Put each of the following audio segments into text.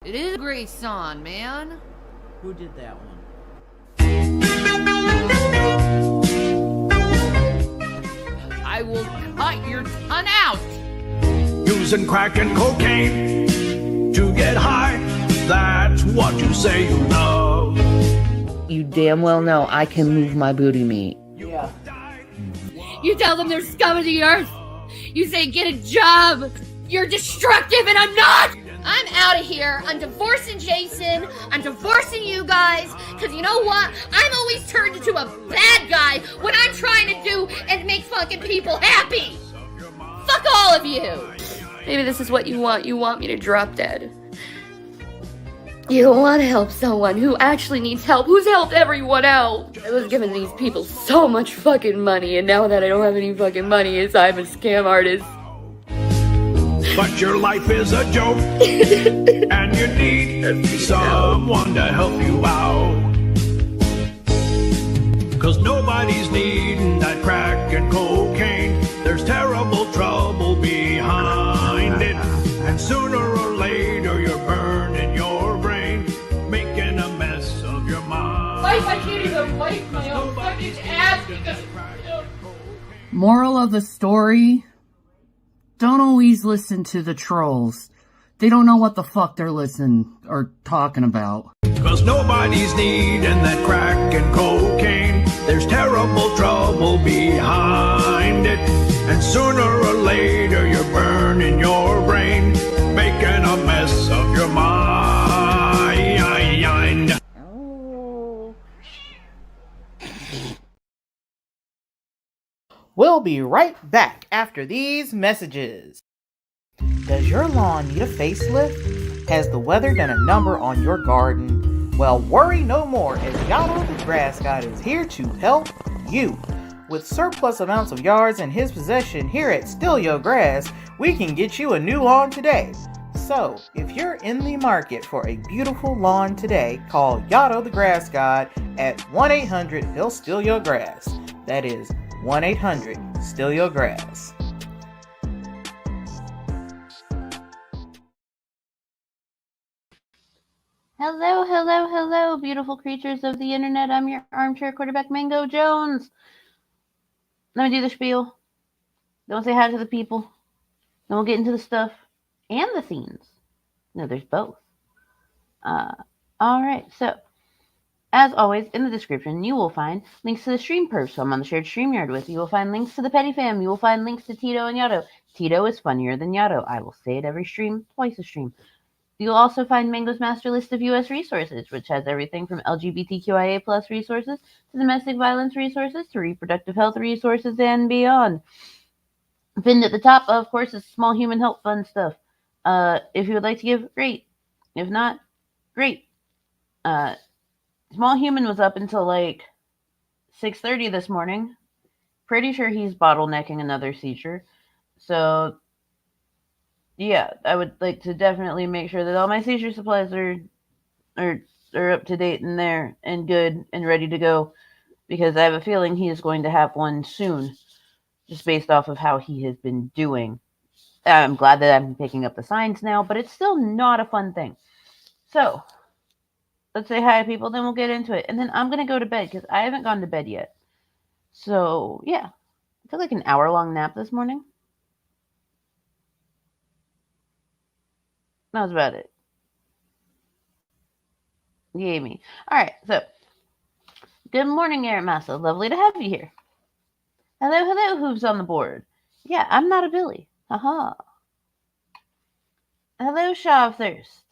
It is a great song, man. Who did that one? I will cut your tongue out. Using crack and cocaine to get high. That's what you say you love. You damn well know I can move my booty meat. Yeah. You tell them they're scum of the earth. You say get a job. You're destructive and I'm not. I'm out of here. I'm divorcing Jason. I'm divorcing you guys. Because you know what? I'm always turned into a bad guy when I'm trying to do and make fucking people happy. Fuck all of you. Maybe this is what you want. You want me to drop dead. You don't want to help someone who actually needs help, who's helped everyone else. I was giving these people so much fucking money, and now that I don't have any fucking money, I'm a scam artist. But your life is a joke, and you need someone to help you out. 'Cause nobody's needing that crack and cocaine. There's terrible trouble behind it, and sooner or later you're burning your brain, making a mess of your mind. I can't even wipe my own fucking ass because... Moral of the story: don't always listen to the trolls. They don't know what the fuck they're listening or talking about. 'Cause nobody's needing that crack and cocaine. There's terrible trouble behind it, and sooner or later you're burning your brain, making a mess of your mind. We'll be right back after these messages. Does your lawn need a facelift? Has the weather done a number on your garden? Well, worry no more, as Yotto the Grass God is here to help you. With surplus amounts of yards in his possession here at Still Your Grass, we can get you a new lawn today. So, if you're in the market for a beautiful lawn today, call Yotto the Grass God at 1-800-HE'll-STILL-YOUR-GRASS. That is 1-800-STILL-YOUR-GRASS. Hello, hello, hello, beautiful creatures of the internet. I'm your armchair quarterback, Mango Jones. Let me do the spiel. Then we'll say hi to the people. Then we'll get into the stuff and the scenes. No, there's both. All right, so as always, in the description, you will find links to the stream pervs, who I'm on the shared StreamYard with. You will find links to the Petty Fam. You will find links to Tito and Yotto. Tito is funnier than Yotto. I will say it every stream, twice a stream. You'll also find Mango's master list of U.S. resources, which has everything from LGBTQIA+ resources to domestic violence resources to reproductive health resources and beyond. Pinned at the top, of course, is small human help fund stuff. If you would like to give, great. If not, great. Small human was up until like 6:30 this morning. Pretty sure he's bottlenecking another seizure. So yeah, I would like to definitely make sure that all my seizure supplies are up to date and there and good and ready to go, because I have a feeling he is going to have one soon, just based off of how he has been doing. I'm glad that I'm picking up the signs now, but it's still not a fun thing. So let's say hi to people, then we'll get into it. And then I'm going to go to bed because I haven't gone to bed yet. So yeah, I took like an hour-long nap this morning. That was about it. Yay me. All right, so good morning, Aaron Massa. Lovely to have you here. Hello, hello, who's on the board? Yeah, I'm not a Billy. Haha. Hello, Shaw of Thirst.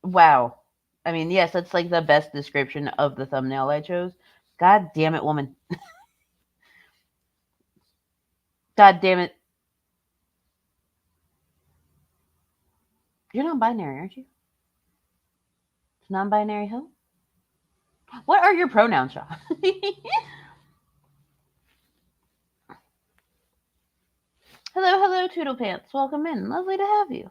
Wow. I mean, yes, that's like the best description of the thumbnail I chose. God damn it, woman. God damn it. You're non-binary, aren't you? It's non-binary who? What are your pronouns, Shaw? Hello, hello, Toodle Pants. Welcome in. Lovely to have you.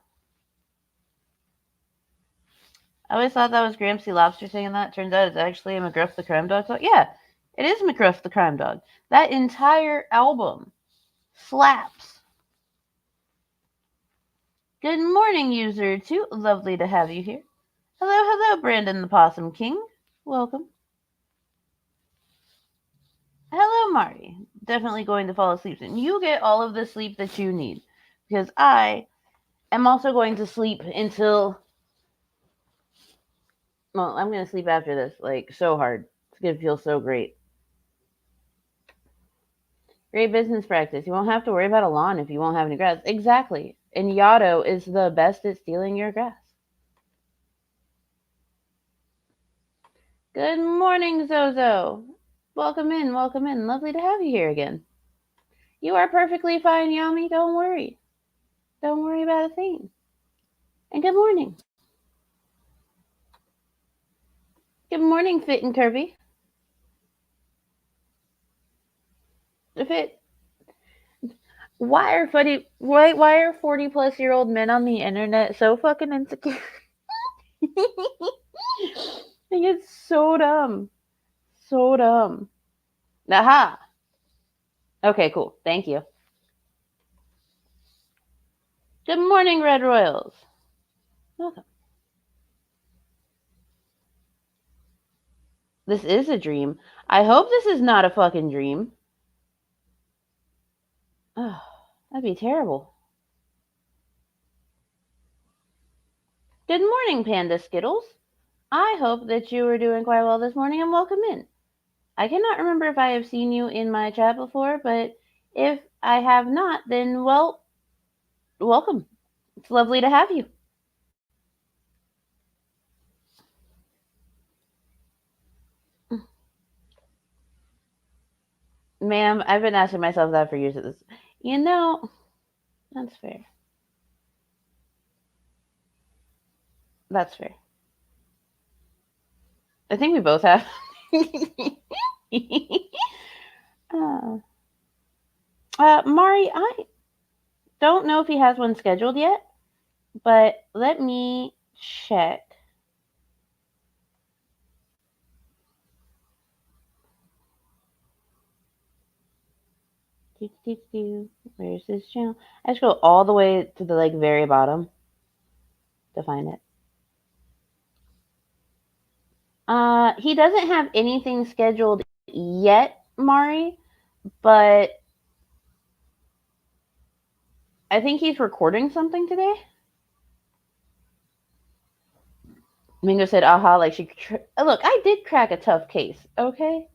I always thought that was Gramsci Lobster saying that. Turns out it's actually a McGruff the Crime Dog song. Yeah, it is McGruff the Crime Dog. That entire album slaps. Good morning, user 2. Lovely to have you here. Hello, Brandon the Possum King. Welcome. Hello, Marty. Definitely going to fall asleep soon. You get all of the sleep that you need, because I am also going to sleep until... Well, I'm going to sleep after this, like, so hard. It's going to feel so great. Great business practice. You won't have to worry about a lawn if you won't have any grass. Exactly. And Yotto is the best at stealing your grass. Good morning, Zozo. Welcome in. Lovely to have you here again. You are perfectly fine, Yami. Don't worry. Don't worry about a thing. And good morning. Good morning, Fit and Curvy. Fit. Why are 40-plus-year-old men on the internet so fucking insecure? Like, it's so dumb. So dumb. Aha. Okay, cool. Thank you. Good morning, Red Royals. Welcome. This is a dream. I hope this is not a fucking dream. Oh, that'd be terrible. Good morning, Panda Skittles. I hope that you are doing quite well this morning and welcome in. I cannot remember if I have seen you in my chat before, but if I have not, then, well, welcome. It's lovely to have you. Ma'am, I've been asking myself that for years. You know, that's fair. That's fair. I think we both have. Mari, I don't know if he has one scheduled yet, but let me check. Where's this channel? I just go all the way to the very bottom to find it. He doesn't have anything scheduled yet, Mari, but I think he's recording something today. Mingo said, aha, like she... Look, I did crack a tough case, okay?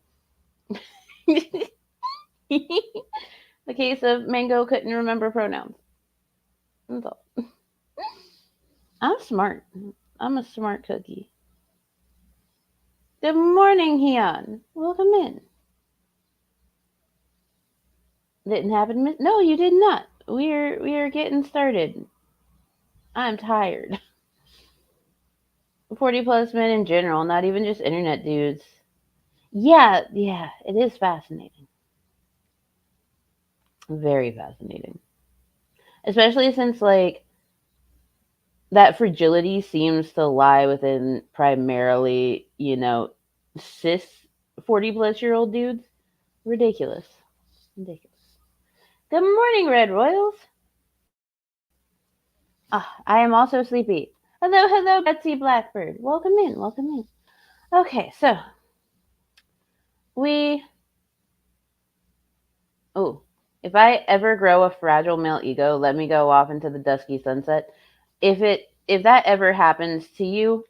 The case of Mango couldn't remember pronouns. That's all. I'm smart. I'm a smart cookie. Good morning, Hian. Welcome in. Didn't happen. No, you did not. We are getting started. I'm tired. 40-plus men in general, not even just internet dudes. Yeah, it is fascinating. Very fascinating. Especially since, that fragility seems to lie within primarily, cis 40-plus-year-old dudes. Ridiculous. Good morning, Red Royals. I am also sleepy. Hello, Betsy Blackbird. Welcome in. Okay, so if I ever grow a fragile male ego, let me go off into the dusky sunset. If that ever happens to you,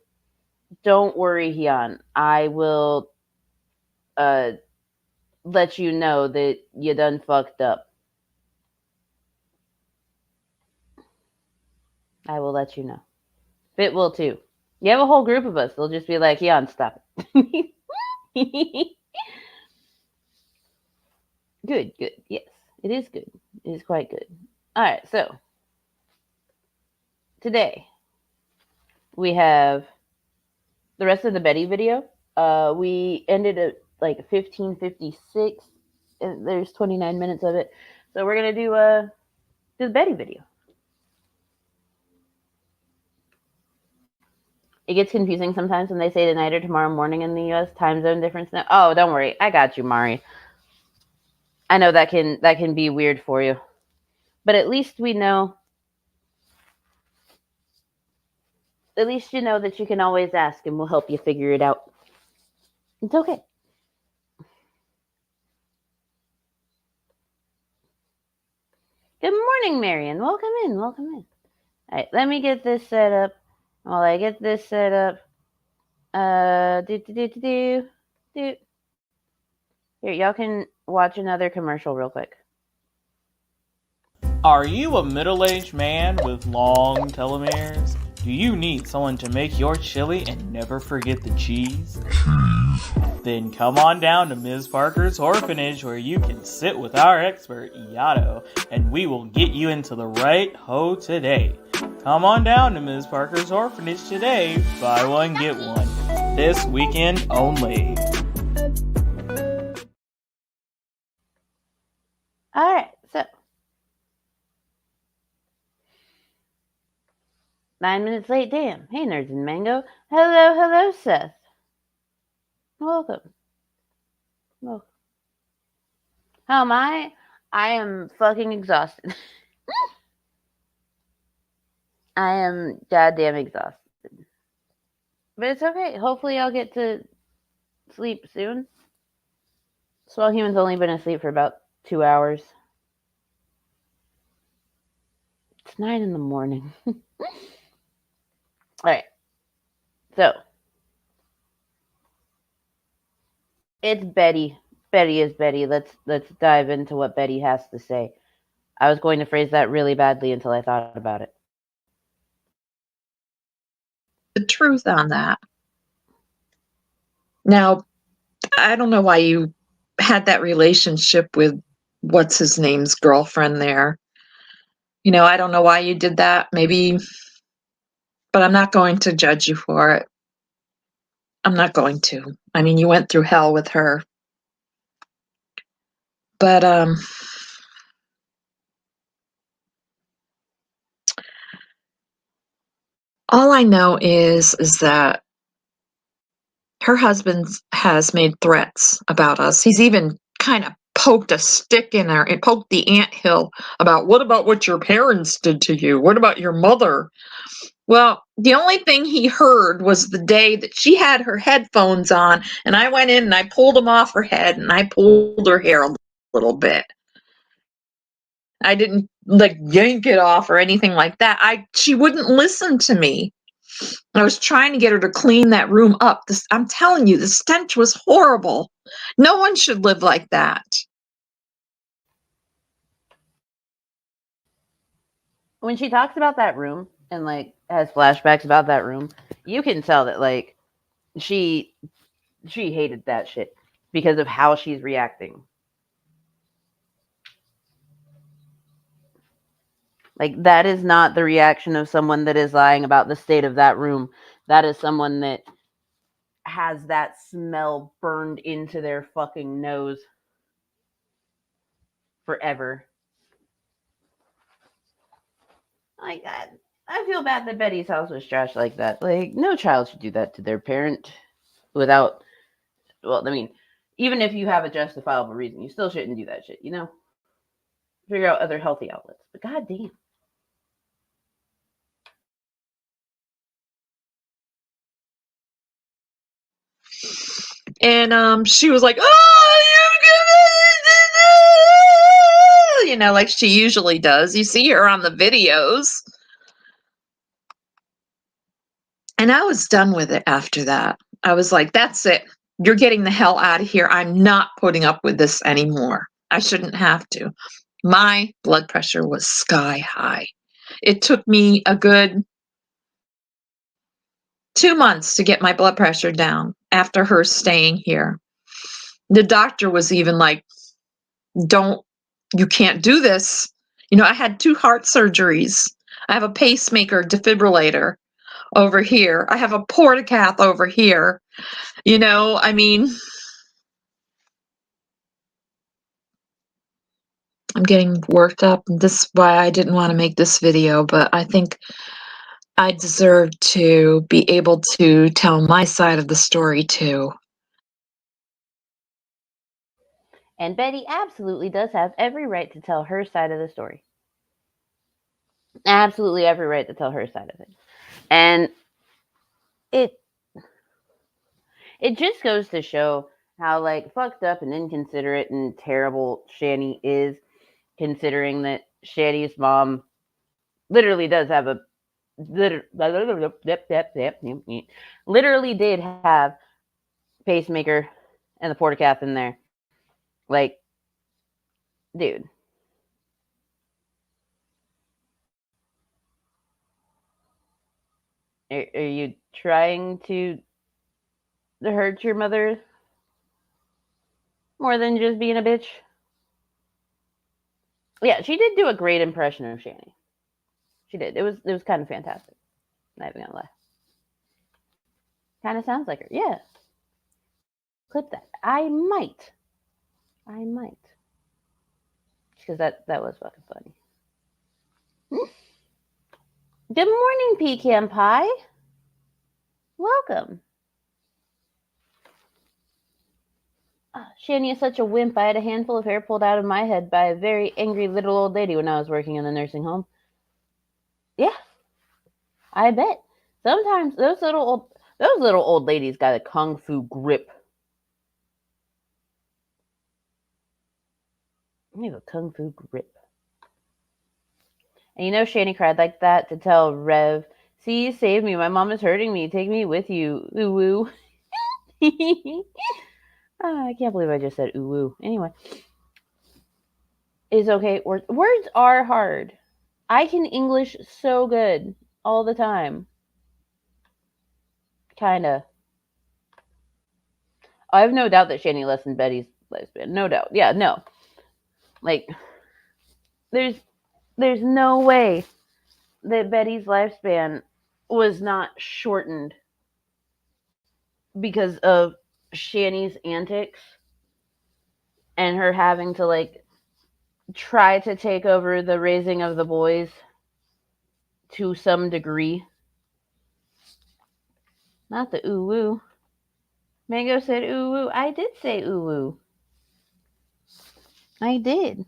don't worry, Hyun. I will let you know that you done fucked up. I will let you know. Fit will too. You have a whole group of us. They'll just be like, Hyun, stop it. Good. Yes, it is good. It is quite good. All right, so today we have the rest of the Betty video. We ended at 15:56, and there's 29 minutes of it. So we're gonna do the Betty video. It gets confusing sometimes when they say tonight or tomorrow morning in the U.S. time zone difference. Now, oh, don't worry, I got you, Mari. I know that can be weird for you, but at least we know at least you know that you can always ask and we'll help you figure it out. It's okay. Good morning, Marion. Welcome in. Welcome in. All right, let me get this set up. While I get this set up, do. Here, y'all can watch another commercial real quick. Are you a middle-aged man with long telomeres? Do you need someone to make your chili and never forget the cheese? Then come on down to Ms. Parker's Orphanage where you can sit with our expert, Yato, and we will get you into the right hoe today. Come on down to Ms. Parker's Orphanage today. Buy one, get one. This weekend only. Alright, so 9 minutes late, damn. Hey, Nerds and Mango. Hello, Seth. Welcome. How am I? I am fucking exhausted. I am goddamn exhausted. But it's okay. Hopefully I'll get to sleep soon. Small Human's only been asleep for about 2 hours. It's 9 in the morning. Alright. So. It's Betty. Betty is Betty. Let's dive into what Betty has to say. I was going to phrase that really badly until I thought about it. The truth on that. Now, I don't know why you had that relationship with what's his name's girlfriend there. You know, I don't know why you did that. Maybe, but I'm not going to judge you for it. I'm not going to. I mean, you went through hell with her. But all I know is that her husband has made threats about us. He's even kind of poked a stick in her and poked the anthill about what your parents did to you? What about your mother? Well, the only thing he heard was the day that she had her headphones on and I went in and I pulled them off her head and I pulled her hair a little bit. I didn't like yank it off or anything like that. She wouldn't listen to me. I was trying to get her to clean that room up. I'm telling you, the stench was horrible. No one should live like that. When she talks about that room and like has flashbacks about that room, you can tell that like she hated that shit because of how she's reacting. Like, that is not the reaction of someone that is lying about the state of that room. That is someone that has that smell burned into their fucking nose forever. Like, I feel bad that Betty's house was trashed like that. Like, no child should do that to their parent without, well, I mean, even if you have a justifiable reason, you still shouldn't do that shit, you know? Figure out other healthy outlets. But goddamn. And she was like, you know, like she usually does. You see her on the videos. And I was done with it after that. I was like, that's it. You're getting the hell out of here. I'm not putting up with this anymore. I shouldn't have to. My blood pressure was sky high. It took me a good 2 months to get my blood pressure down after her staying here. The doctor was even like, you can't do this. You know, I had 2 heart surgeries. I have a pacemaker defibrillator over here. I have a portacath over here. You know, I mean, I'm getting worked up. This is why I didn't want to make this video, but I think I deserve to be able to tell my side of the story too. And Betty absolutely does have every right to tell her side of the story. Absolutely every right to tell her side of it. And it just goes to show how like fucked up and inconsiderate and terrible Shani is, considering that Shani's mom literally does have a literally did have pacemaker and the portacath in there. Like, dude. Are you trying to hurt your mother more than just being a bitch? Yeah, she did do a great impression of Shani. She did. It was kind of fantastic. Not even gonna lie. Kind of sounds like her. Yeah. Clip that. I might. Because that was fucking funny. Good morning, Pecan Pie. Welcome. Oh, Shani is such a wimp. I had a handful of hair pulled out of my head by a very angry little old lady when I was working in the nursing home. Yeah, I bet. Sometimes those little old ladies got a kung fu grip. They have a kung fu grip. And you know Shani cried like that to tell Rev, "See, you saved me. My mom is hurting me. Take me with you. Ooh woo." I can't believe I just said ooh woo. Anyway. It's okay. Words are hard. I can English so good all the time. Kinda. I have no doubt that Shani lessened Betty's lifespan. No doubt. Yeah, no. Like, there's no way that Betty's lifespan was not shortened because of Shani's antics and her having to like try to take over the raising of the boys to some degree. Not the ooh woo. Mango said ooh woo. I did say ooh woo. I did.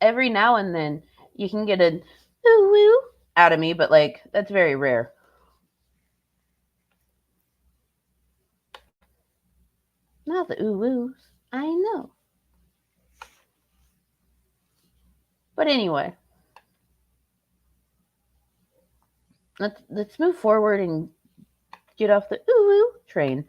Every now and then you can get an ooh woo out of me, but like that's very rare. Not the ooh woos. I know. But anyway, let's move forward and get off the ooh woo train.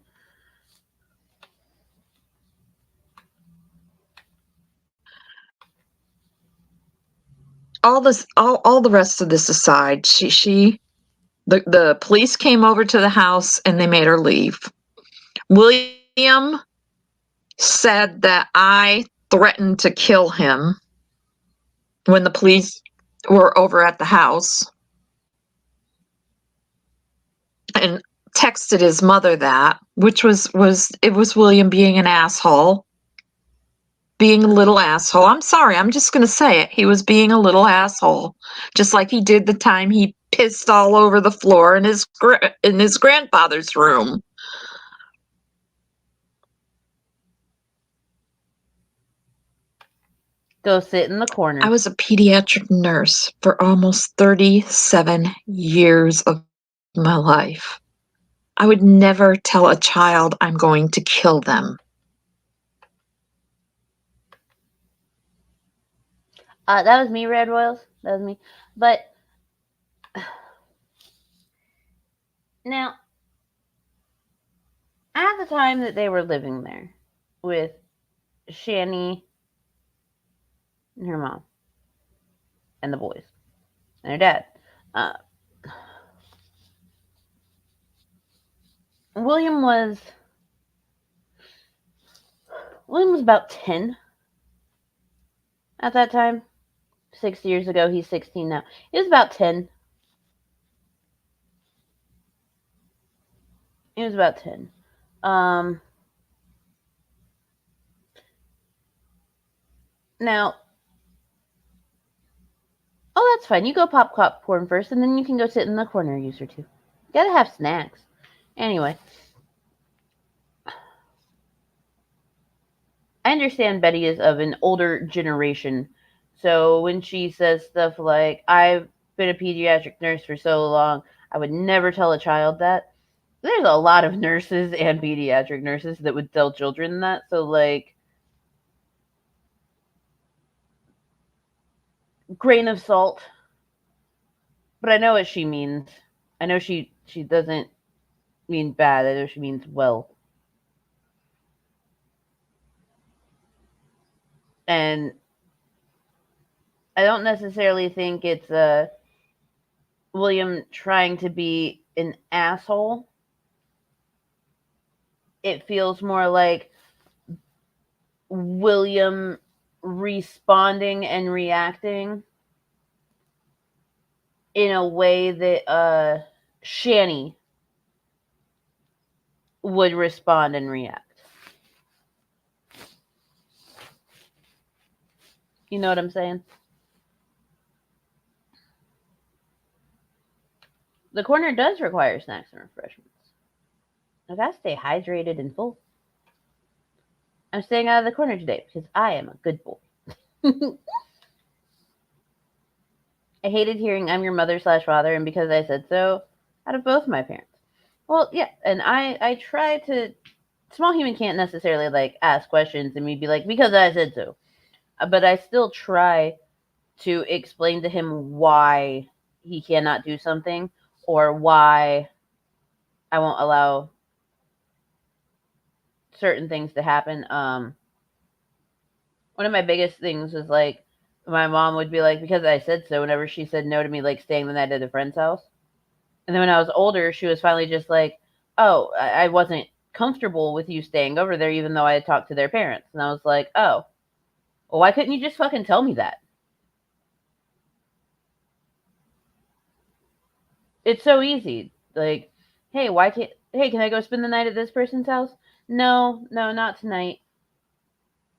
All the rest of this aside, the police came over to the house and they made her leave. William said that I threatened to kill him when the police were over at the house, and texted his mother that, which was William being an asshole. Being a little asshole. I'm sorry, I'm just going to say it. He was being a little asshole, just like he did the time he pissed all over the floor in his grandfather's room. Go sit in the corner. I was a pediatric nurse for almost 37 years of my life. I would never tell a child I'm going to kill them. That was me, Red Royals. That was me. But now, at the time that they were living there with Shani and her mom and the boys and her dad, William was about 10 at that time. 6 years ago. He's 16 now. He was about 10. He was about 10. Now, oh, that's fine. You go pop popcorn first, and then you can go sit in the corner, user two. You gotta have snacks. Anyway. I understand Betty is of an older generation, so when she says stuff like, I've been a pediatric nurse for so long, I would never tell a child that. There's a lot of nurses and pediatric nurses that would tell children that, so, like, grain of salt. But I know what she means. I know she doesn't mean bad. I know she means well. And I don't necessarily think it's William trying to be an asshole. It feels more like William responding and reacting in a way that Shanny would respond and react. You know what I'm saying? The corner does require snacks and refreshments. I gotta stay hydrated and full. I'm staying out of the corner today because I am a good boy. I hated hearing I'm your mother/father, and because I said so, out of both my parents. Well, yeah, and I try to. Small human can't necessarily like ask questions and me be like, because I said so. But I still try to explain to him why he cannot do something or why I won't allow certain things to happen. One of my biggest things was like my mom would be like, because I said so, whenever she said no to me like staying the night at a friend's house. And then when I was older, she was finally just like, oh, I wasn't comfortable with you staying over there even though I had talked to their parents. And I was like, oh, well, why couldn't you just fucking tell me that? It's so easy. Like, hey, can I go spend the night at this person's house? No, not tonight.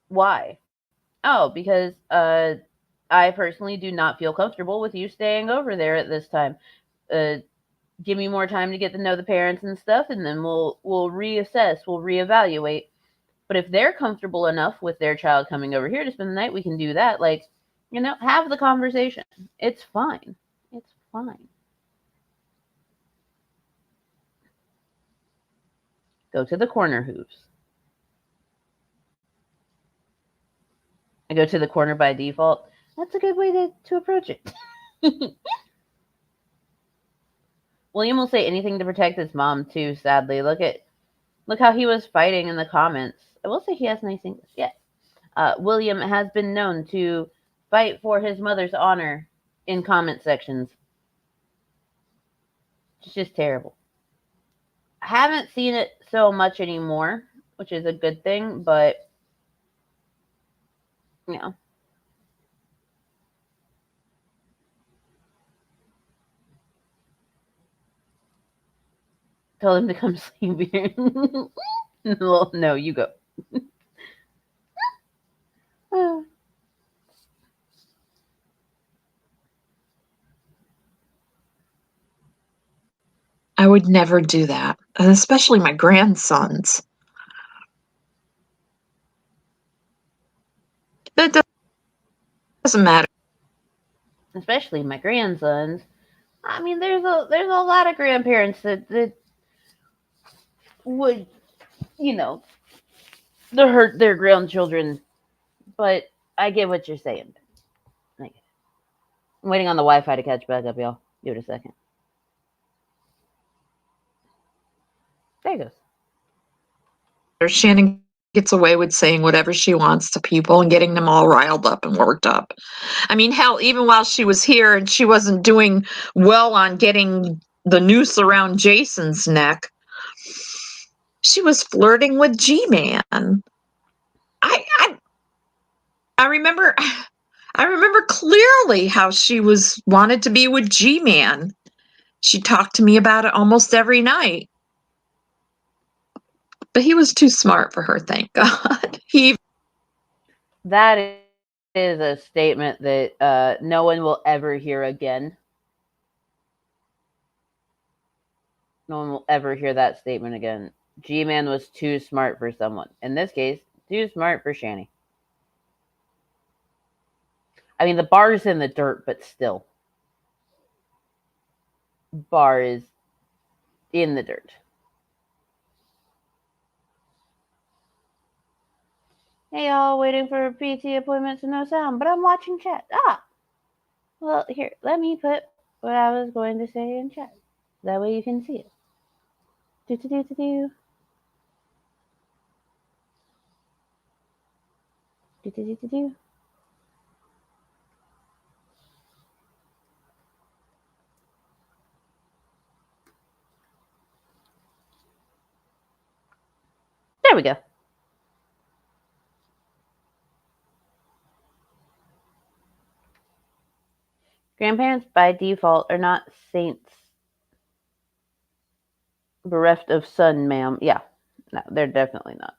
Why? Oh, because I personally do not feel comfortable with you staying over there at this time. Uh, give me more time to get to know the parents and stuff, and then we'll reassess, we'll reevaluate. But if they're comfortable enough with their child coming over here to spend the night, we can do that. Like, have the conversation. It's fine. It's fine. Go to the corner hooves. I go to the corner by default. That's a good way to approach it. William will say anything to protect his mom too, sadly. Look how he was fighting in the comments. I will say he has nice English. Yes. William has been known to fight for his mother's honor in comment sections. It's just terrible. I haven't seen it so much anymore, which is a good thing, but tell him to come sleep here. Well, no, you go. I would never do that, and especially my grandsons. That doesn't matter. Especially my grandsons. I mean, there's a lot of grandparents that would, to hurt their grandchildren. But I get what you're saying. I'm waiting on the Wi-Fi to catch back up, y'all. Give it a second. There it goes. Shannon gets away with saying whatever she wants to people and getting them all riled up and worked up. I mean, hell, even while she was here and she wasn't doing well on getting the noose around Jason's neck, she was flirting with G-Man. I remember clearly how she wanted to be with G-Man. She talked to me about it almost every night. But he was too smart for her, thank God. That is a statement that no one will ever hear again. No one will ever hear that statement again. G-Man was too smart for someone. In this case, Too smart for Shanny. I mean, the bar's in the dirt, but still. Bar is in the dirt. Hey, y'all, waiting for a PT appointment to no sound, but I'm watching chat. Well, here, let me put what I was going to say in chat. That way you can see it. Do-do-do-do-do. Do-do-do-do-do. There we go. Grandparents, by default, are not saints bereft of son, ma'am. Yeah, no, they're definitely not.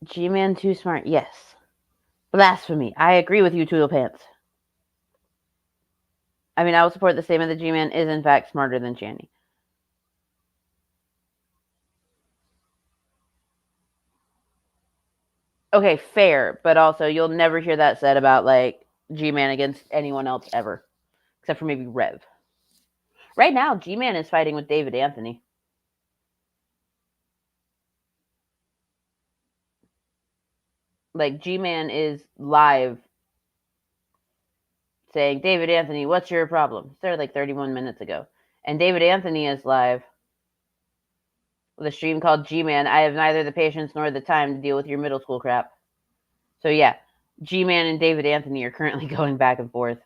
G-Man too smart, yes. Blasphemy. I agree with you, Toodle Pants. I mean, I will support the statement that G-Man is, in fact, smarter than Shanny. Okay, fair, but also you'll never hear that said about, like, G-Man against anyone else ever. Except for maybe Rev. Right now, G-Man is fighting with David Anthony. Like, G-Man is live saying, David Anthony, what's your problem? He started like 31 minutes ago. And David Anthony is live with a stream called G-Man. I have neither the patience nor the time to deal with your middle school crap. So yeah, G-Man and David Anthony are currently going back and forth.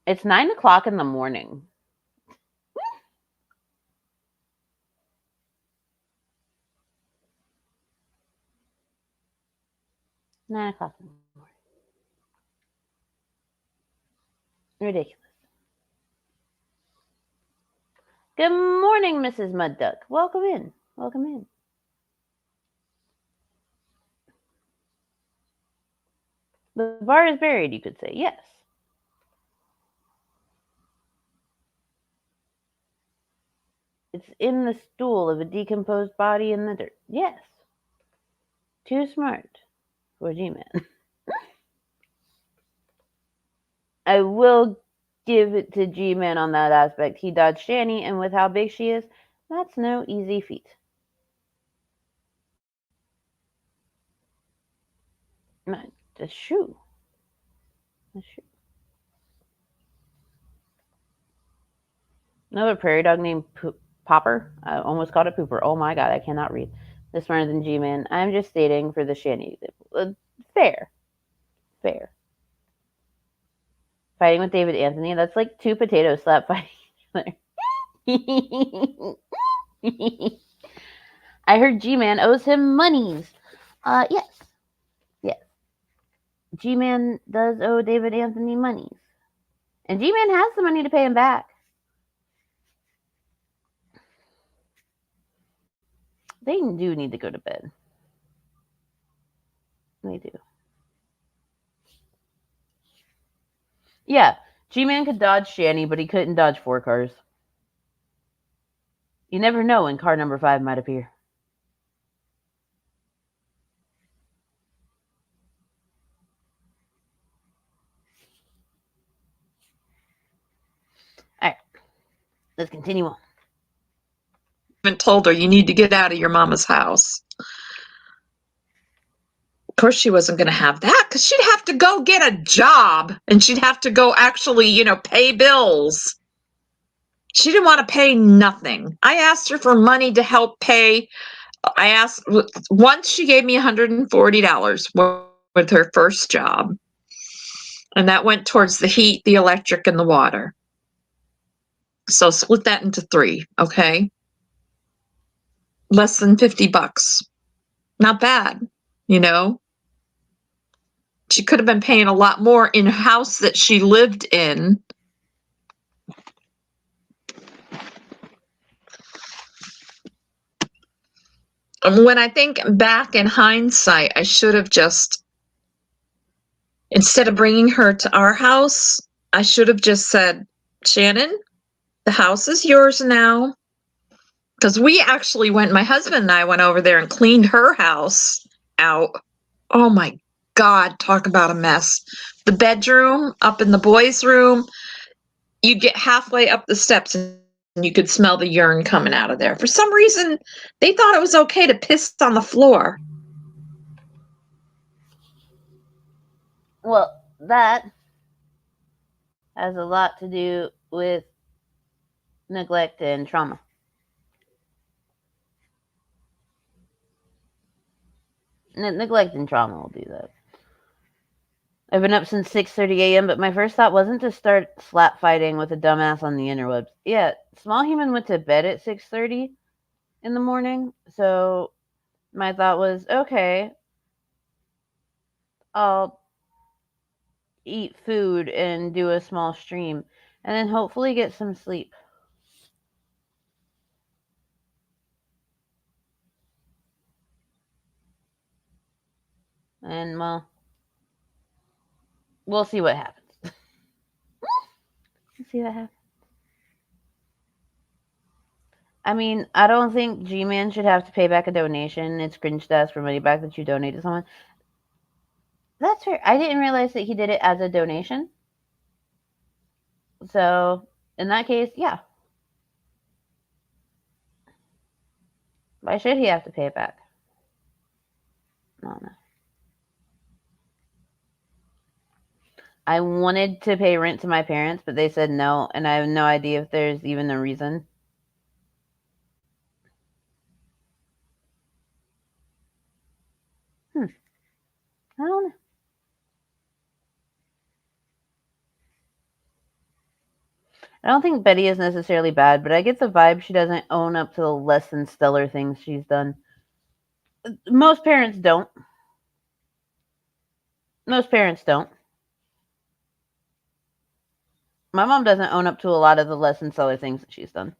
It's 9 o'clock in the morning. Nine o'clock in the morning. Ridiculous. Good morning, Mrs. Mud Duck. Welcome in. Welcome in. The bar is buried, you could say. Yes. It's in the stool of a decomposed body in the dirt. Yes. Too smart for G-Man. I will give it to G-Man on that aspect. He dodged Shanny, and with how big she is, that's no easy feat. That's true. That's true. Another prairie dog named Popper. I almost called it Pooper. Oh my god, I cannot read. This smarter than G-Man. I'm just stating for the Shanny example. Fair. Fair. Fighting with David Anthony. That's like two potatoes slap fighting each other. I heard G-Man owes him monies. Yes. Yes. G-Man does owe David Anthony monies. And G-Man has the money to pay him back. They do need to go to bed. They do. Yeah, G-Man could dodge Shanny, but he couldn't dodge 4 cars. You never know when car number 5 might appear. Alright. Let's continue on. I haven't told her you need to get out of your mama's house. Of course she wasn't going to have that because she'd have to go get a job and she'd have to go actually, pay bills. She didn't want to pay nothing. I asked her for money to help pay. Once she gave me $140 with her first job. And that went towards the heat, the electric, and the water. So split that into 3, okay? Less than $50. Not bad, She could have been paying a lot more in a house that she lived in. When I think back in hindsight, I should have just, instead of bringing her to our house, I should have just said, Shannon, the house is yours now. Because we actually went, my husband and I went over there and cleaned her house out. Oh my God, talk about a mess. The bedroom up in the boys' room, you'd get halfway up the steps and you could smell the urine coming out of there. For some reason, they thought it was okay to piss on the floor. Well, that has a lot to do with neglect and trauma. Neglect and trauma will do that. I've been up since 6:30 a.m., but my first thought wasn't to start slap fighting with a dumbass on the interwebs. Yeah, Small Human went to bed at 6:30 in the morning, so my thought was, okay, I'll eat food and do a small stream, and then hopefully get some sleep. And, well, we'll see what happens. We'll see what happens. I mean, I don't think G-Man should have to pay back a donation. It's cringe to ask for money back that you donated to someone. That's fair. I didn't realize that he did it as a donation. So, in that case, yeah. Why should he have to pay it back? I don't know. I wanted to pay rent to my parents, but they said no, and I have no idea if there's even a reason. I don't know. I don't think Betty is necessarily bad, but I get the vibe she doesn't own up to the less than stellar things she's done. Most parents don't. Most parents don't. My mom doesn't own up to a lot of the less than stellar things that she's done.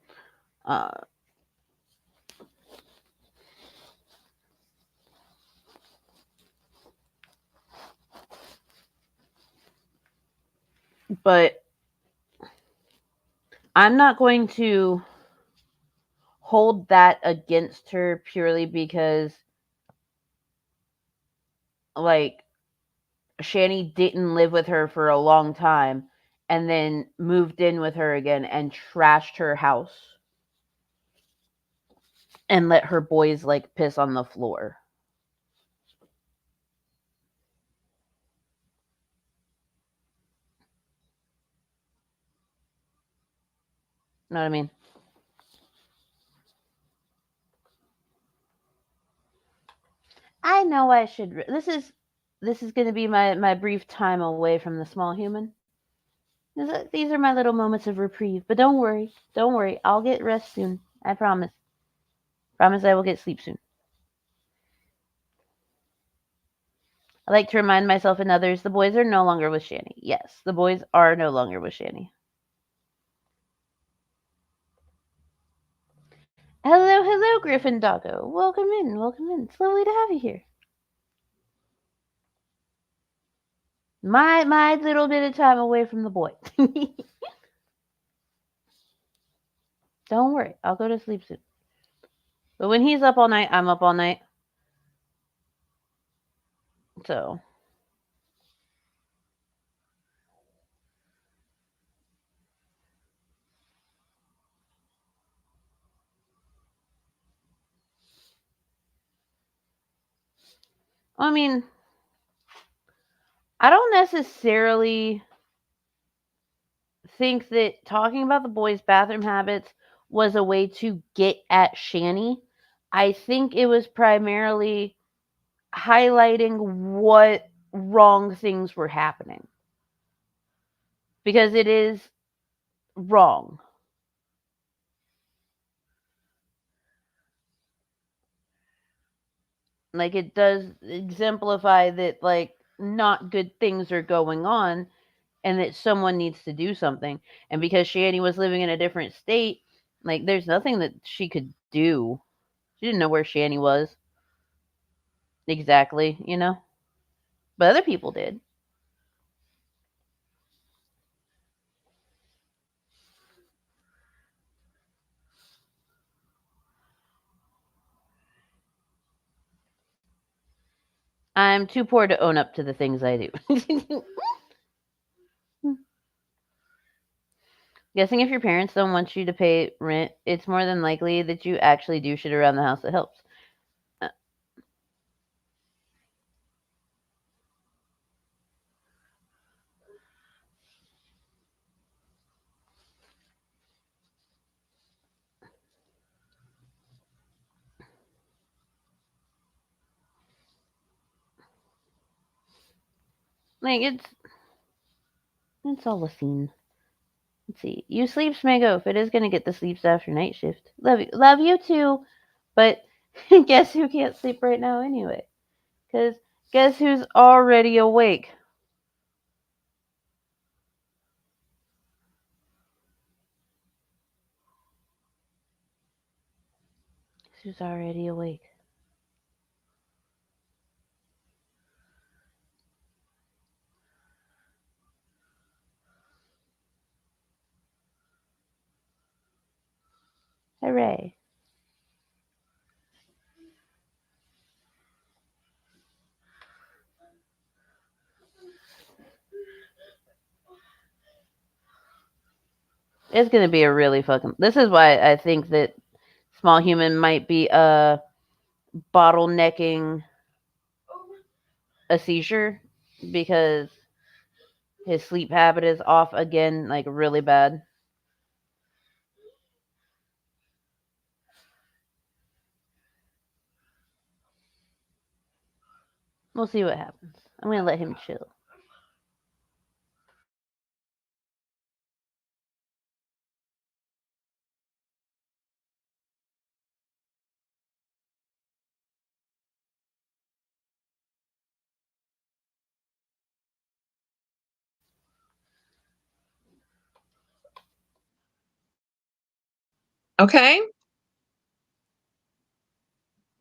But I'm not going to hold that against her purely because, like, Shani didn't live with her for a long time and then moved in with her again and trashed her house and let her boys, like, piss on the floor. Know what I mean? I know I should. This is going to be my brief time away from the small human. These are my little moments of reprieve. But don't worry. I'll get rest soon. I promise. Promise I will get sleep soon. I like to remind myself and others the boys are no longer with Shani. Yes, the boys are no longer with Shani. Hello, Griffin Doggo. Welcome in. It's lovely to have you here. My little bit of time away from the boy. Don't worry, I'll go to sleep soon. But when he's up all night, I'm up all night. So. I mean, I don't necessarily think that talking about the boys' bathroom habits was a way to get at Shani. I think it was primarily highlighting what wrong things were happening. Because it is wrong. Like, it does exemplify that, like, not good things are going on and that someone needs to do something. And because Shani was living in a different state, like, there's nothing that she could do. She didn't know where Shani was. Exactly, you know? But other people did. I'm too poor to own up to the things I do. Guessing if your parents don't want you to pay rent, it's more than likely that you actually do shit around the house that helps. Uh, like it's all a scene. Let's see. You sleep, Smego. If it is gonna get the sleeps after night shift. Love you too. But guess who can't sleep right now anyway? Cause guess who's already awake? Who's already awake? Hooray. It's gonna be a really fucking. This is why I think that Small Human might be bottlenecking a seizure because his sleep habit is off again, like really bad. We'll see what happens. I'm gonna let him chill. Okay?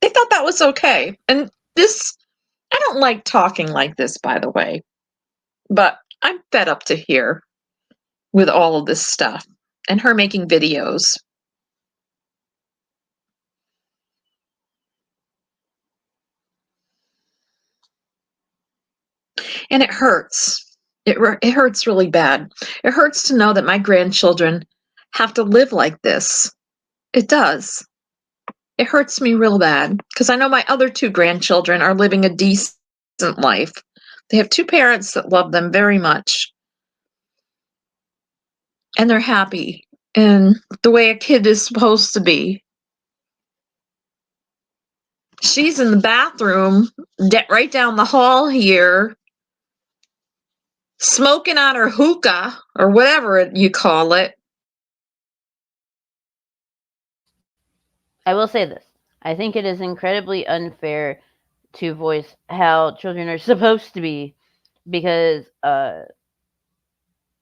They thought that was okay. And this, I don't like talking like this, by the way, but I'm fed up to here with all of this stuff and her making videos. And it hurts. It hurts really bad. It hurts to know that my grandchildren have to live like this. It does. It hurts me real bad because I know my other two grandchildren are living a decent life. They have two parents that love them very much, and they're happy in the way a kid is supposed to be. She's in the bathroom right down the hall here, smoking on her hookah or whatever you call it. I will say this. I think it is incredibly unfair to voice how children are supposed to be because the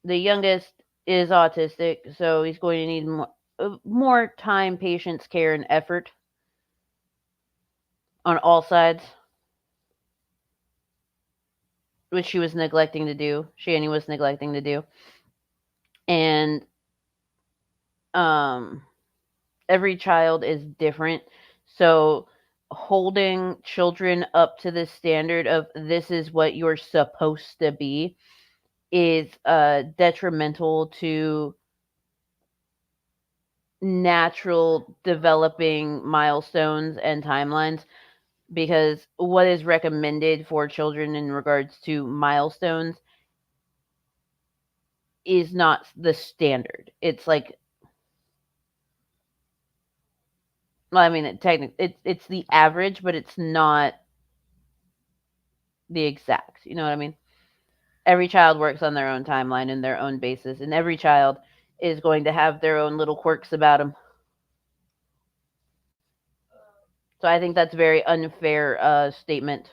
youngest is autistic, so he's going to need more time, patience, care, and effort on all sides, which she was neglecting to do. Shani was neglecting to do. And every child is different. So holding children up to the standard of this is what you're supposed to be is detrimental to natural developing milestones and timelines because what is recommended for children in regards to milestones is not the standard. It's like, well, I mean, it's the average, but it's not the exact. You know what I mean? Every child works on their own timeline and their own basis, and every child is going to have their own little quirks about them. So I think that's a very unfair statement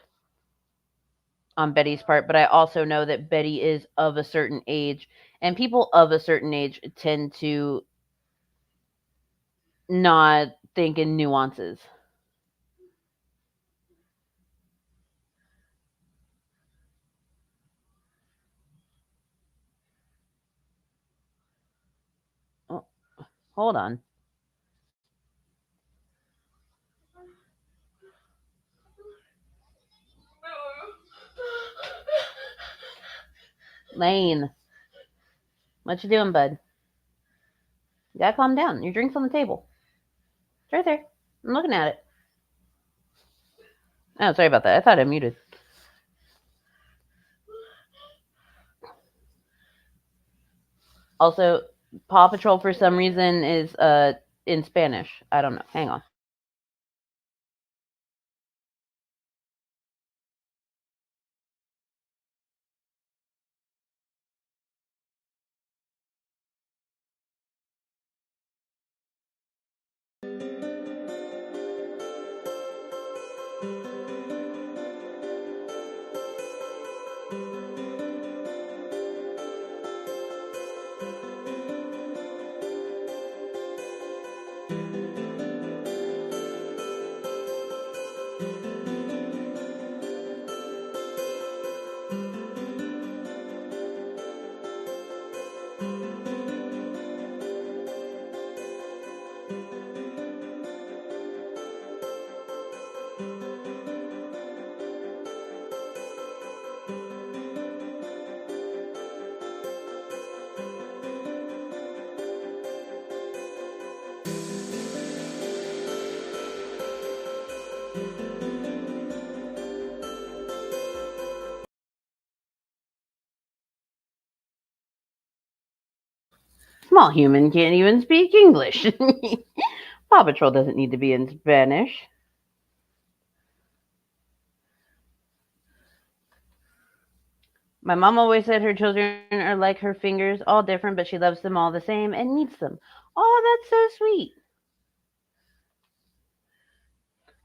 on Betty's part. But I also know that Betty is of a certain age, and people of a certain age tend to not think in nuances. Oh, hold on. Lane. What you doing, bud? You gotta calm down. Your drink's on the table. It's right there. I'm looking at it. Oh, sorry about that. I thought I muted. Also, Paw Patrol for some reason is in Spanish. I don't know. Hang on. Small human can't even speak English. Paw Patrol doesn't need to be in Spanish. My mom always said her children are like her fingers, all different, but she loves them all the same and needs them. Oh, that's so sweet.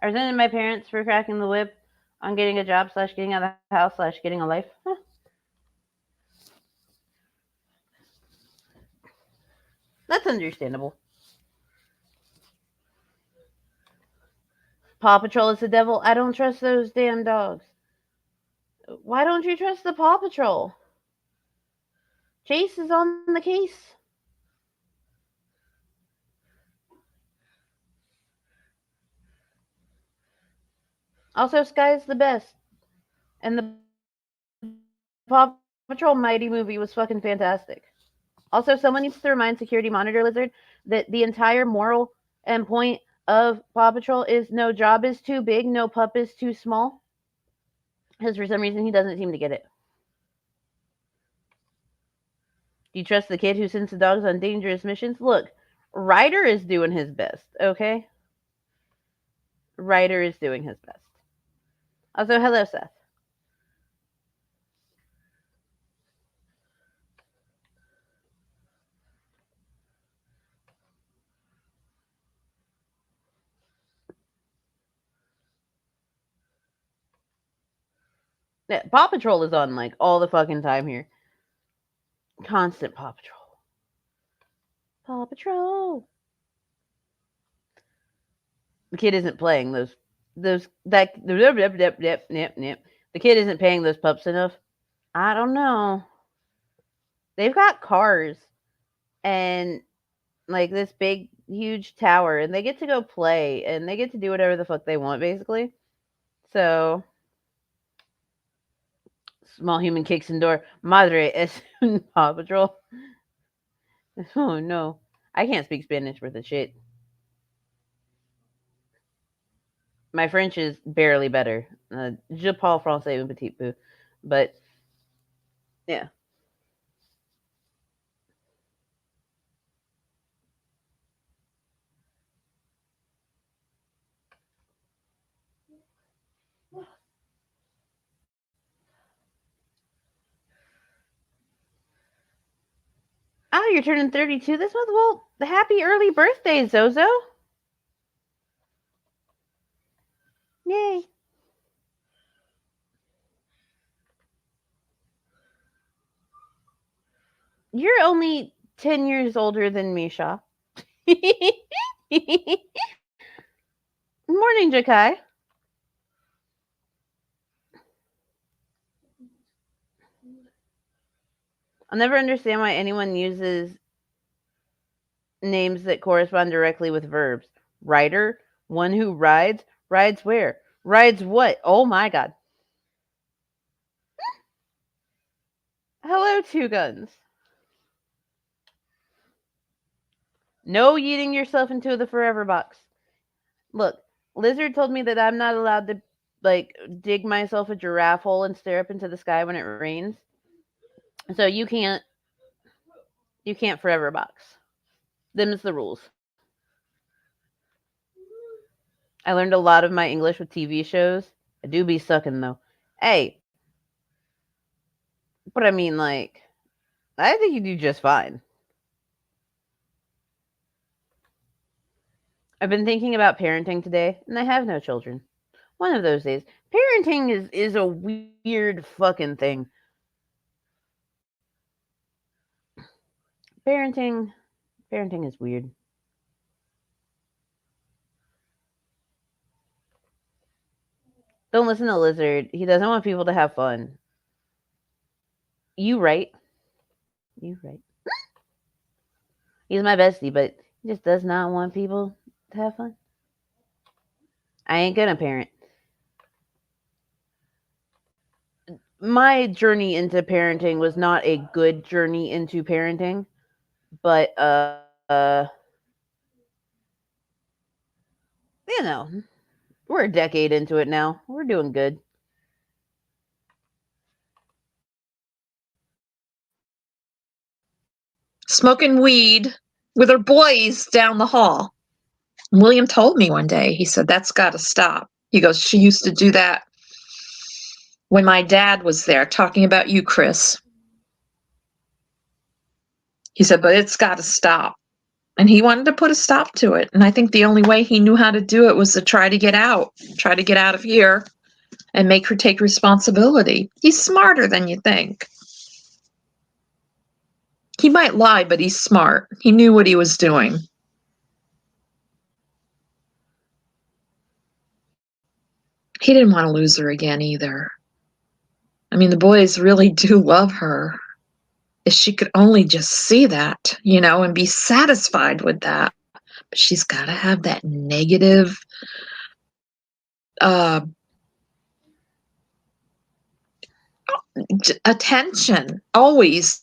I resented my parents for cracking the whip on getting a job / getting out of the house / getting a life. Huh. That's understandable. Paw Patrol is the devil. I don't trust those damn dogs. Why don't you trust the Paw Patrol? Chase is on the case. Also, Sky's the best. And the Paw Patrol Mighty movie was fucking fantastic. Also, someone needs to remind Security Monitor Lizard that the entire moral and point of Paw Patrol is no job is too big, no pup is too small. Because for some reason he doesn't seem to get it. Do you trust the kid who sends the dogs on dangerous missions? Look, Ryder is doing his best, okay? Ryder is doing his best. Also, hello, Seth. Yeah, Paw Patrol is on like all the fucking time here. Constant Paw Patrol. Paw Patrol. The kid isn't playing the kid isn't paying those pups enough. I don't know. They've got cars and like this big huge tower and they get to go play and they get to do whatever the fuck they want basically. So small human kicks in door. Madre es un Paw Patrol. Oh no. I can't speak Spanish worth a shit. My French is barely better. Je parle français un petit peu. But yeah. Oh, you're turning 32 this month? Well, happy early birthday, Zozo. Yay. You're only 10 years older than Misha. Morning, Jakai. I'll never understand why anyone uses names that correspond directly with verbs. Rider, one who rides. Rides where? Rides what? Oh my god. Hello, Two Guns. No yeeting yourself into the forever box. Look, Lizard told me that I'm not allowed to, like, dig myself a giraffe hole and stare up into the sky when it rains. So you can't forever box. Them's the rules. I learned a lot of my English with TV shows. I do be sucking though. Hey, but I mean, like, I think you do just fine. I've been thinking about parenting today, and I have no children. One of those days. Parenting is a weird fucking thing. Parenting is weird. Don't listen to Lizard. He doesn't want people to have fun. You right. You right. He's my bestie, but he just does not want people to have fun. I ain't gonna parent. My journey into parenting was not a good journey into parenting, but you know, we're a decade into it now. We're doing good. Smoking weed with her boys down the hall. William told me one day, he said, that's got to stop. He goes, she used to do that when my dad was there, talking about you, Chris. He said, but it's got to stop. And he wanted to put a stop to it. And I think the only way he knew how to do it was to try to get out of here and make her take responsibility. He's smarter than you think. He might lie, but he's smart. He knew what he was doing. He didn't want to lose her again either. I mean, the boys really do love her. If she could only just see that, and be satisfied with that. But she's got to have that negative attention. Always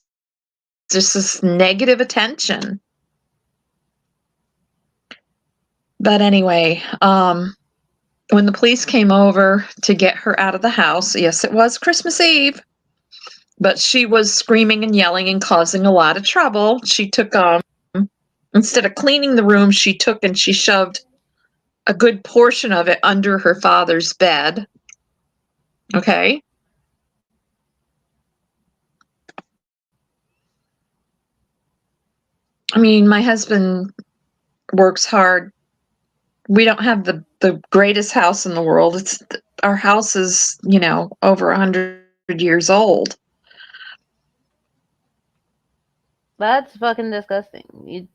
just this negative attention. But anyway, when the police came over to get her out of the house, yes, it was Christmas Eve, but she was screaming and yelling and causing a lot of trouble. She took, instead of cleaning the room, she took and she shoved a good portion of it under her father's bed. Okay. I mean, my husband works hard. We don't have the greatest house in the world. Our house is, over 100 years old. That's fucking disgusting. You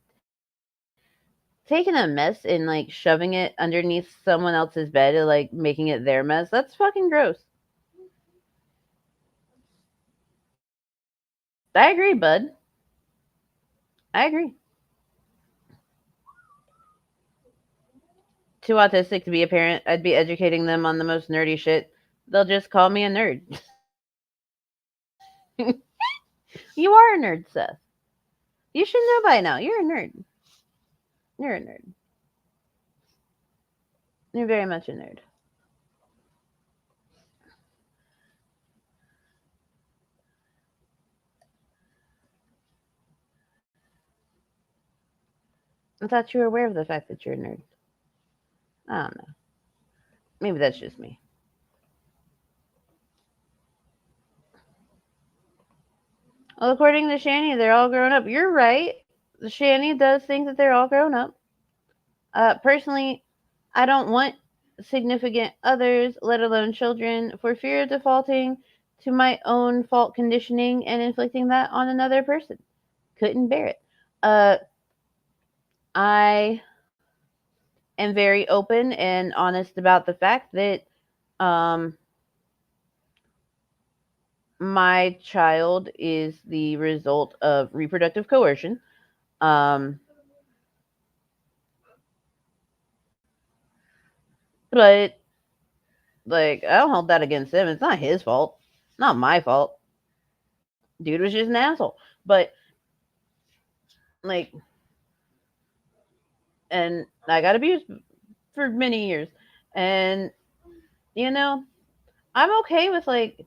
taking a mess and like shoving it underneath someone else's bed and like making it their mess. That's fucking gross. I agree, bud. I agree. Too autistic to be a parent. I'd be educating them on the most nerdy shit. They'll just call me a nerd. You are a nerd, Seth. You should know by now. You're a nerd. You're a nerd. You're very much a nerd. I thought you were aware of the fact that you're a nerd. I don't know. Maybe that's just me. Well, according to Shani, they're all grown up. You're right. Shani does think that they're all grown up. Personally, I don't want significant others, let alone children, for fear of defaulting to my own fault conditioning and inflicting that on another person. Couldn't bear it. I am very open and honest about the fact that my child is the result of reproductive coercion. But like, I don't hold that against him. It's not his fault. Not my fault. Dude was just an asshole. But like, and I got abused for many years, and you know, I'm okay with like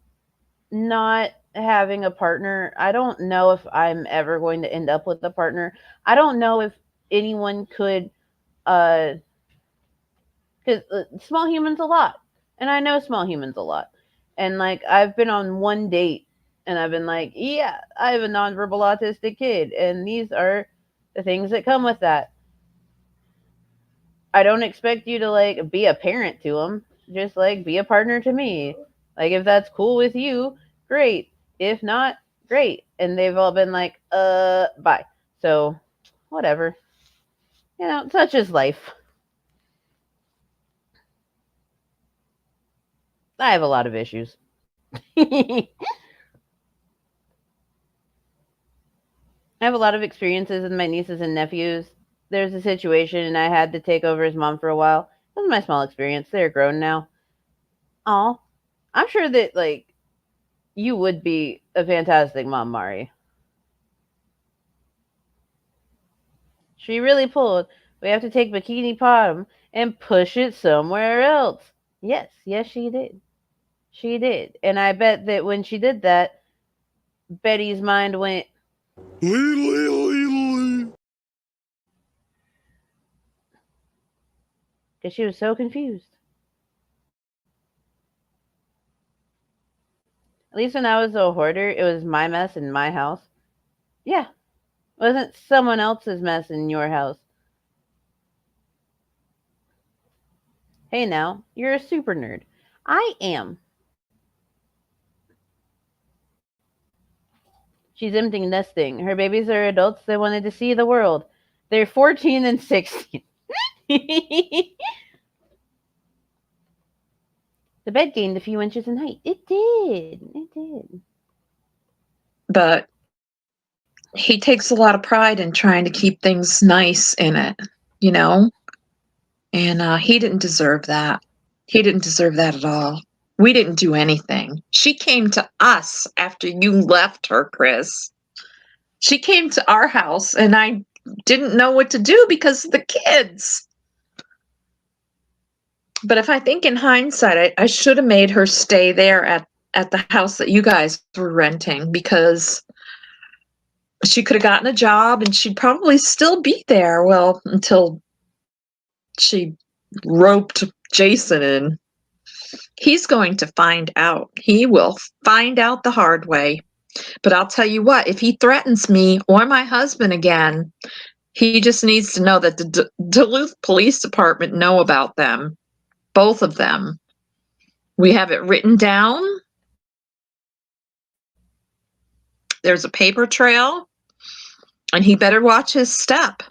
not having a partner. I don't know if I'm ever going to end up with a partner. I don't know if anyone could, uh, because small humans a lot, and I know small humans a lot, and like I've been on one date, and I've been like, yeah, I have a nonverbal autistic kid, and these are the things that come with that. I don't expect you to like be a parent to them. Just like be a partner to me. Like if that's cool with you, great. If not, great. And they've all been like, bye. So, whatever. Such is life. I have a lot of issues. I have a lot of experiences with my nieces and nephews. There's a situation and I had to take over his mom for a while. That was my small experience. They're grown now. Aw. I'm sure that like you would be a fantastic mom, Mari. She really pulled. We have to take Bikini Bottom and push it somewhere else. Yes, she did. She did. And I bet that when she did that, Betty's mind went because she was so confused. At least when I was a hoarder, it was my mess in my house. Yeah, it wasn't someone else's mess in your house. Hey now, you're a super nerd. I am. She's empty nesting. Her babies are adults that wanted to see the world. They're 14 and 16. The bed gained a few inches in height. It did. It did. But he takes a lot of pride in trying to keep things nice in it, you know? And he didn't deserve that. He didn't deserve that at all. We didn't do anything. She came to us after you left her, Chris. She came to our house, and I didn't know what to do because of the kids. But if I think in hindsight, I should have made her stay there at the house that you guys were renting, because she could have gotten a job and she'd probably still be there. Well, until she roped Jason in. He's going to find out. He will find out the hard way. But I'll tell you what, if he threatens me or my husband again, he just needs to know that the Duluth Police Department know about them. Both of them. We have it written down. There's a paper trail. And he better watch his step.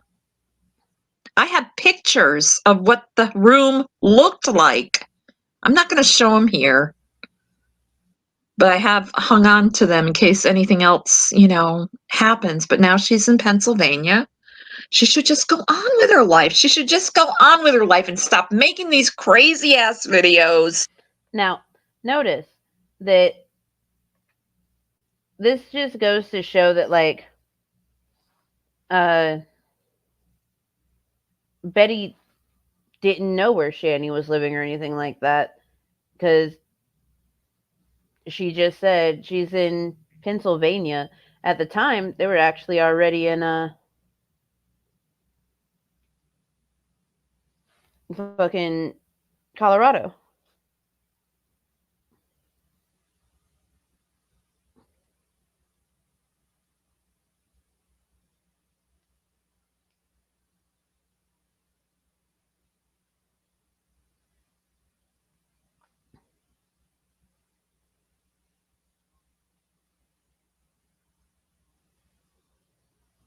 I have pictures of what the room looked like. I'm not going to show them here. But I have hung on to them in case anything else, happens. But now she's in Pennsylvania. She should just go on with her life. She should just go on with her life and stop making these crazy ass videos. Now, notice that this just goes to show that, like, Betty didn't know where Shani was living or anything like that, because she just said she's in Pennsylvania. At the time, they were actually already in fucking Colorado.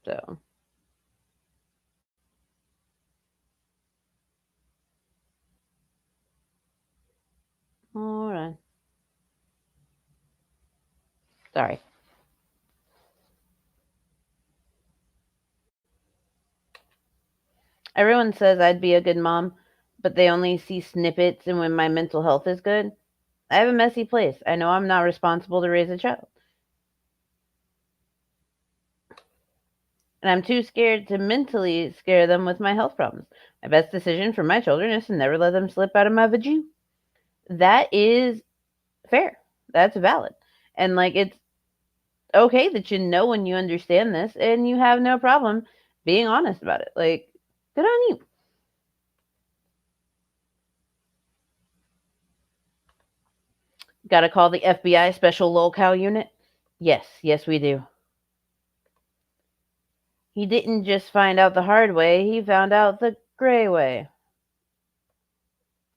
So, all right. Sorry. Everyone says I'd be a good mom, but they only see snippets and when my mental health is good. I have a messy place. I know I'm not responsible to raise a child. and I'm too scared to mentally scare them with my health problems. My best decision for my children is to never let them slip out of my vagina. That is fair. That's valid. And like it's okay that you know and you understand this and you have no problem being honest about it. Like, good on you. Gotta call the FBI Special Locale Unit? Yes, we do. He didn't just find out the hard way, he found out the gray way.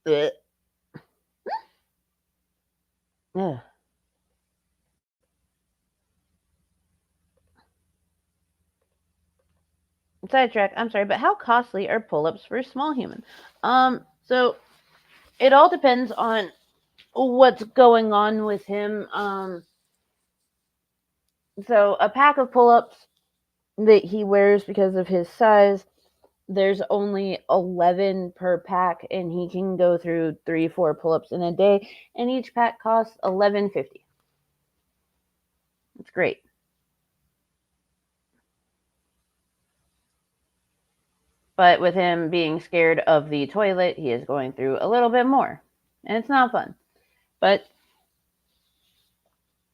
Ugh. Ugh. Sidetrack, I'm sorry, but how costly are pull-ups for a small human? So it all depends on what's going on with him. So a pack of pull-ups that he wears because of his size, there's only 11 per pack, and he can go through 3-4 pull-ups in a day, and each pack costs $11.50. It's great. But with him being scared of the toilet, he is going through a little bit more, and it's not fun. But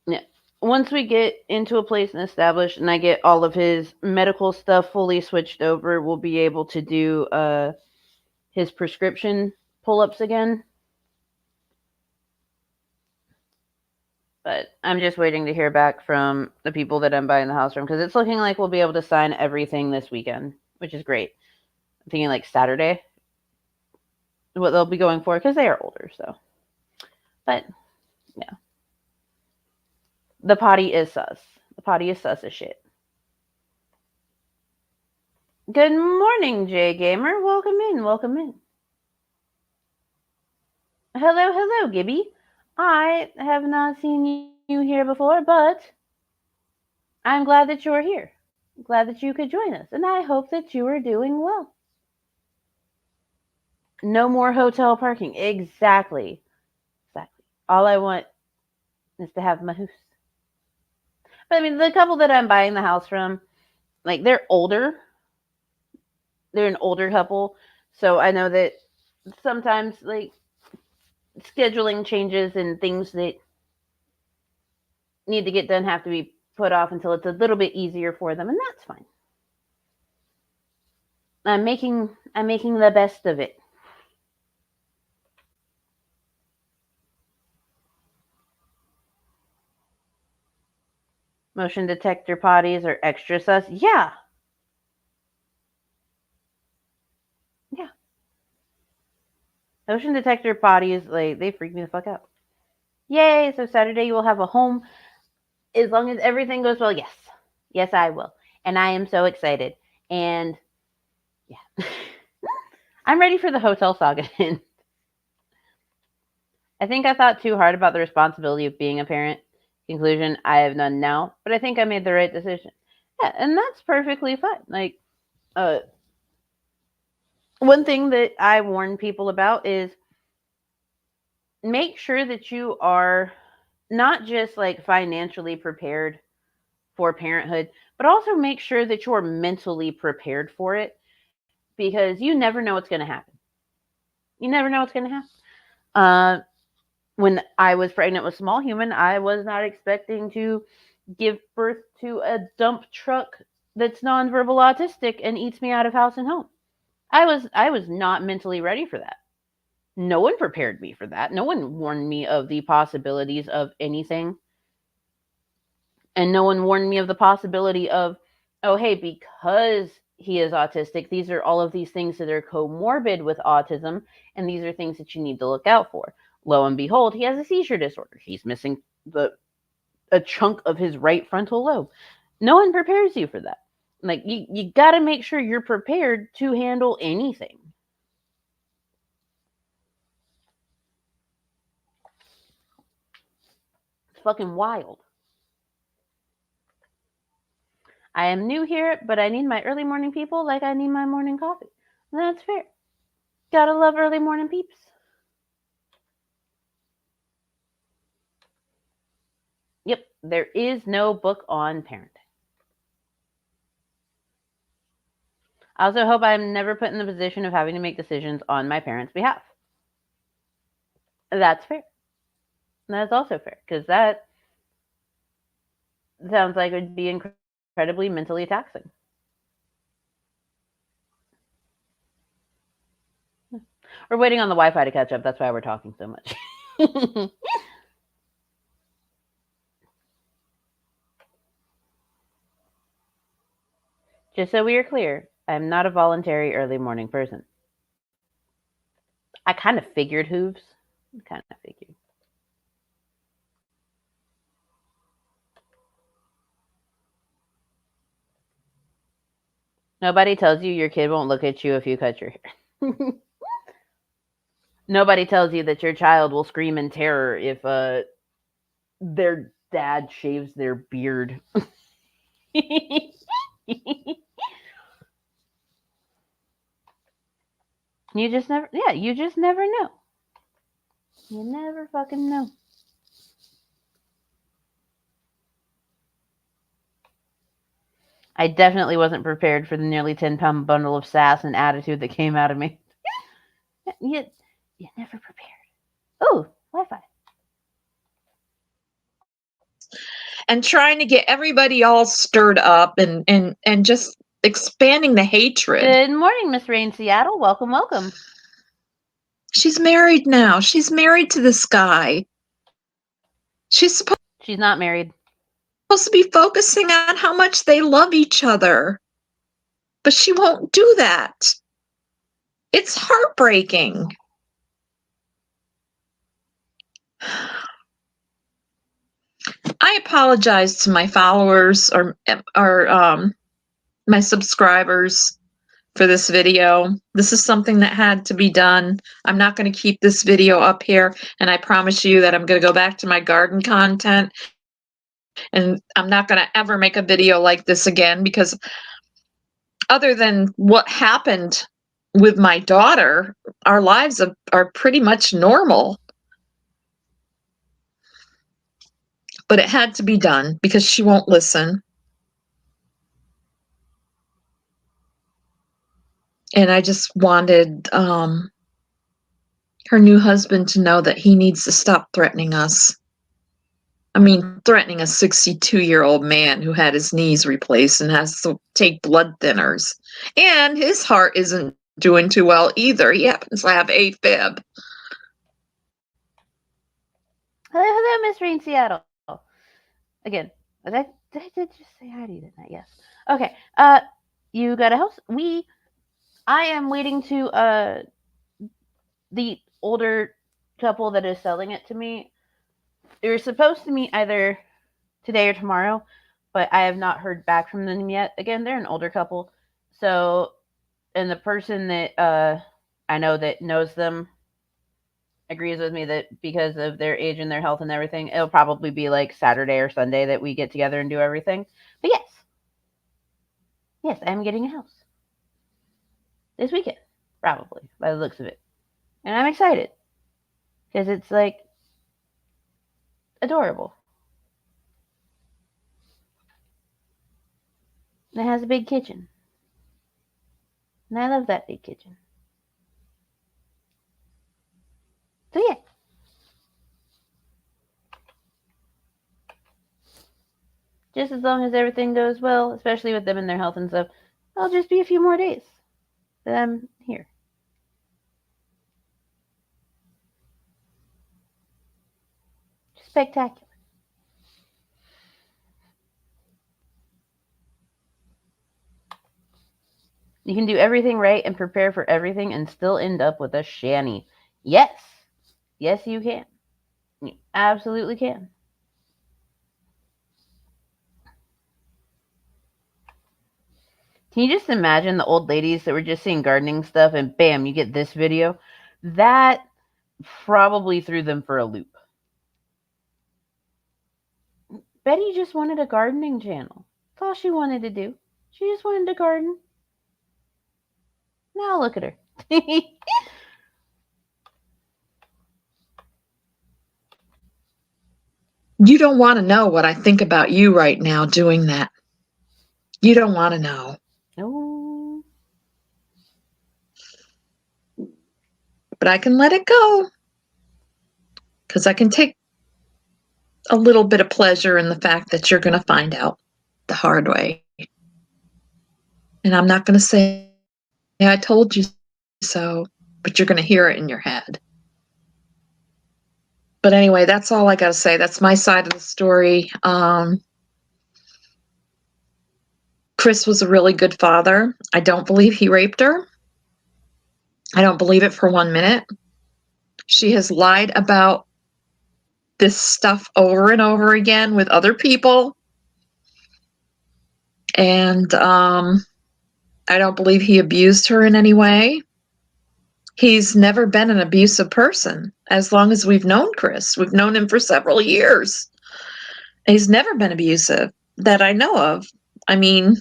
yeah, once we get into a place and established, and I get all of his medical stuff fully switched over, we'll be able to do his prescription pull-ups again. But I'm just waiting to hear back from the people that I'm buying the house from, because it's looking like we'll be able to sign everything this weekend, which is great. I'm thinking like Saturday, what they'll be going for, because they are older. So, but yeah, the potty is sus. The potty is sus as shit. Good morning, Jay Gamer. Welcome in. Welcome in. Hello, Gibby. I have not seen you here before, but I'm glad that you're here. Glad that you could join us, and I hope that you are doing well. No more hotel parking. Exactly. All I want is to have my house. But I mean, the couple that I'm buying the house from, like, they're older. They're an older couple, so I know that sometimes, like, scheduling changes and things that need to get done have to be put off until it's a little bit easier for them, and that's fine. I'm making the best of it. Motion detector potties are extra sus. Yeah. Motion detector potties, like, they freak me the fuck out. Yay, so Saturday you will have a home. As long as everything goes well, yes. Yes, I will. And I am so excited. And yeah. I'm ready for the hotel saga. I think I thought too hard about the responsibility of being a parent. Conclusion, I have none now, but I think I made the right decision. Yeah, and that's perfectly fine. Like, one thing that I warn people about is make sure that you are not just like financially prepared for parenthood, but also make sure that you're mentally prepared for it, because you never know what's going to happen. You never know what's going to happen. When I was pregnant with Small Human, I was not expecting to give birth to a dump truck that's nonverbal autistic and eats me out of house and home. I was not mentally ready for that. No one prepared me for that. No one warned me of the possibilities of anything. And no one warned me of the possibility of, oh, hey, because he is autistic, these are all of these things that are comorbid with autism, and these are things that you need to look out for. Lo and behold, he has a seizure disorder. He's missing a chunk of his right frontal lobe. No one prepares you for that. Like, you got to make sure you're prepared to handle anything. It's fucking wild. I am new here, but I need my early morning people like I need my morning coffee. And that's fair. Gotta love early morning peeps. Yep, there is no book on parenting. I also hope I'm never put in the position of having to make decisions on my parents' behalf. That's fair. That's also fair, because that sounds like it would be incredibly mentally taxing. We're waiting on the Wi-Fi to catch up. That's why we're talking so much. Just so we are clear, I'm not a voluntary early morning person. I kind of figured, Hooves. Kind of figured. Nobody tells you your kid won't look at you if you cut your hair. Nobody tells you that your child will scream in terror if their dad shaves their beard. You just never know. You never fucking know. I definitely wasn't prepared for the nearly 10-pound bundle of sass and attitude that came out of me. you never prepared. Oh, Wi-Fi. And trying to get everybody all stirred up and just expanding the hatred. Good morning, Miss Rain Seattle. Welcome, welcome. She's married now. She's married to this guy. She's not married. Supposed to be focusing on how much they love each other. But she won't do that. It's heartbreaking. I apologize to my followers or my subscribers for this video. This is something that had to be done. I'm not going to keep this video up here, and I promise you that I'm going to go back to my garden content, and I'm not going to ever make a video like this again, because other than what happened with my daughter, our lives are pretty much normal. But it had to be done because she won't listen. And I just wanted her new husband to know that he needs to stop threatening us. I mean, threatening a 62-year-old man who had his knees replaced and has to take blood thinners. And his heart isn't doing too well either. He happens to have AFib. Hello, Miss Rain Seattle. Again, did I just say hi to you, didn't I? Yes. Okay. You got a house? I am waiting to the older couple that is selling it to me. They were supposed to meet either today or tomorrow, but I have not heard back from them yet. Again, they're an older couple. So, and the person that I know that knows them agrees with me that because of their age and their health and everything, it'll probably be like Saturday or Sunday that we get together and do everything. But yes, I'm getting a house this weekend, probably, by the looks of it. And I'm excited because it's like adorable. And it has a big kitchen. And I love that big kitchen. So yeah. Just as long as everything goes well, especially with them and their health and stuff, I'll just be a few more days that I'm here. Spectacular. You can do everything right and prepare for everything and still end up with a shanty. Yes. Yes, you can. You absolutely can. Can you just imagine the old ladies that were just seeing gardening stuff and bam, you get this video? That probably threw them for a loop. Betty just wanted a gardening channel. That's all she wanted to do. She just wanted to garden. Now look at her. You don't want to know what I think about you right now doing that. You don't want to know. Oh. But I can let it go because I can take a little bit of pleasure in the fact that you're going to find out the hard way. And I'm not going to say, I told you so, but you're going to hear it in your head. But anyway, that's all I got to say. That's my side of the story. Chris was a really good father. I don't believe he raped her. I don't believe it for 1 minute. She has lied about this stuff over and over again with other people. And I don't believe he abused her in any way. He's never been an abusive person as long as we've known Chris. We've known him for several years. He's never been abusive that I know of. I mean,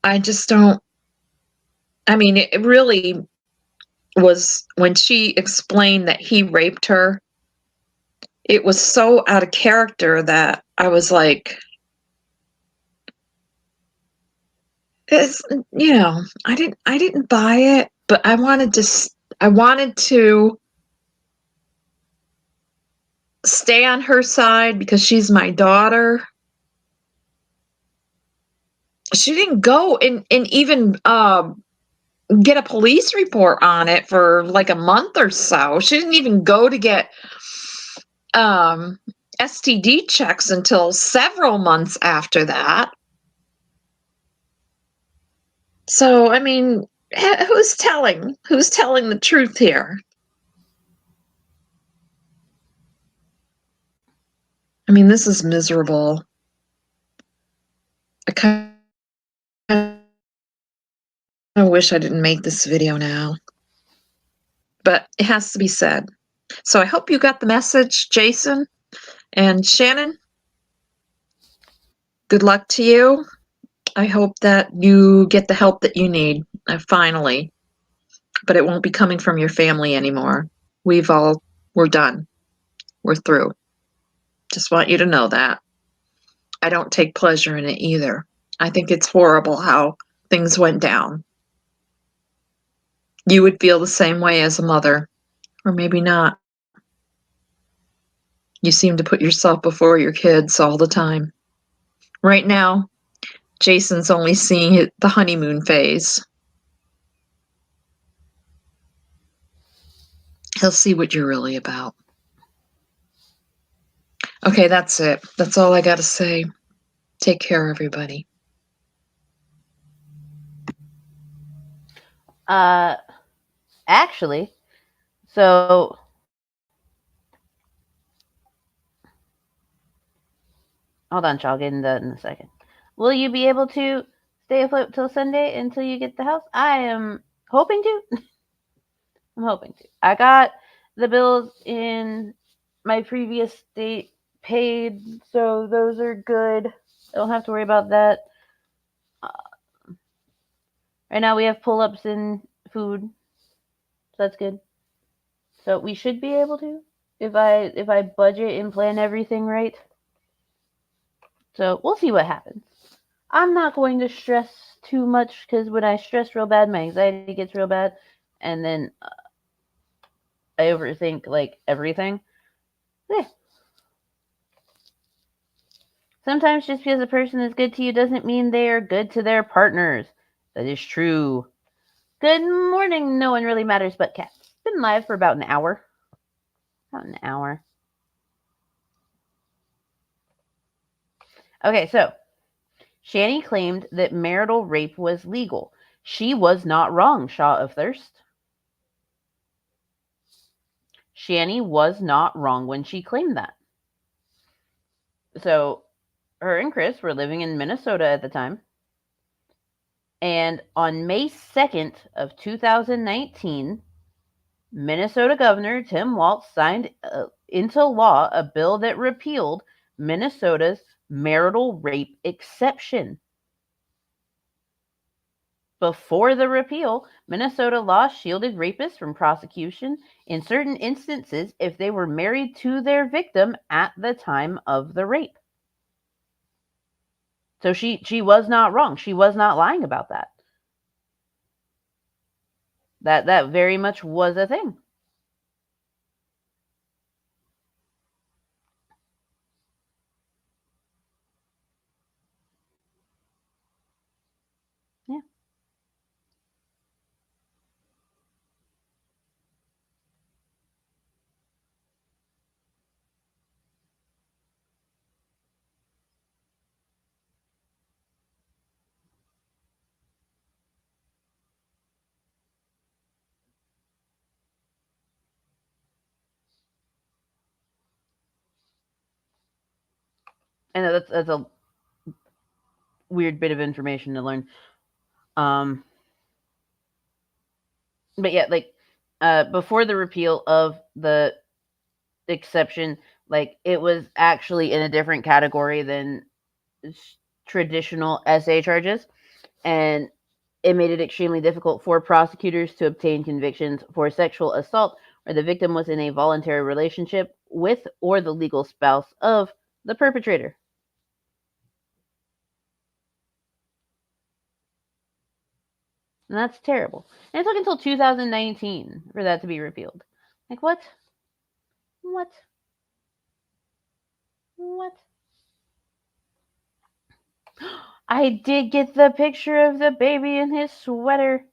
I just don't. I mean, it really was when she explained that he raped her. It was so out of character that I was like, it's, I didn't buy it, but I wanted to stay on her side because she's my daughter. She didn't go and even get a police report on it for like a month or so. She didn't even go to get STD checks until several months after that. So, I mean, who's telling the truth here? I mean, this is miserable. I kind of wish I didn't make this video now, but it has to be said. So I hope you got the message, Jason and Shannon. Good luck to you. I hope that you get the help that you need, finally. But it won't be coming from your family anymore. We're done. We're through. Just want you to know that. I don't take pleasure in it either. I think it's horrible how things went down. You would feel the same way as a mother, or maybe not. You seem to put yourself before your kids all the time. Right now, Jason's only seeing the honeymoon phase. He'll see what you're really about. Okay, that's it. That's all I got to say. Take care, everybody. Actually, so hold on, I'll get into that in a second. Will you be able to stay afloat till Sunday until you get the house? I am hoping to. I'm hoping to. I got the bills in my previous state paid, so those are good. I don't have to worry about that. Right now we have pull-ups and food, so that's good. So we should be able to, if I budget and plan everything right. So we'll see what happens. I'm not going to stress too much because when I stress real bad, my anxiety gets real bad, and then I overthink like everything. Yeah. Sometimes just because a person is good to you doesn't mean they are good to their partners. That is true. Good morning, no one really matters but cats. Been live for about an hour. Okay, so Shani claimed that marital rape was legal. She was not wrong, Shaw of Thirst. Shani was not wrong when she claimed that. So her and Chris were living in Minnesota at the time. And on May 2nd of 2019, Minnesota Governor Tim Walz signed into law a bill that repealed Minnesota's marital rape exception. Before the repeal, Minnesota law shielded rapists from prosecution in certain instances if they were married to their victim at the time of the rape. So she was not wrong. She was not lying about that. That very much was a thing. Yeah. I know that's a weird bit of information to learn. But yeah, like before the repeal of the exception, like it was actually in a different category than traditional SA charges, and it made it extremely difficult for prosecutors to obtain convictions for sexual assault where the victim was in a voluntary relationship with or the legal spouse of the perpetrator. And that's terrible. And it took until 2019 for that to be repealed. Like, what? What? What? I did get the picture of the baby in his sweater.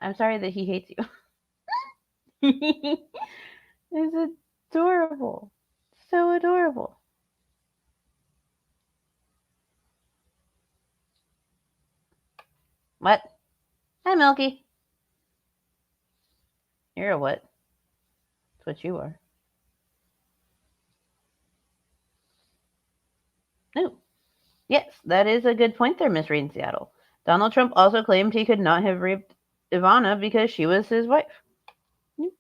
I'm sorry that he hates you. It's adorable. So adorable. What? Hi, Milky. You're a what? That's what you are. Oh, yes, that is a good point there, Miss Reed in Seattle. Donald Trump also claimed he could not have raped Ivana because she was his wife. Yep.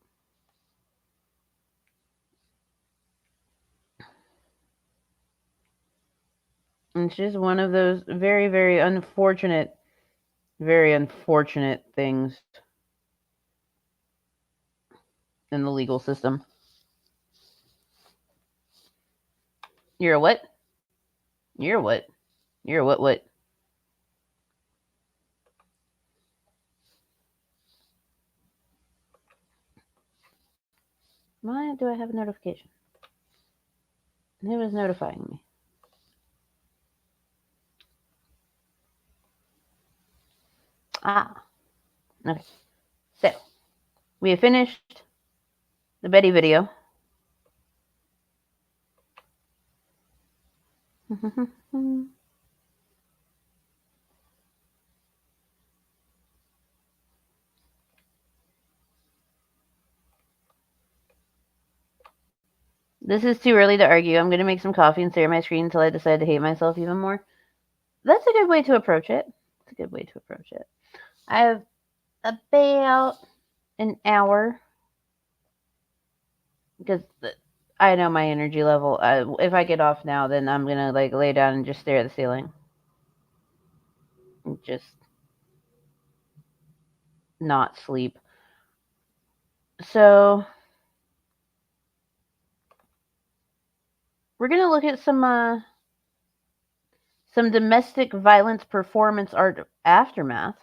And it's just one of those very, very unfortunate things in the legal system. You're a what? You're a what? You're a what? Why do I have a notification? Who is notifying me? Ah, okay. So, we have finished the Betty video. This is too early to argue. I'm going to make some coffee and stare at my screen until I decide to hate myself even more. That's a good way to approach it. It's a good way to approach it. I have about an hour because I know my energy level. If I get off now, then I'm going to like lay down and just stare at the ceiling. And just not sleep. So we're going to look at some domestic violence performance art aftermath.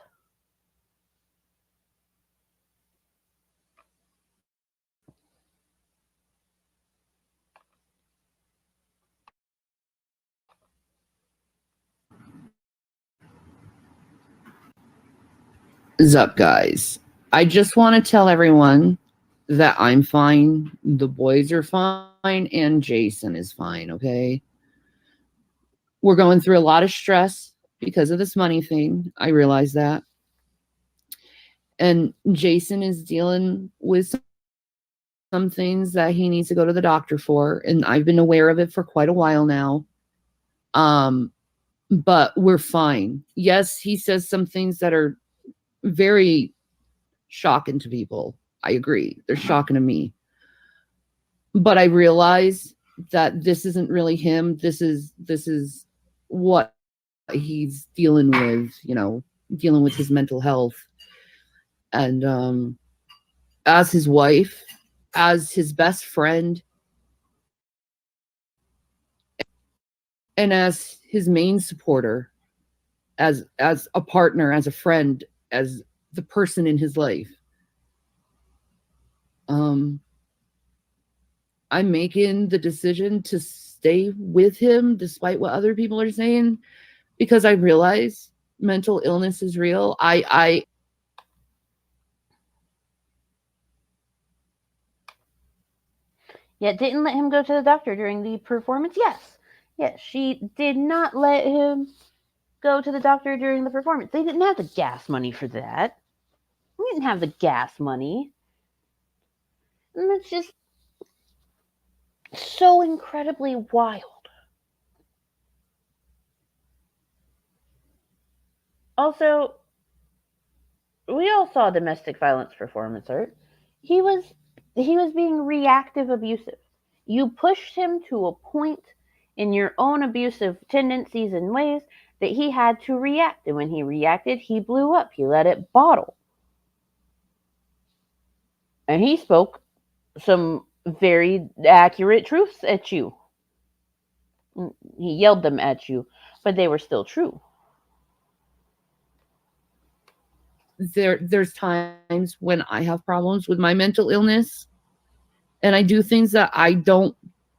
What's up, guys? I just want to tell everyone that I'm fine, the boys are fine, and Jason is fine, okay? We're going through a lot of stress because of this money thing. I realize that. And Jason is dealing with some things that he needs to go to the doctor for, and I've been aware of it for quite a while now. But we're fine. Yes, he says some things that are very shocking to people. I agree. They're shocking to me. But I realize that this isn't really him. This is what he's dealing with, dealing with his mental health. And as his wife, as his best friend, and as his main supporter, as a partner, as a friend, as the person in his life. I'm making the decision to stay with him despite what other people are saying, because I realize mental illness is real. Yet didn't let him go to the doctor during the performance? Yes. Yes, she did not let him go to the doctor during the performance. They didn't have the gas money for that. We didn't have the gas money. And it's just so incredibly wild. Also, we all saw domestic violence performance art. He was being reactive abusive. You pushed him to a point in your own abusive tendencies and ways that he had to react. And when he reacted, he blew up. He let it bottle. And he spoke some very accurate truths at you. He yelled them at you, but they were still true. There's times when I have problems with my mental illness and I do things that I don't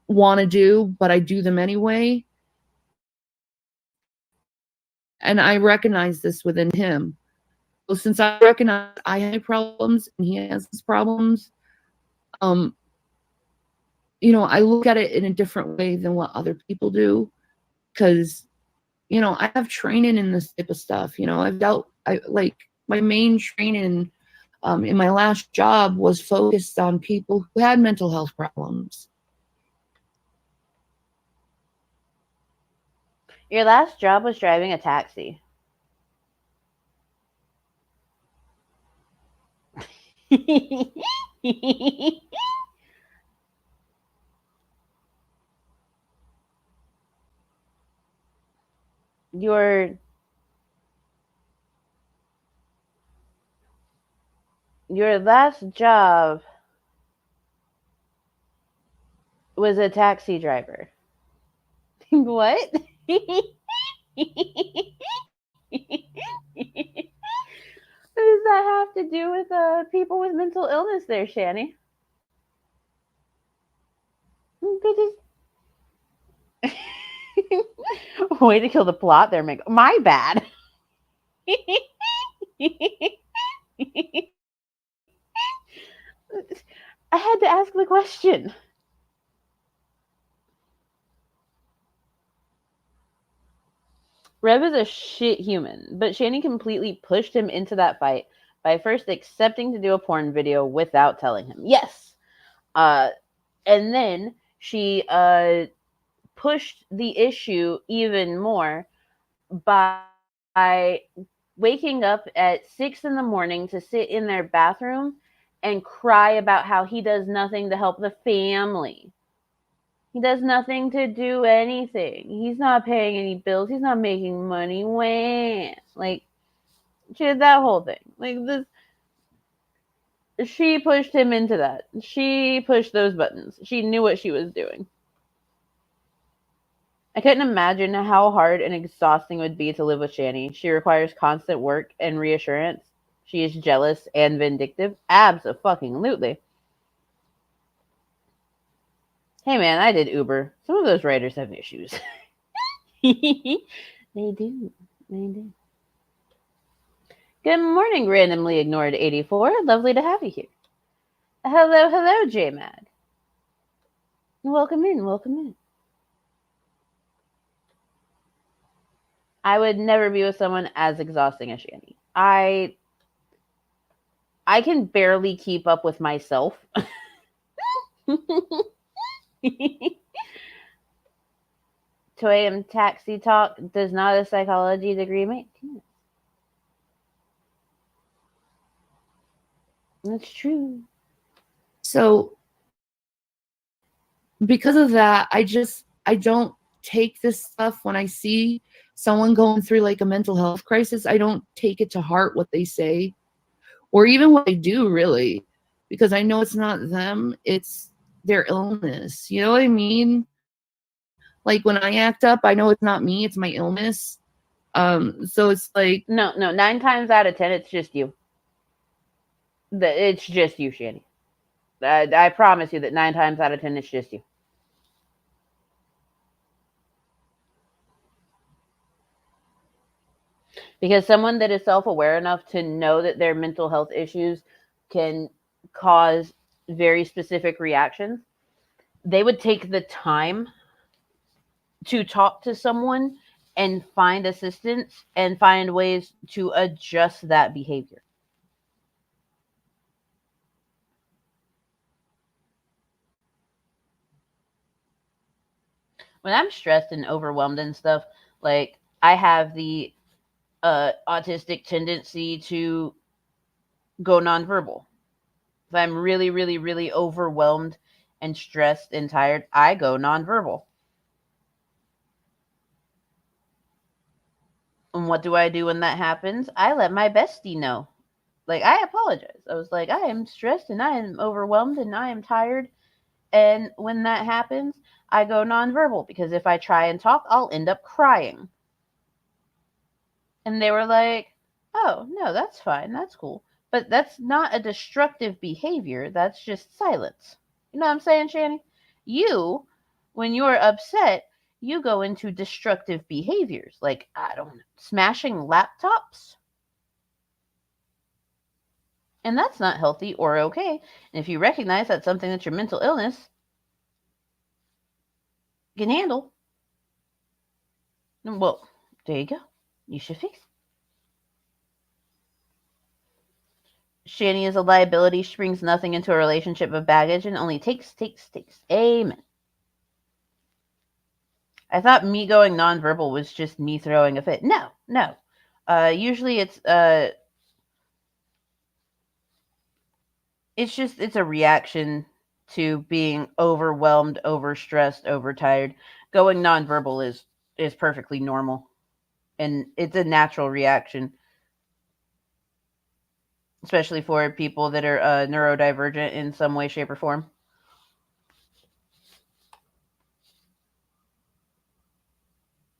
want to do, but I do them anyway. And I recognize this within him. So since I recognize I have problems and he has his problems, I look at it in a different way than what other people do. Because, I have training in this type of stuff. My main training in my last job was focused on people who had mental health problems. Your last job was driving a taxi. Your last job was a taxi driver. What? What does that have to do with people with mental illness there, Shani? Way to kill the plot there, Meg. My bad. I had to ask the question. Rev is a shit human, but Shani completely pushed him into that fight by first accepting to do a porn video without telling him. Yes. And then she pushed the issue even more by waking up at 6 a.m. to sit in their bathroom and cry about how he does nothing to help the family. He does nothing to do anything. He's not paying any bills. He's not making money. Wah. Like, she did that whole thing. Like, this. She pushed him into that. She pushed those buttons. She knew what she was doing. I couldn't imagine how hard and exhausting it would be to live with Shani. She requires constant work and reassurance. She is jealous and vindictive. Abso-fucking-lutely. Hey man, I did Uber. Some of those writers have issues. They do. Good morning, randomly ignored 84. Lovely to have you here. Hello, J-Mag. Welcome in. I would never be with someone as exhausting as Shani. I can barely keep up with myself. Toyam taxi talk does not a psychology degree make. That's true. So because of that, I don't take this stuff when I see someone going through like a mental health crisis. I don't take it to heart what they say or even what they do, really, because I know it's not them, it's their illness. You know what I mean? Like when I act up, I know it's not me, it's my illness. So it's like no, 9 times out of 10 it's just you. It's just you, Shanny. I promise you that 9 times out of 10, it's just you. Because someone that is self-aware enough to know that their mental health issues can cause very specific reactions, they would take the time to talk to someone and find assistance and find ways to adjust that behavior. When I'm stressed and overwhelmed and stuff, like I have the autistic tendency to go nonverbal. If I'm really, really, really overwhelmed and stressed and tired, I go nonverbal. And what do I do when that happens? I let my bestie know. Like, I apologize. I was like, I am stressed and I am overwhelmed and I am tired. And when that happens, I go nonverbal because if I try and talk, I'll end up crying. And they were like, oh, no, that's fine. That's cool. But that's not a destructive behavior. That's just silence. You know what I'm saying, Shanny? You, when you're upset, you go into destructive behaviors. Like, I don't know, smashing laptops. And that's not healthy or okay. And if you recognize that's something that your mental illness can handle, well, there you go. You should fix it. Shani is a liability. She brings nothing into a relationship of baggage and only takes. Amen. I thought me going nonverbal was just me throwing a fit. No. Usually it's a reaction to being overwhelmed, overstressed, overtired. Going nonverbal is perfectly normal, and it's a natural reaction, especially for people that are neurodivergent in some way, shape, or form.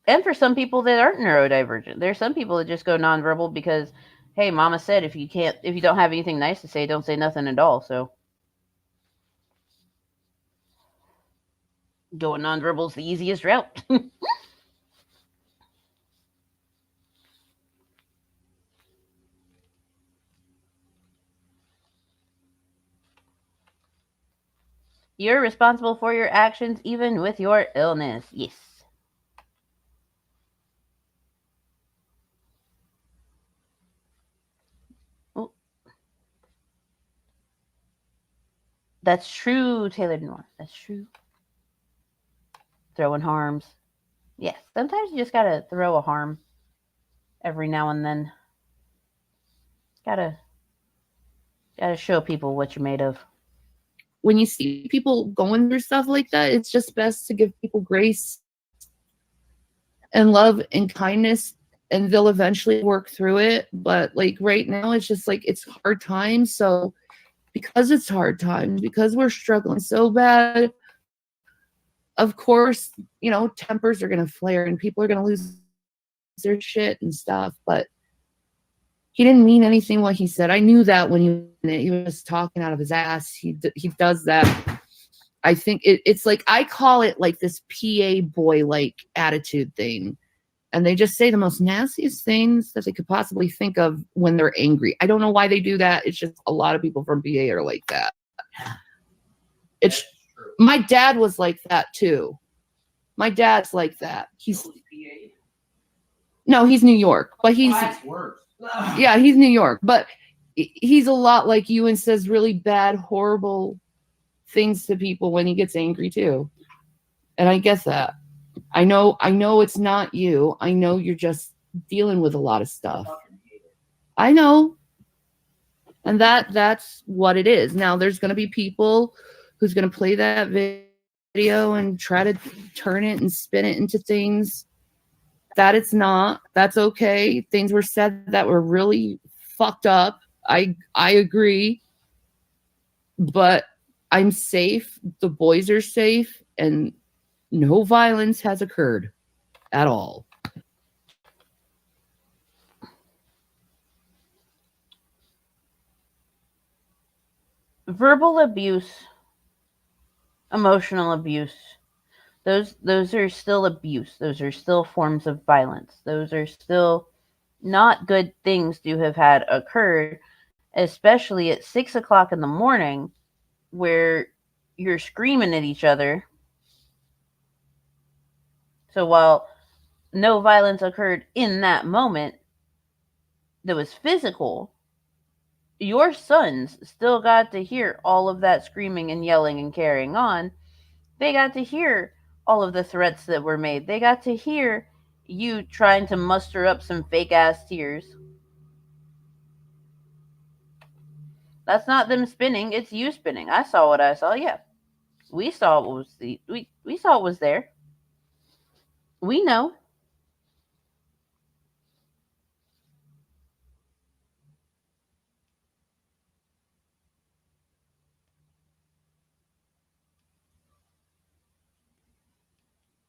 And for some people that aren't neurodivergent, there's some people that just go nonverbal because, hey, mama said if you don't have anything nice to say, don't say nothing at all. So going nonverbal is the easiest route. You're responsible for your actions even with your illness. Yes. Oh, that's true, Taylor Noir. That's true. Throwing harms. Yes, sometimes you just gotta throw a harm every now and then. Gotta show people what you're made of. When you see people going through stuff like that, it's just best to give people grace and love and kindness, and they'll eventually work through it. But like right now, it's just like it's hard times. So because it's hard times, because we're struggling so bad, of course, tempers are going to flare and people are going to lose their shit and stuff. But he didn't mean anything what he said. I knew that when he was talking out of his ass. He does that. I think it's like, I call it like this PA boy like attitude thing. And they just say the most nastiest things that they could possibly think of when they're angry. I don't know why they do that. It's just a lot of people from PA are like that. It's my dad was like that too. My dad's like that. He's New York, but that's worse. Yeah, he's New York, but he's a lot like you and says really bad, horrible things to people when he gets angry too. And I guess that. I know it's not you. I know you're just dealing with a lot of stuff. I know. And that's what it is. Now there's going to be people who's going to play that video and try to turn it and spin it into things that it's not. That's okay. Things were said that were really fucked up. I agree. But I'm safe. The boys are safe, and no violence has occurred at all. verbal abuse, emotional abuse, those are still abuse. Those are still forms of violence. Those are still not good things to have had occurred, especially at 6 o'clock in the morning where you're screaming at each other. So while no violence occurred in that moment that was physical, your sons still got to hear all of that screaming and yelling and carrying on. They got to hear all of the threats that were made. They got to hear you trying to muster up some fake ass tears. That's not them spinning, it's you spinning. I saw what I saw. Yeah. We saw what was we saw it was there. We know.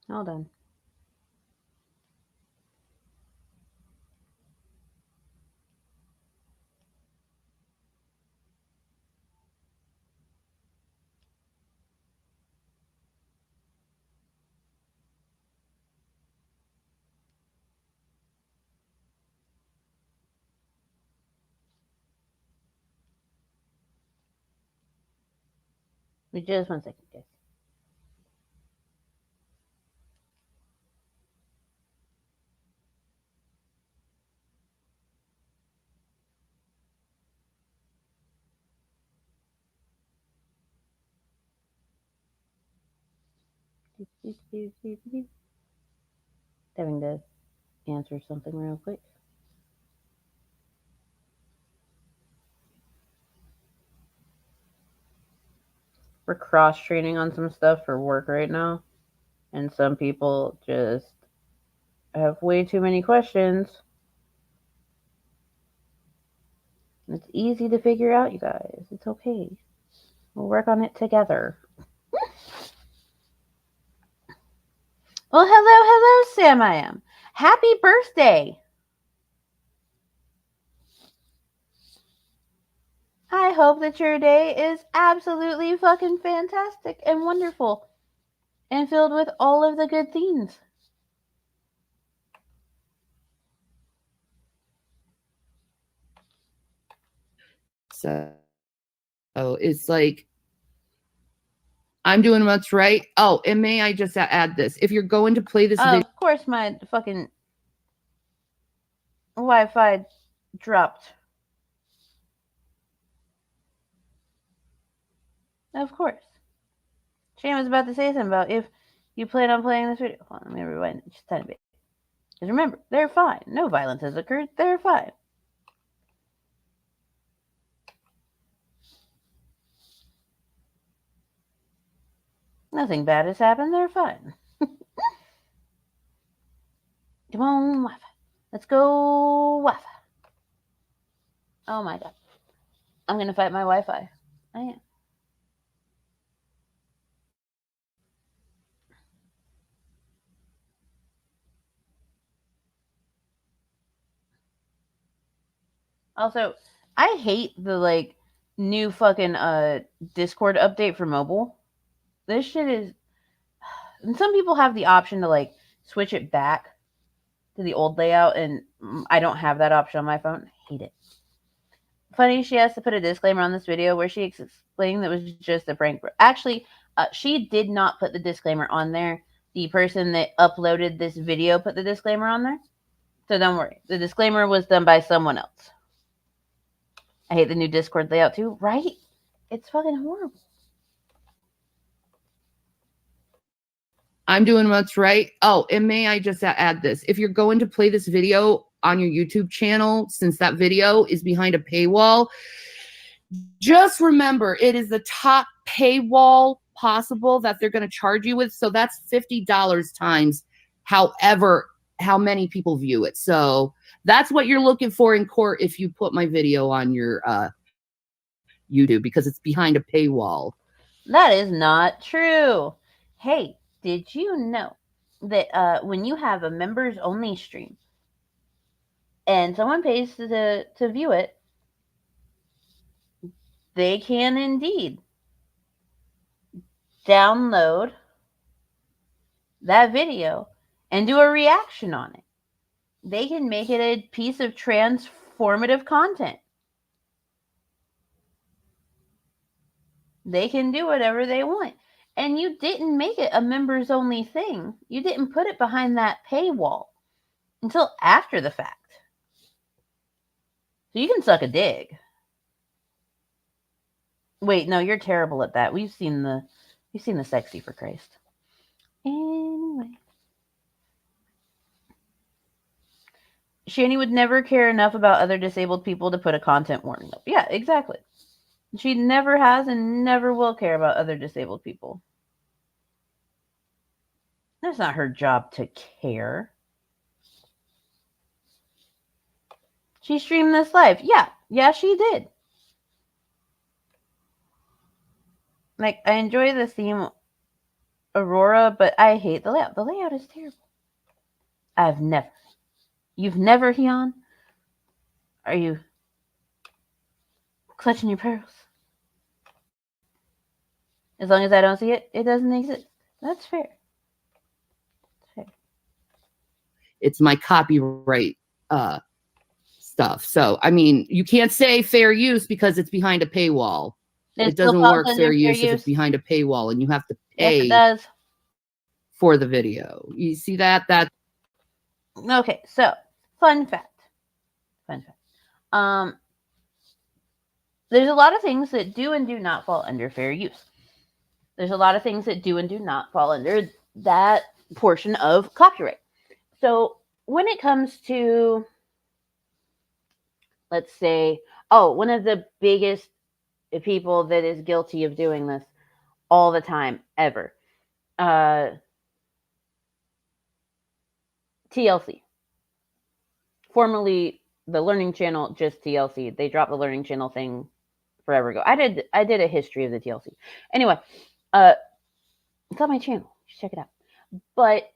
Hold on. Just 1 second, guys. Having to answer something real quick. We're cross training on some stuff for work right now, and some people just have way too many questions. It's easy to figure out, you guys. It's okay. We'll work on it together. Well, hello, Sam I am. Happy birthday! I hope that your day is absolutely fucking fantastic and wonderful and filled with all of the good things. So it's like, I'm doing what's right. Oh, and may I just add this? If you're going to play this video. Of course, my fucking Wi-Fi dropped. Of course. Shane was about to say something about if you plan on playing this video. Hold on, let me rewind it just a tiny bit. Because remember, they're fine. No violence has occurred. They're fine. Nothing bad has happened. They're fine. Come on, Wi-Fi. Let's go, Wi-Fi. Oh my god. I'm going to fight my Wi-Fi. I am. Also, I hate the new fucking Discord update for mobile. This shit is, and some people have the option to switch it back to the old layout, and I don't have that option on my phone. I hate it. Funny, she has to put a disclaimer on this video where she explained that it was just a prank. Actually, she did not put the disclaimer on there. The person that uploaded this video put the disclaimer on there. So don't worry. The disclaimer was done by someone else. I hate the new Discord layout too, right? It's fucking horrible. I'm doing what's right. Oh, and may I just add this? If you're going to play this video on your YouTube channel, since that video is behind a paywall, just remember it is the top paywall possible that they're going to charge you with. So that's $50 times however how many people view it. So that's what you're looking for in court if you put my video on your YouTube, because it's behind a paywall. That is not true. Hey, did you know that when you have a members only stream and someone pays to view it, they can indeed download that video and do a reaction on it. They can make it a piece of transformative content. They can do whatever they want. And you didn't make it a members only thing. You didn't put it behind that paywall until after the fact. So you can suck a dig. Wait, no, you're terrible at that. We've seen the sexy, for Christ. Anyway. Shani would never care enough about other disabled people to put a content warning up. Yeah, exactly. She never has and never will care about other disabled people. That's not her job to care. She streamed this live. Yeah, she did. Like, I enjoy the theme Aurora, but I hate the layout. The layout is terrible. I've never. You've never, Hyun? Are you clutching your pearls? As long as I don't see it, it doesn't exist. That's fair. It's my copyright stuff. So, I mean, you can't say fair use because it's behind a paywall. It doesn't work fair use if it's behind a paywall and you have to pay for the video. You see that? Okay, so fun fact. There's a lot of things that do and do not fall under fair use. There's a lot of things that do and do not fall under that portion of copyright. So when it comes to, let's say, one of the biggest people that is guilty of doing this all the time, ever, TLC. Formerly the Learning Channel, just TLC. They dropped the Learning Channel thing forever ago. I did a history of the TLC. Anyway, it's on my channel. Check it out. But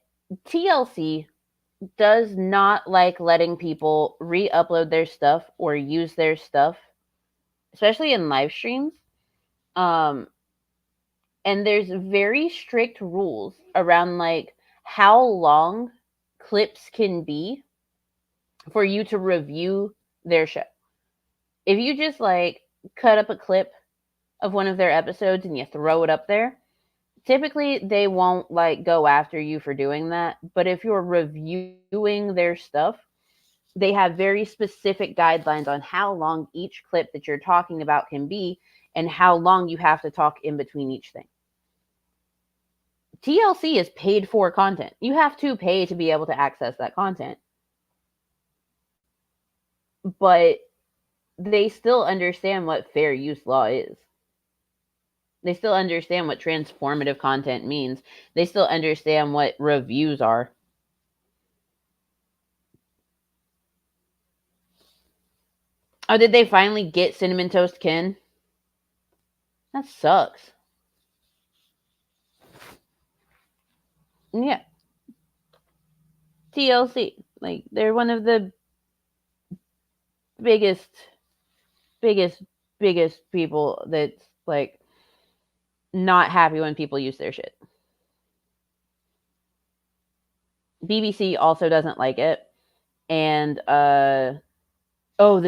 TLC does not like letting people re-upload their stuff or use their stuff, especially in live streams. And there's very strict rules around like how long clips can be for you to review their show. If you just like cut up a clip of one of their episodes and you throw it up there, typically they won't like go after you for doing that. But if you're reviewing their stuff, they have very specific guidelines on how long each clip that you're talking about can be and how long you have to talk in between each thing. TLC is paid for content. You have to pay to be able to access that content. But they still understand what fair use law is. They still understand what transformative content means. They still understand what reviews are. Oh, did they finally get Cinnamon Toast Ken? That sucks. Yeah. TLC. Like, they're one of the biggest people that's, like, not happy when people use their shit. BBC also doesn't like it. And, the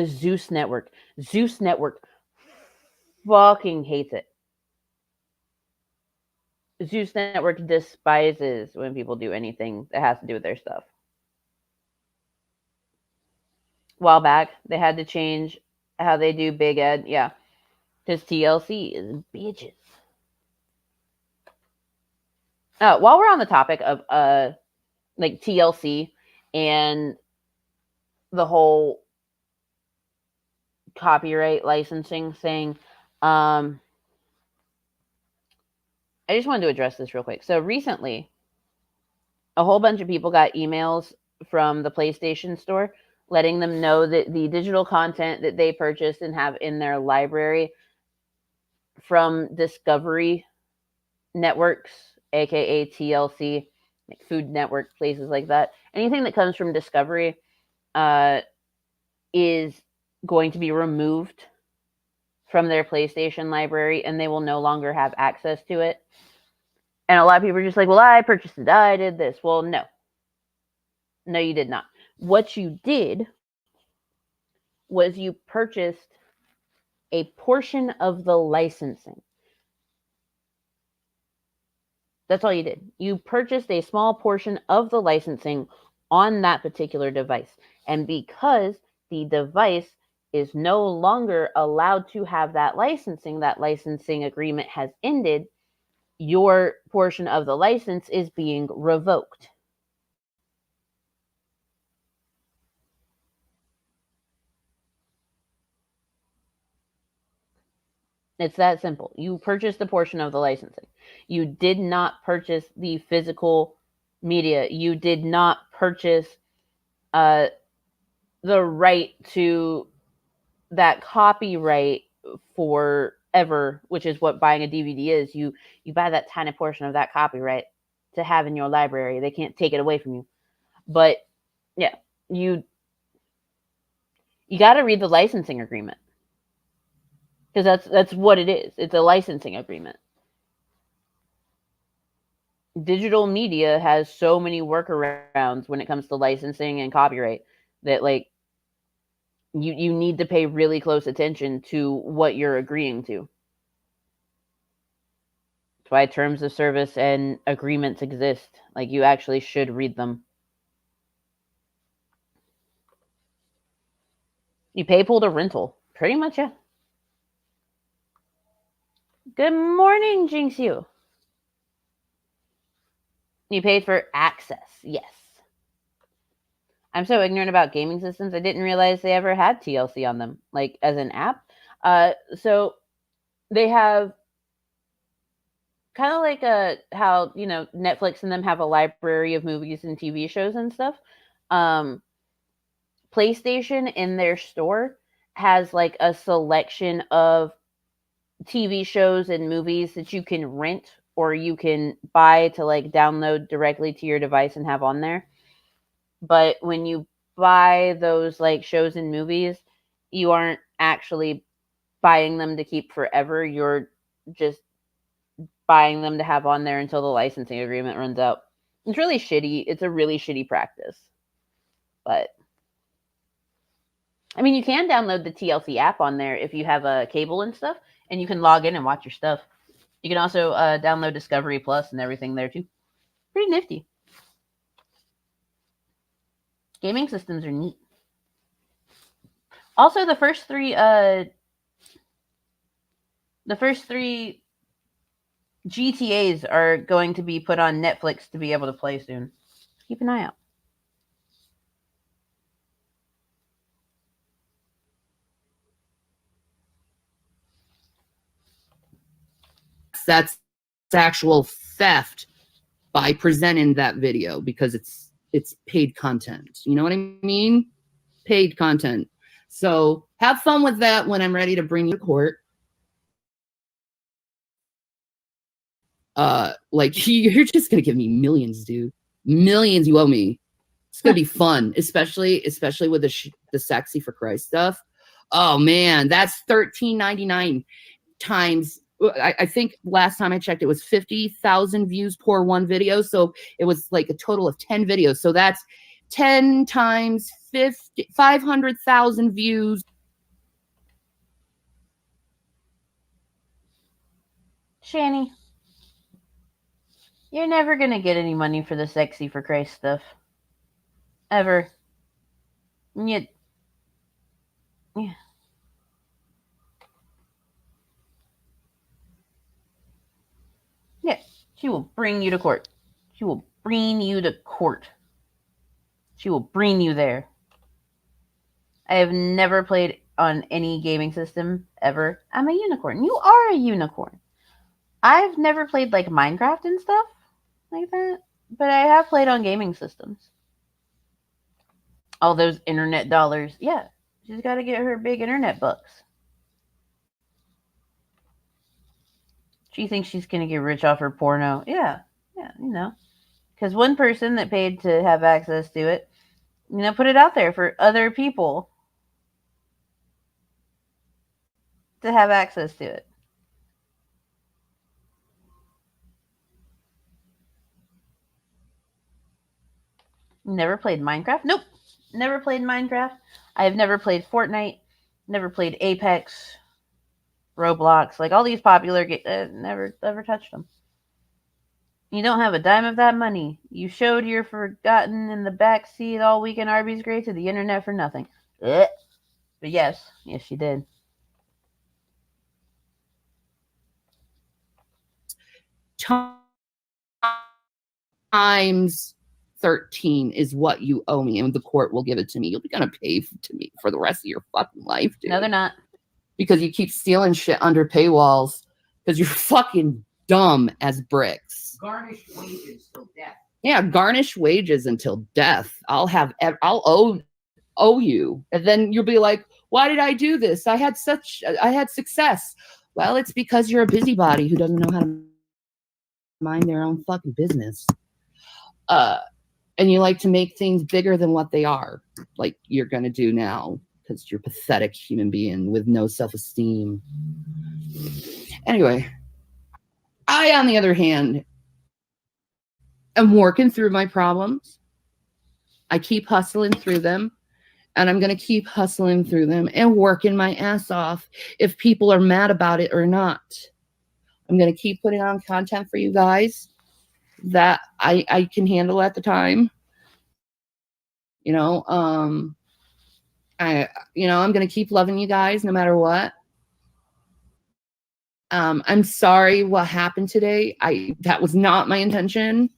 Zeus Network. Zeus Network fucking hates it. Zeus Network despises when people do anything that has to do with their stuff. A while back, they had to change how they do Big Ed. Yeah. Because TLC is bitches. While we're on the topic of like TLC and the whole copyright licensing thing, I just wanted to address this real quick. So recently, a whole bunch of people got emails from the PlayStation Store letting them know that the digital content that they purchased and have in their library from Discovery networks, aka TLC, like Food Network, places like that, anything that comes from Discovery is going to be removed from their PlayStation library and they will no longer have access to it. And a lot of people are just like, well, I purchased it, I did this. Well, no. No, you did not. What you did was you purchased a portion of the licensing. That's all you did. You purchased a small portion of the licensing on that particular device. And because the device is no longer allowed to have that licensing agreement has ended, your portion of the license is being revoked. It's that simple. You purchased a portion of the licensing. You did not purchase the physical media. You did not purchase the right to that copyright forever, which is what buying a DVD is. You buy that tiny portion of that copyright to have in your library. They can't take it away from you. But yeah, you got to read the licensing agreement. Because that's what it is. It's a licensing agreement. Digital media has so many workarounds when it comes to licensing and copyright that like you need to pay really close attention to what you're agreeing to. That's why terms of service and agreements exist. Like you actually should read them. You pay pull to rental. Pretty much, yeah. Good morning, Jinx you. You paid for access. Yes. I'm so ignorant about gaming systems. I didn't realize they ever had TLC on them, like as an app. So they have kind of like how, you know, Netflix and them have a library of movies and TV shows and stuff. PlayStation in their store has like a selection of TV shows and movies that you can rent or you can buy to like download directly to your device and have on there. But when you buy those like shows and movies, you aren't actually buying them to keep forever. You're just buying them to have on there until the licensing agreement runs out. It's really shitty. It's a really shitty practice. But I mean, you can download the TLC app on there if you have a cable and stuff, and you can log in and watch your stuff. You can also download Discovery Plus and everything there too. Pretty nifty. Gaming systems are neat. Also, the first three GTAs are going to be put on Netflix to be able to play soon. Keep an eye out. That's actual theft by presenting that video because it's paid content. You know what I mean? Paid content. So have fun with that when I'm ready to bring you to court. Like you're just gonna give me millions, dude. Millions you owe me. It's gonna be fun, especially with the Sexy for Christ stuff. Oh man, that's $13.99 times. I think last time I checked, it was 50,000 views per one video. So it was like a total of 10 videos. So that's 10 times 500,000 views. Shani, you're never going to get any money for the Sexy for Christ stuff. Ever. Yeah. Yeah, she will bring you to court. She will bring you to court. She will bring you there. I have never played on any gaming system ever. I'm a unicorn. You are a unicorn. I've never played like Minecraft and stuff like that, but I have played on gaming systems. All those internet dollars. Yeah, she's got to get her big internet bucks. She thinks she's going to get rich off her porno. Yeah, you know. Because one person that paid to have access to it, you know, put it out there for other people. to have access to it. Never played Minecraft? Nope. Never played Minecraft. I have never played Fortnite. Never played Apex, Roblox, like all these popular games. Never touched them. You don't have a dime of that money. You showed your forgotten in the back seat all weekend Arby's Gray to the internet for nothing. Ugh. But yes, she did. Times 13 is what you owe me, and the court will give it to me. You're gonna pay to me for the rest of your fucking life, dude. No, they're not. Because you keep stealing shit under paywalls because you're fucking dumb as bricks. Garnish wages till death. Yeah, garnish wages until death. I'll owe you, and then you'll be like, why did I do this? I had success. Well, it's because you're a busybody who doesn't know how to mind their own fucking business. And you like to make things bigger than what they are, like you're gonna do now, because you're a pathetic human being with no self-esteem. Anyway, I, on the other hand, am working through my problems. I keep hustling through them, and I'm going to keep hustling through them and working my ass off if people are mad about it or not. I'm going to keep putting on content for you guys that I can handle at the time. I'm going to keep loving you guys no matter what. I'm sorry what happened today. That was not my intention.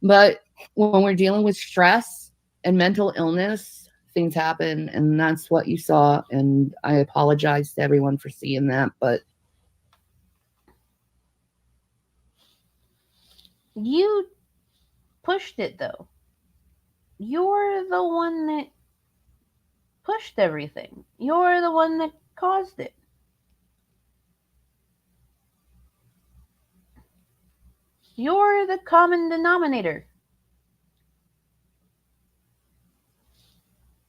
But when we're dealing with stress and mental illness, things happen, and that's what you saw. And I apologize to everyone for seeing that, but you pushed it, though. You're the one that pushed everything. You're the one that caused it. You're the common denominator.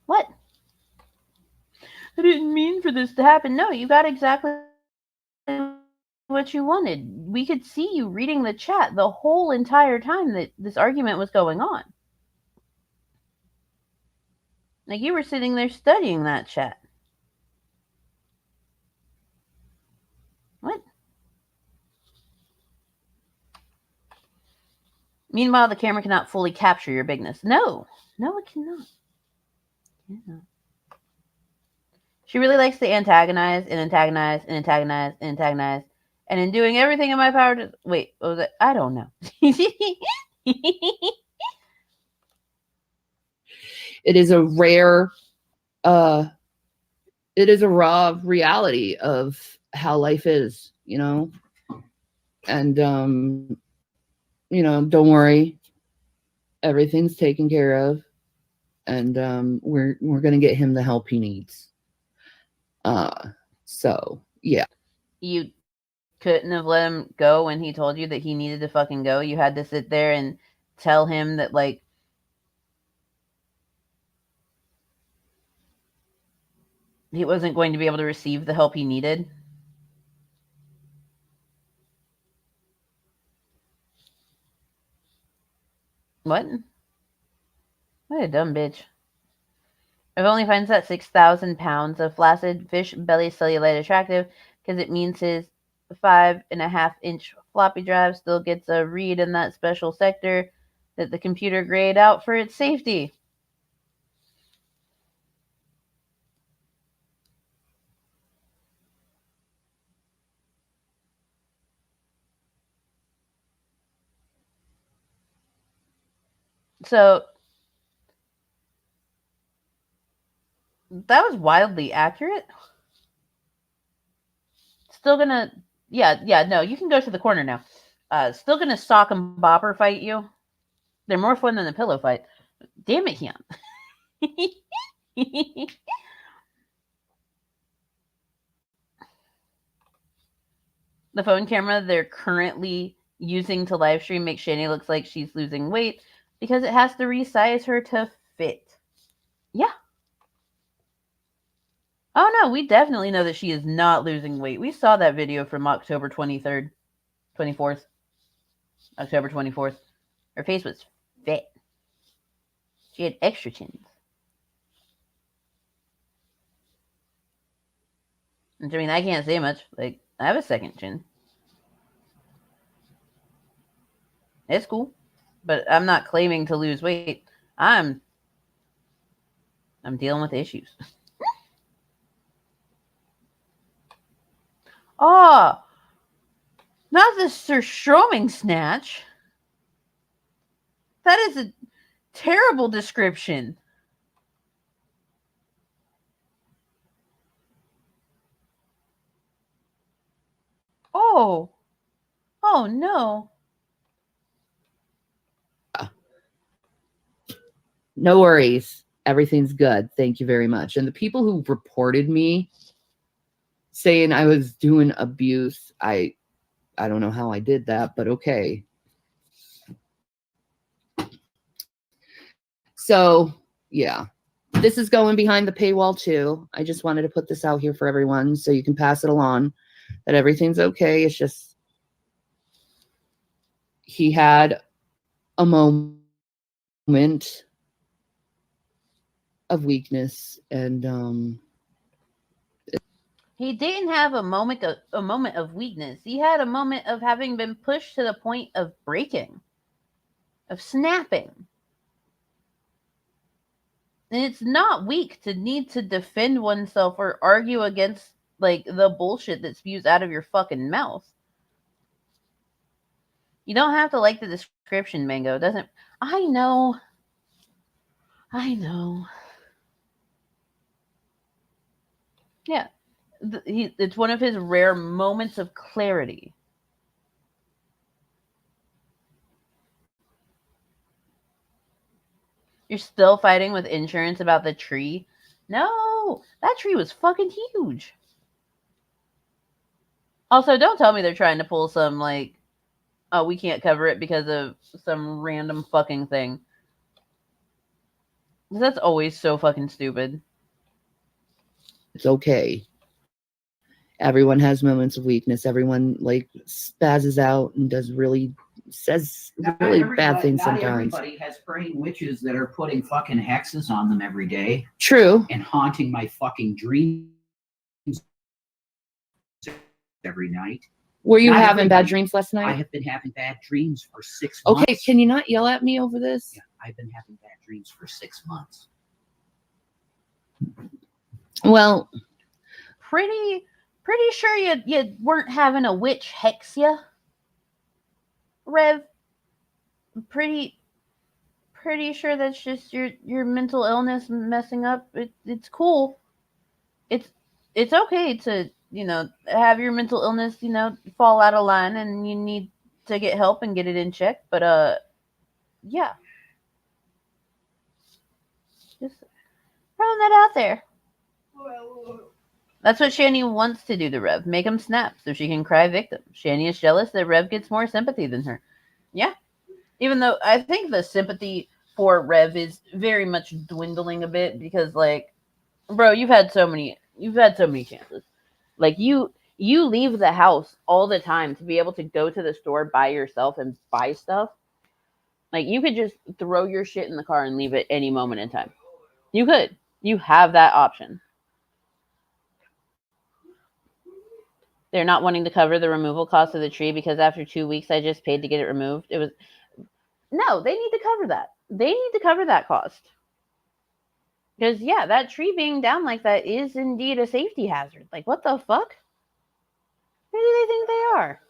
What? I didn't mean for this to happen. No, you got exactly what you wanted. We could see you reading the chat the whole entire time that this argument was going on. Like, you were sitting there studying that chat. What? Meanwhile, the camera cannot fully capture your bigness. No, it cannot. Yeah. She really likes to antagonize and antagonize and antagonize and antagonize. And in doing everything in my power to... Wait, what was it? I don't know. it is a raw reality of how life is, and don't worry, everything's taken care of, and we're gonna get him the help he needs. So yeah. You couldn't have let him go when he told you that he needed to fucking go. You had to sit there and tell him that, like, he wasn't going to be able to receive the help he needed. What? What a dumb bitch. If only finds that 6,000 pounds of flaccid fish belly cellulite attractive, because it means his 5.5-inch floppy drive still gets a read in that special sector that the computer grayed out for its safety. So that was wildly accurate. Still gonna, no, you can go to the corner now. Still gonna sock and bopper fight you. They're more fun than the pillow fight. Damn it, Hyun. The phone camera they're currently using to live stream makes Shani looks like she's losing weight because it has to resize her to fit. Yeah. Oh no, we definitely know that she is not losing weight. We saw that video from October 23rd, 24th. October 24th. Her face was fat. She had extra chins. Which, I mean, I can't say much. Like, I have a second chin. It's cool. But I'm not claiming to lose weight. I'm dealing with issues. Oh, not the surströmming snatch. That is a terrible description. Oh. Oh no. No worries. Everything's good. Thank you very much. And the people who reported me saying I was doing abuse, I don't know how I did that, but okay. So, yeah. This is going behind the paywall too. I just wanted to put this out here for everyone so you can pass it along that everything's okay. It's just he had a moment of weakness, and he didn't have a moment of weakness. He had a moment of having been pushed to the point of breaking, of snapping. And it's not weak to need to defend oneself or argue against like the bullshit that spews out of your fucking mouth. You don't have to like the description, Mango. It doesn't. I know. Yeah. It's one of his rare moments of clarity. You're still fighting with insurance about the tree? No, that tree was fucking huge. Also, don't tell me they're trying to pull some, like, oh, we can't cover it because of some random fucking thing. That's always so fucking stupid. it's okay. Everyone has moments of weakness. Everyone like spazzes out and says really bad things sometimes. Everybody has praying witches that are putting fucking hexes on them every day. True. And haunting my fucking dreams every night. Were you having bad dreams last night? I have been having bad dreams for 6 months. Okay, can you not yell at me over this? Yeah, I've been having bad dreams for 6 months. Well, pretty sure you weren't having a witch hex ya, Rev. Pretty sure that's just your mental illness messing up. It's cool. It's okay to, have your mental illness, fall out of line and you need to get help and get it in check. But yeah. Just throwing that out there. That's what Shani wants to do to Rev. Make him snap so she can cry victim. Shani is jealous that Rev gets more sympathy than her. Yeah. Even though I think the sympathy for Rev is very much dwindling a bit because, like, bro, you've had so many chances. Like, you leave the house all the time to be able to go to the store by yourself and buy stuff. Like, you could just throw your shit in the car and leave at any moment in time. You could. You have that option. They're not wanting to cover the removal cost of the tree because after 2 weeks I just paid to get it removed. No, they need to cover that. They need to cover that cost. Because, yeah, that tree being down like that is indeed a safety hazard. Like, what the fuck? Who do they think they are?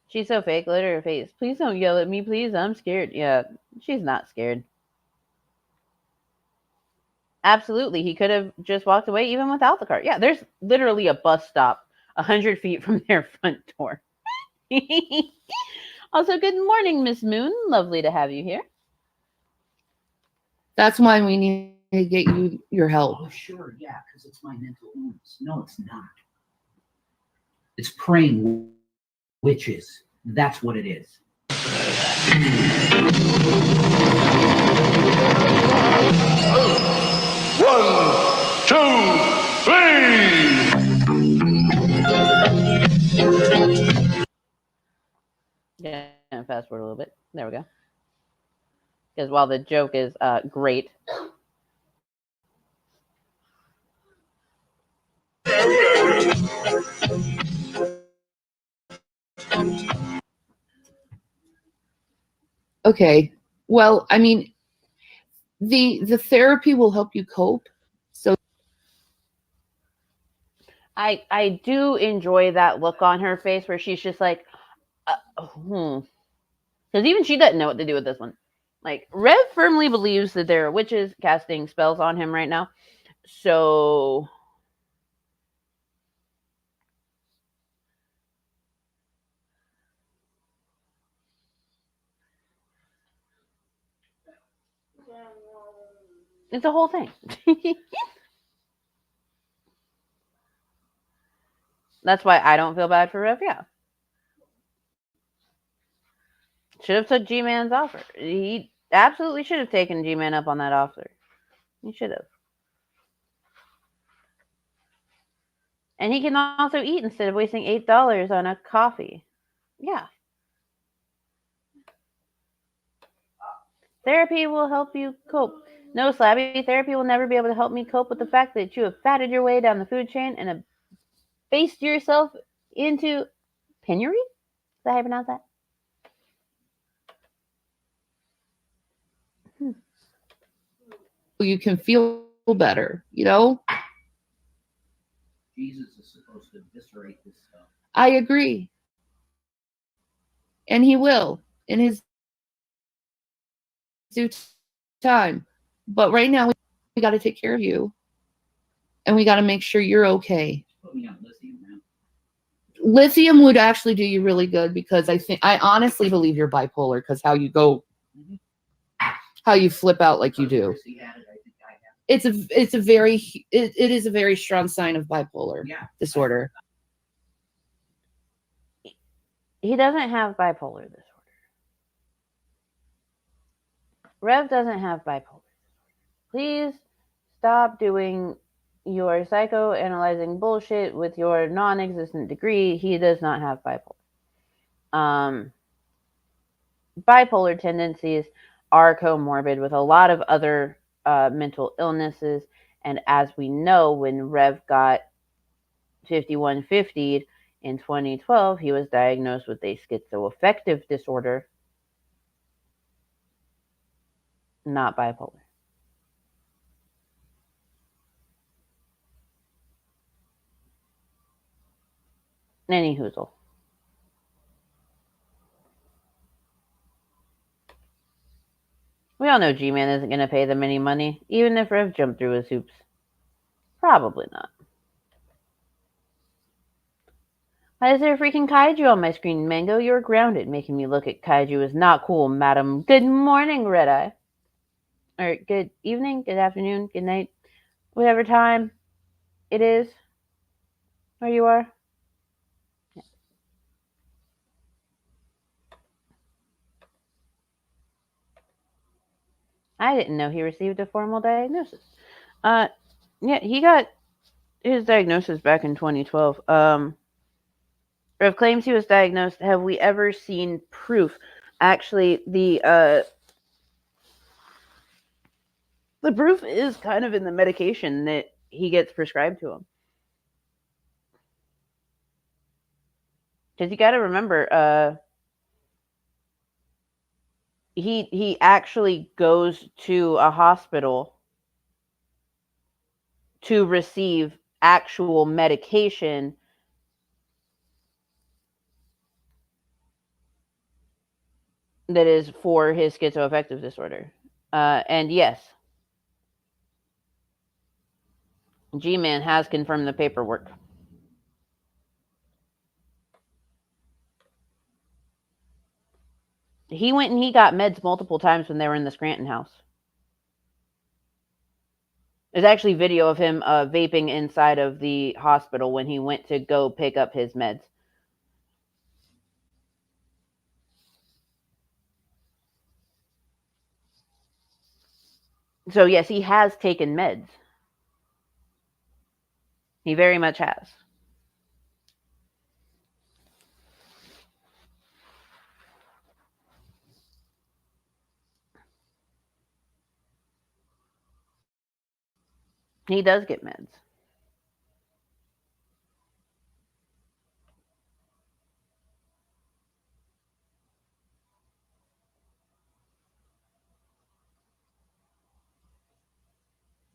She's so fake. Look at her face. Please don't yell at me, please. I'm scared. Yeah, she's not scared. Absolutely. He could have just walked away even without the car. Yeah, there's literally a bus stop 100 feet from their front door. Also, good morning, Miss Moon. Lovely to have you here. That's why we need to get you your help. Oh, sure, yeah, because it's my mental illness. No, it's not. It's praying witches. That's what it is. 1, 2, 3. Yeah, fast forward a little bit. There we go. Because while the joke is great, Okay. Well, I mean, the therapy will help you cope. So I do enjoy that look on her face where she's just like, because even she doesn't know what to do with this one. Like, Rev firmly believes that there are witches casting spells on him right now. So it's a whole thing. That's why I don't feel bad for Rev. Yeah. Should have took G-Man's offer. He absolutely should have taken G-Man up on that offer. He should have. And he can also eat instead of wasting $8 on a coffee. Yeah. Therapy will help you cope. No, Slabby, therapy will never be able to help me cope with the fact that you have fatted your way down the food chain and have based yourself into penury? Is that how you pronounce that? you can feel better, you know? Jesus is supposed to eviscerate this stuff. I agree. And he will in his due time. But right now, we got to take care of you. And we got to make sure you're okay. Put me on lithium now. Lithium would actually do you really good because I honestly believe you're bipolar because how you go, how you flip out like you do. It is a very strong sign of bipolar disorder. He doesn't have bipolar disorder. Rev doesn't have bipolar. Please stop doing your psychoanalyzing bullshit with your non-existent degree. He does not have bipolar. Bipolar tendencies are comorbid with a lot of other mental illnesses. And as we know, when Rev got 5150'd in 2012, he was diagnosed with a schizoaffective disorder, not bipolar. Any hoozle. We all know G-Man isn't going to pay them any money, even if Rev jumped through his hoops. Probably not. Why is there a freaking kaiju on my screen, Mango? You're grounded. Making me look at kaiju is not cool, madam. Good morning, Red Eye. Or good evening, good afternoon, good night. Whatever time it is where you are. Yeah. I didn't know he received a formal diagnosis. Yeah, he got his diagnosis back in 2012. Rev claims he was diagnosed. Have we ever seen proof? Actually, the proof is kind of in the medication that he gets prescribed to him. Because you got to remember, he actually goes to a hospital to receive actual medication that is for his schizoaffective disorder. And yes, G-Man has confirmed the paperwork. He went and he got meds multiple times when they were in the Scranton house. There's actually video of him vaping inside of the hospital when he went to go pick up his meds. So yes, he has taken meds. He very much has. He does get meds.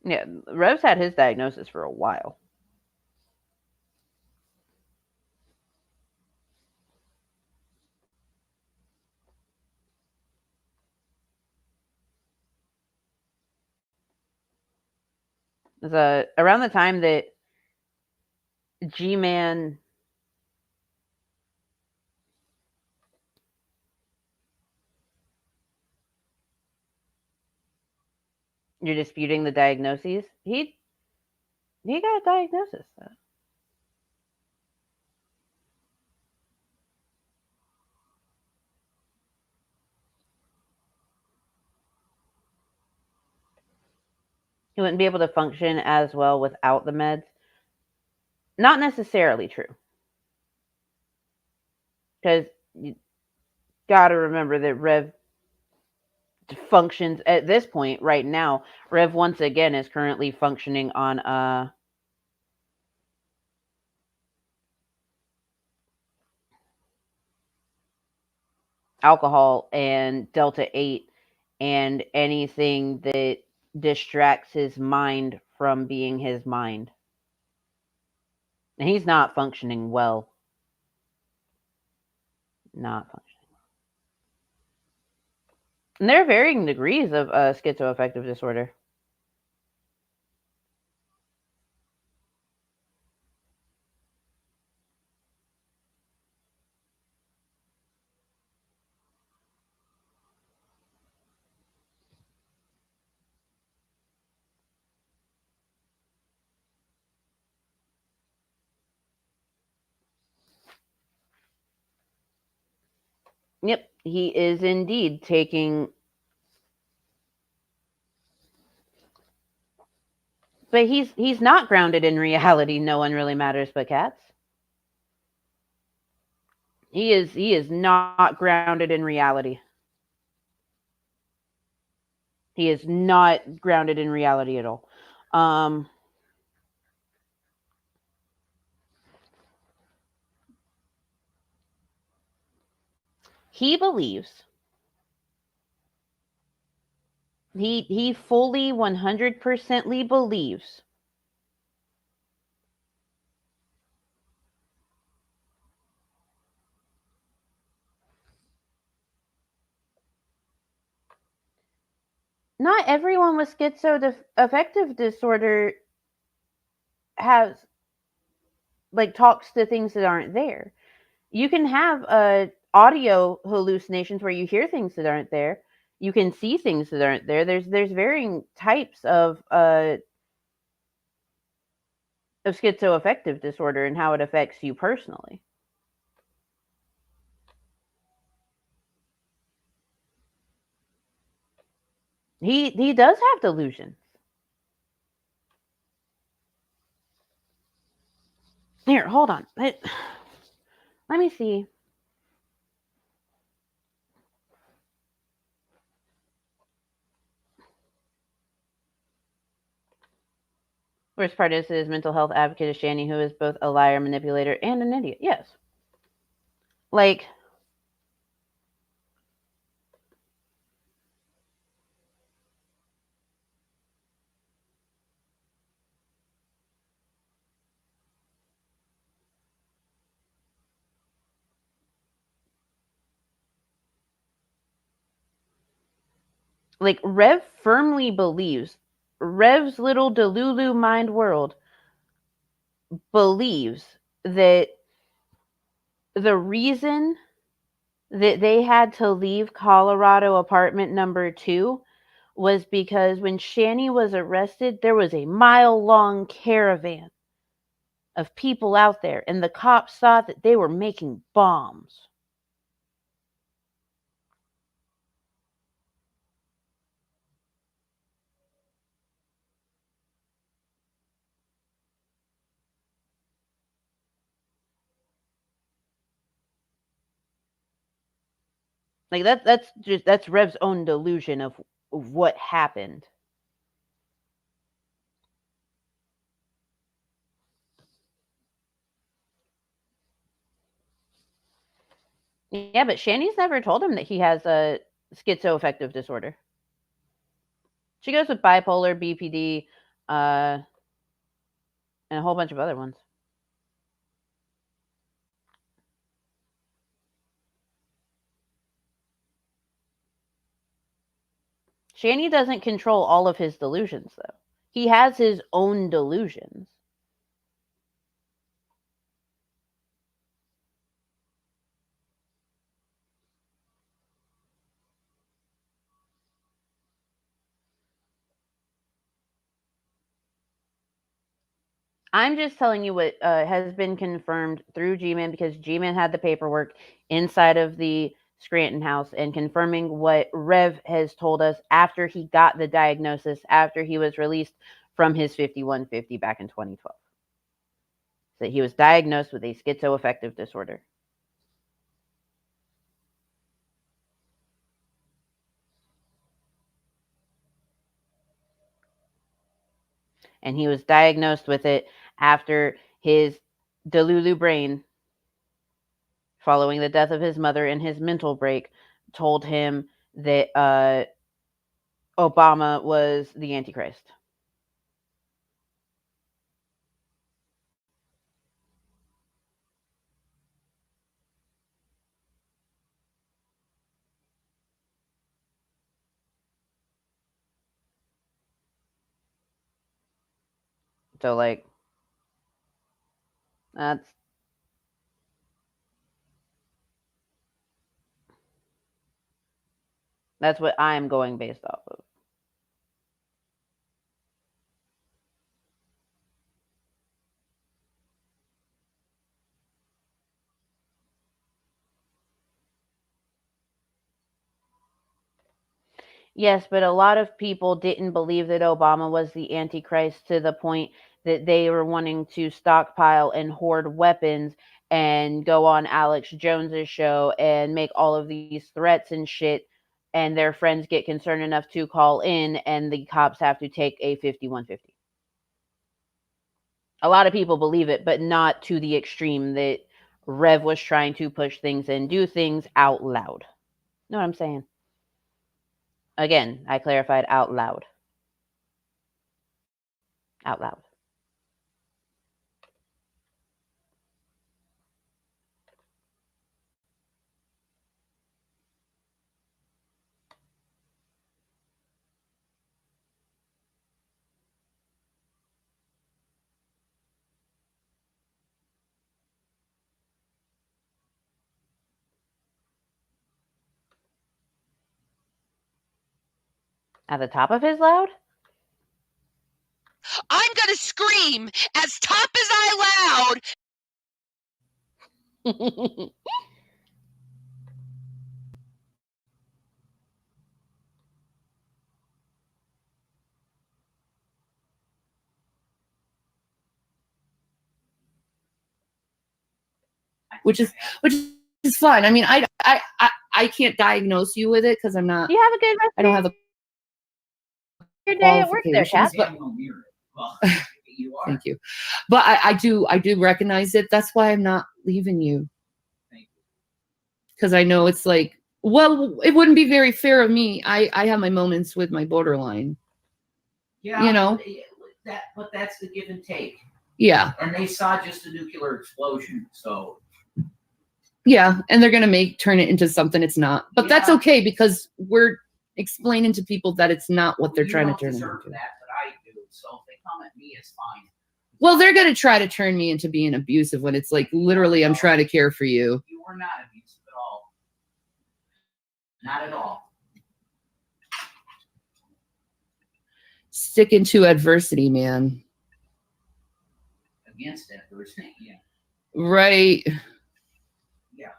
Yeah, Rev's had his diagnosis for a while. Around the time that G-Man you're disputing the diagnoses. He got a diagnosis. He wouldn't be able to function as well without the meds. Not necessarily true. Because you got to remember that Rev functions at this point right now. Rev once again is currently functioning on alcohol and Delta 8 and anything that distracts his mind from being his mind. And he's not functioning well. Not functioning. And there are varying degrees of schizoaffective disorder. Yep, he is indeed taking. But he's not grounded in reality. No one really matters but cats. He is not grounded in reality. He is not grounded in reality at all. He believes he fully 100%ly believes not everyone with schizoaffective disorder has talks to things that aren't there. You can have audio hallucinations where you hear things that aren't there. You can see things that aren't there. There's varying types of schizoaffective disorder and how it affects you personally. He does have delusions. Here, hold on. Let me see. Worst part is his mental health advocate is Shani, who is both a liar, manipulator, and an idiot. Yes. Like, Rev firmly believes, Rev's little Delulu mind world believes that the reason that they had to leave Colorado apartment number 2 was because when Shani was arrested, there was a mile-long caravan of people out there, and the cops thought that they were making bombs. Like that's Rev's own delusion of what happened. Yeah, but Shanny's never told him that he has a schizoaffective disorder. She goes with bipolar, BPD, and a whole bunch of other ones. Shanny doesn't control all of his delusions, though. He has his own delusions. I'm just telling you what has been confirmed through G-Man, because G-Man had the paperwork inside of the Scranton house, and confirming what Rev has told us after he got the diagnosis, after he was released from his 5150 back in 2012. That he was diagnosed with a schizoaffective disorder. And he was diagnosed with it after his Delulu brain, following the death of his mother and his mental break, told him that Obama was the Antichrist. So, like, that's what I'm going based off of. Yes, but a lot of people didn't believe that Obama was the Antichrist, to the point that they were wanting to stockpile and hoard weapons and go on Alex Jones's show and make all of these threats and shit, and their friends get concerned enough to call in, and the cops have to take a 5150. A lot of people believe it, but not to the extreme that Rev was trying to push things and do things out loud. Know what I'm saying? Again, I clarified out loud. Out loud. At the top of his loud? I'm gonna scream as top as I loud. which is fine. I mean, I can't diagnose you with it because I'm not. You have a good rest. I don't have the your day at work there, qualifications, Chad. but thank you. But I do recognize it. That's why I'm not leaving you. Because I know it's like, well, it wouldn't be very fair of me. I have my moments with my borderline. Yeah, you know, but that's the give and take. Yeah. And they saw just a nuclear explosion, so. Yeah, and they're gonna turn it into something it's not. But that's okay, because we're explaining to people that it's not what they're trying to turn it into. That, but I do. So if they come at me, it's fine. Well, they're gonna try to turn me into being abusive when it's like literally I'm trying to care for you. You are not abusive at all. Not at all. Sticking to adversity, man. Against adversity, yeah. Right. Yeah.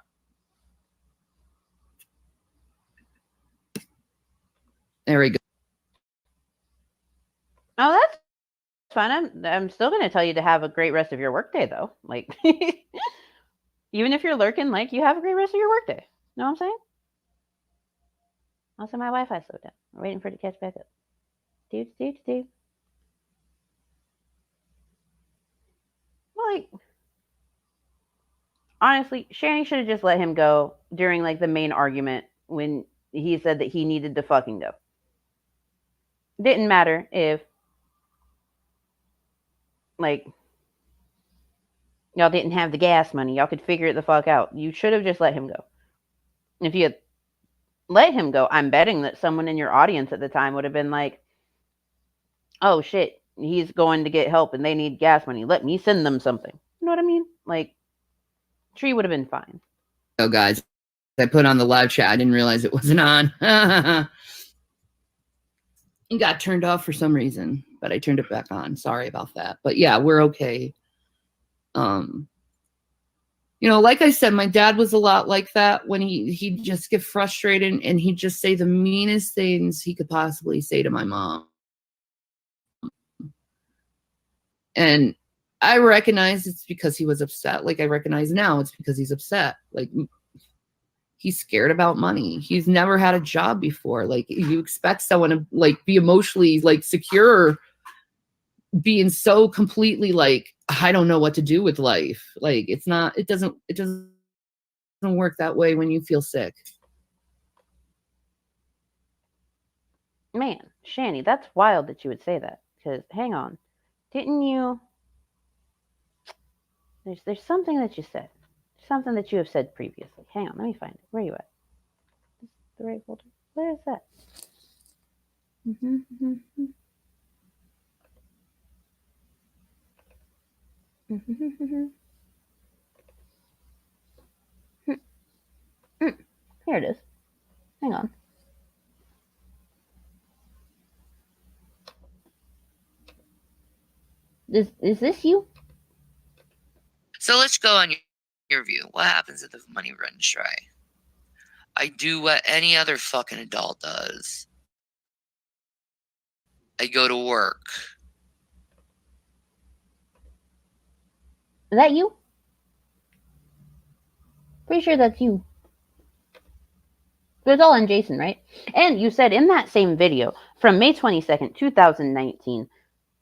There we go. Oh, that's fine. I'm still going to tell you to have a great rest of your workday, though. Like, even if you're lurking, like, you have a great rest of your workday. Know what I'm saying? Also, my Wi-Fi slowed down. We're waiting for it to catch back up. Dude. Like, honestly, Shani should have just let him go during like the main argument when he said that he needed to fucking go. Didn't matter if like y'all didn't have the gas money. Y'all could figure it the fuck out. You should have just let him go. If you had let him go, I'm betting that someone in your audience at the time would have been like, oh shit, he's going to get help and they need gas money. Let me send them something. You know what I mean? Like, Tree would have been fine. Oh, guys, I put on the live chat. I didn't realize it wasn't on. It got turned off for some reason, but I turned it back on. Sorry about that. But yeah, we're okay. You know, like I said, my dad was a lot like that when he'd just get frustrated and he'd just say the meanest things he could possibly say to my mom. And I recognize it's because he was upset. Like I recognize now it's because he's upset. Like he's scared about money. He's never had a job before. Like you expect someone to like be emotionally like secure, being so completely like, I don't know what to do with life. Like it doesn't work that way when you feel sick. Man, Shani, that's wild that you would say that. Because hang on, didn't you? There's something that you said, something that you have said previously. Hang on, let me find it. Where are you at? Is the right folder? Where is that? Here it is. Hang on. Is this you? So let's go on your view. What happens if the money runs dry? I do what any other fucking adult does. I go to work. Is that you? Pretty sure that's you. It was all on Jason, right? And you said in that same video from May 22nd, 2019,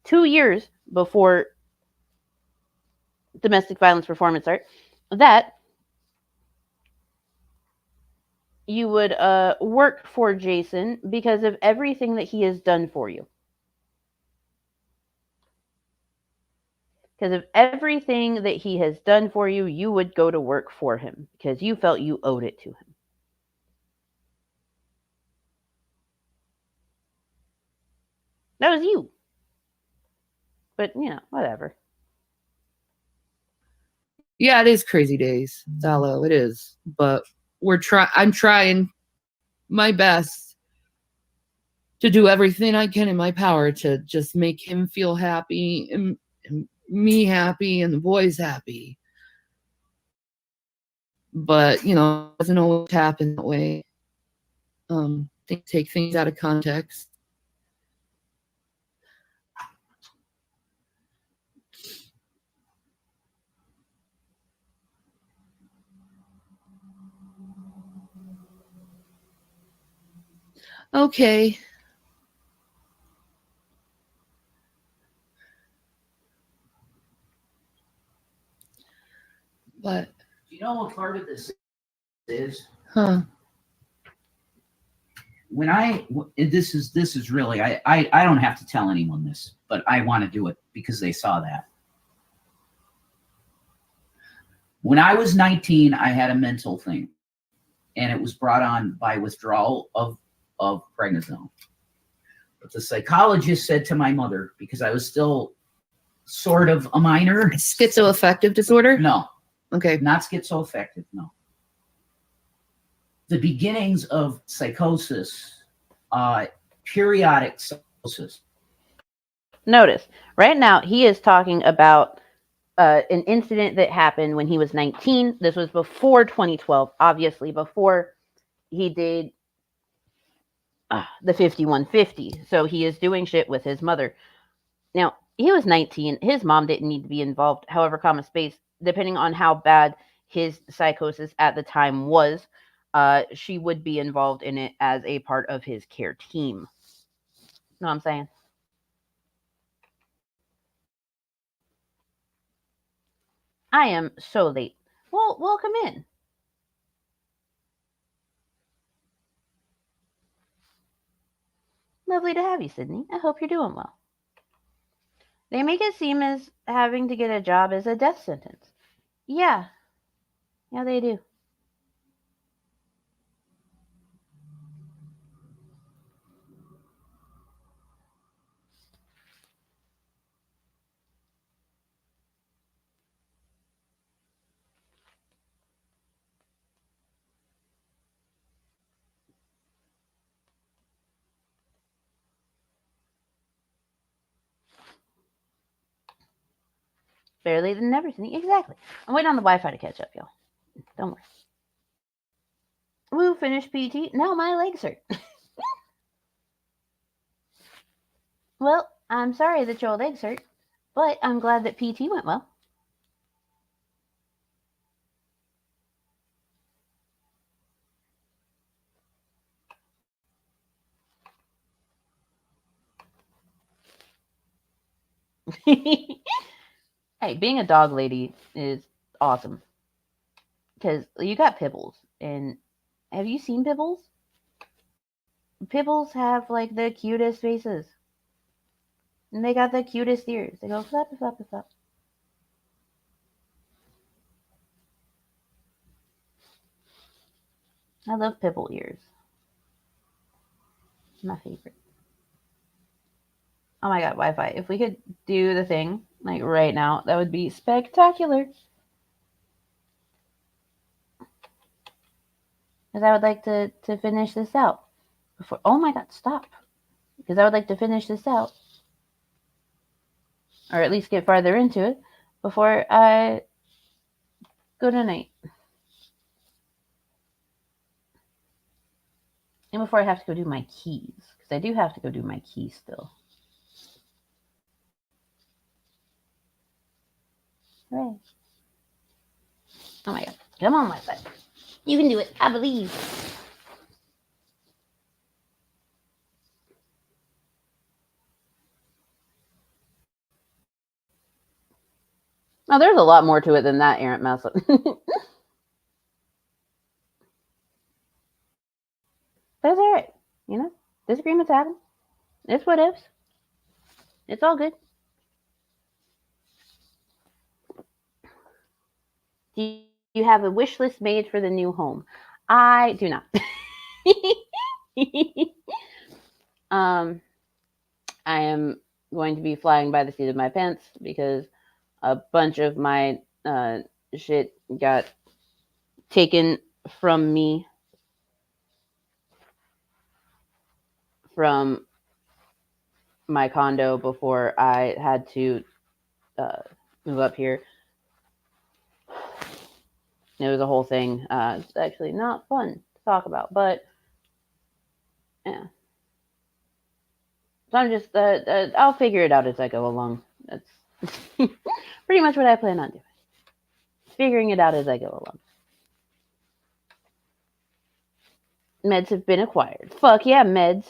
2 years before domestic violence performance art, that you would work for Jason because of everything that he has done for you. Because of everything that he has done for you, you would go to work for him because you felt you owed it to him. That was you. But, you know, whatever. Yeah, it is crazy days, Dallo. It is. But I'm trying my best to do everything I can in my power to just make him feel happy and me happy and the boys happy. But, you know, it doesn't always happen that way. They take things out of context. Okay. But Do you know what part of this is? huh. This is really, I don't have to tell anyone this, but I want to do it because they saw that. When I was 19, I had a mental thing, and it was brought on by withdrawal of prednisone. But the psychologist said to my mother, because I was still sort of a minor. Schizoaffective disorder? No. Okay. Not schizoaffective, no. The beginnings of psychosis, periodic psychosis. Notice, right now, he is talking about an incident that happened when he was 19. This was before 2012, obviously, before he did the 5150. So he is doing shit with his mother. Now, he was 19. His mom didn't need to be involved, however, comma space, depending on how bad his psychosis at the time was. she would be involved in it as a part of his care team. Know what I'm saying? I am so late. Well, welcome in. Lovely to have you, Sydney. I hope you're doing well. They make it seem as having to get a job is a death sentence. Yeah. Yeah, they do. Better late than never, Sydney. Exactly. I'm waiting on the Wi-Fi to catch up, y'all. Don't worry. Woo, finished PT. Now my legs hurt. Well, I'm sorry that your legs hurt, but I'm glad that PT went well. Hey, being a dog lady is awesome. Because you got Pibbles. And have you seen Pibbles? Pibbles have like the cutest faces. And they got the cutest ears. They go flap, flap, flap. I love Pibble ears. My favorite. Oh my god, Wi-Fi. If we could do the thing, like right now, that would be spectacular. Because I would like to finish this out. Before, oh my god, stop. Because I would like to finish this out. Or at least get farther into it before I go to night. And before I have to go do my keys. Because I do have to go do my keys still. Hooray. Oh my god. Come on, Wi-Fi. You can do it. I believe. Oh, there's a lot more to it than that, Errant Mouse. That's all right. You know, disagreements happen. It's what ifs. It's all good. Do you have a wish list made for the new home? I do not. I am going to be flying by the seat of my pants because a bunch of my shit got taken from me from my condo before I had to move up here. It was a whole thing. It's actually not fun to talk about, but yeah. So I'm just, I'll figure it out as I go along. That's pretty much what I plan on doing. Figuring it out as I go along. Meds have been acquired. Fuck yeah, meds.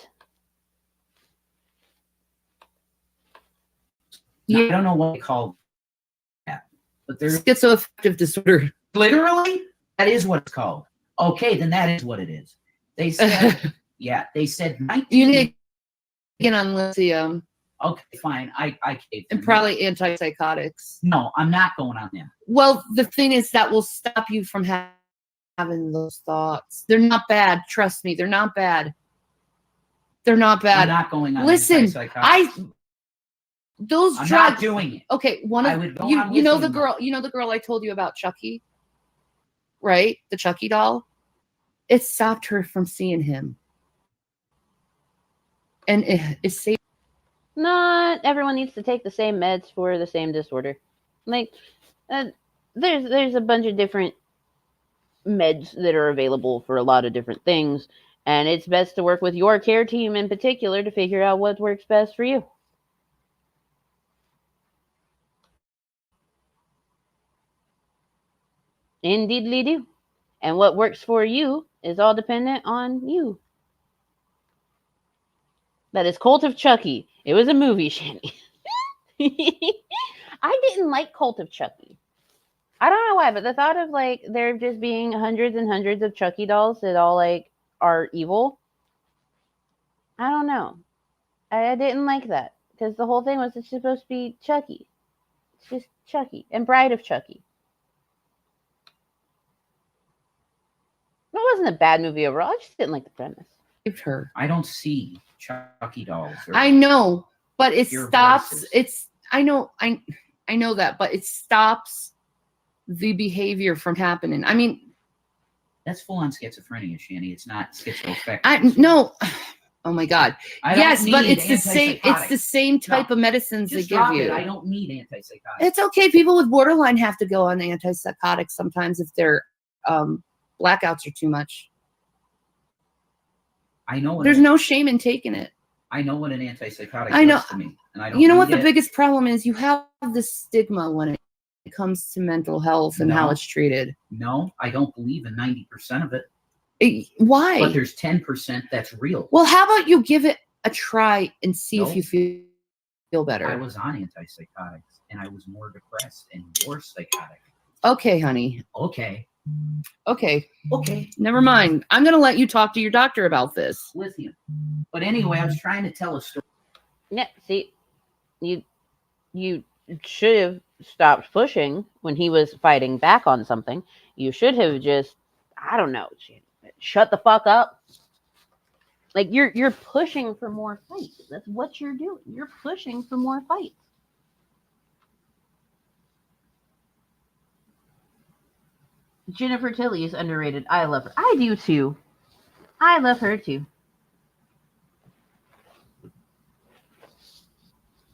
No, I don't know what they call that, but there's Schizoaffective disorder. literally that is what it's called. Okay, then that is what it is. They said, yeah, they said 19. You need to get on lithium. Okay, fine. I and probably antipsychotics. No, I'm not going on them. Well, the thing is that will stop you from having those thoughts. They're not bad. Trust me, they're not bad. They're not bad. I'm not going on. Listen, those I'm drugs. not doing it. Okay, one of you know the girl. You know the girl I told you about, Chucky, right? The Chucky doll. It stopped her from seeing him, and it saved. Not everyone needs to take the same meds for the same disorder. Like, there's a bunch of different meds that are available for a lot of different things, and it's best to work with your care team in particular to figure out what works best for you. Indeedly do. And what works for you It's all dependent on you. That is Cult of Chucky. It was a movie, Shanny. I didn't like Cult of Chucky. I don't know why, but the thought of like there just being hundreds and hundreds of Chucky dolls that all like are evil. I don't know. I didn't like that because the whole thing was it's supposed to be Chucky. It's just Chucky and Bride of Chucky. It wasn't a bad movie overall. I just didn't like the premise. Her. I don't see Chucky dolls. I know, but it Your stops. voices. It's I know that, but it stops the behavior from happening. I mean, that's full on schizophrenia, Shanny. It's not schizoaffective. No. Oh my God. I don't Yes, but need it's the same. It's the same type of medicines they Just give drop you. it. I don't need antipsychotics. It's okay. People with borderline have to go on antipsychotics sometimes if their blackouts are too much. I know. There's no shame in taking it. I know what an antipsychotic I know. does to me, and I don't. You know what the need it. biggest problem is? You have this stigma when it comes to mental health and how it's treated. No, I don't believe in 90% of it. Why? But there's 10% that's real. Well, how about you give it a try and see if you feel better? I was on antipsychotics, and I was more depressed and more psychotic. Okay, honey. Okay. Never mind. I'm going to let you talk to your doctor about this. Lithium. But anyway, I was trying to tell a story. Yeah, see, you should have stopped pushing when he was fighting back on something. You should have just, I don't know, shut the fuck up. Like you're pushing for more fights. That's what you're doing. You're pushing for more fights. Jennifer Tilly is underrated. I love her. I do too. I love her too.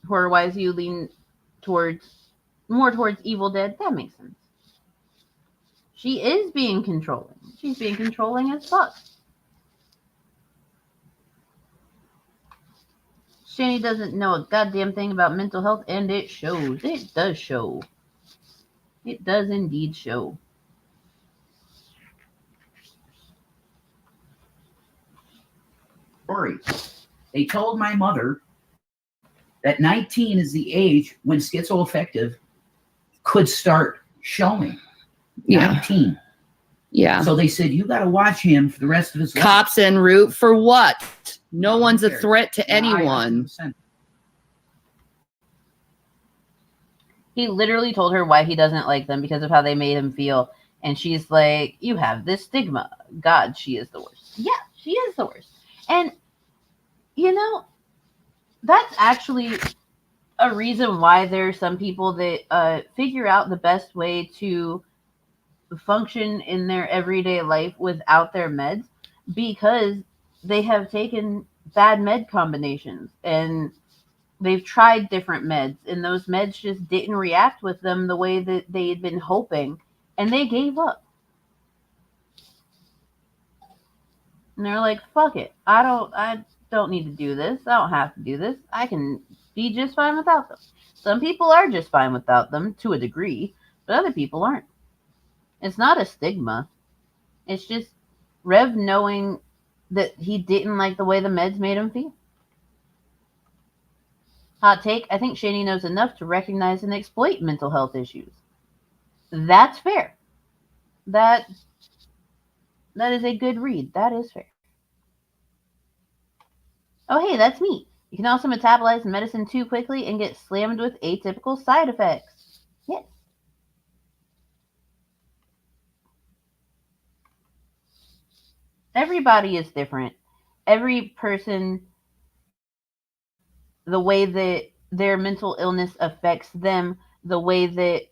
Horror-wise, you lean more towards Evil Dead. That makes sense. She is being controlling. She's being controlling as fuck. Shani doesn't know a goddamn thing about mental health, and it shows. It does show. It does indeed show. Story. They told my mother that 19 is the age when schizoaffective could start showing. Yeah. 19. Yeah. So they said, you got to watch him for the rest of his life. Cops en route for what? No one's a threat to anyone. He literally told her why he doesn't like them because of how they made him feel. And she's like, you have this stigma. God, she is the worst. Yeah, she is the worst. And, you know, that's actually a reason why there are some people that figure out the best way to function in their everyday life without their meds, because they have taken bad med combinations and they've tried different meds, and those meds just didn't react with them the way that they had been hoping, and they gave up. And they're like, fuck it. I don't need to do this. I don't have to do this. I can be just fine without them. Some people are just fine without them to a degree, but other people aren't. It's not a stigma. It's just Rev knowing that he didn't like the way the meds made him feel. Hot take, I think Shani knows enough to recognize and exploit mental health issues. That's fair. That is a good read. That is fair. Oh, hey, that's me. You can also metabolize medicine too quickly and get slammed with atypical side effects. Yes. Everybody is different. Every person, the way that their mental illness affects them, the way that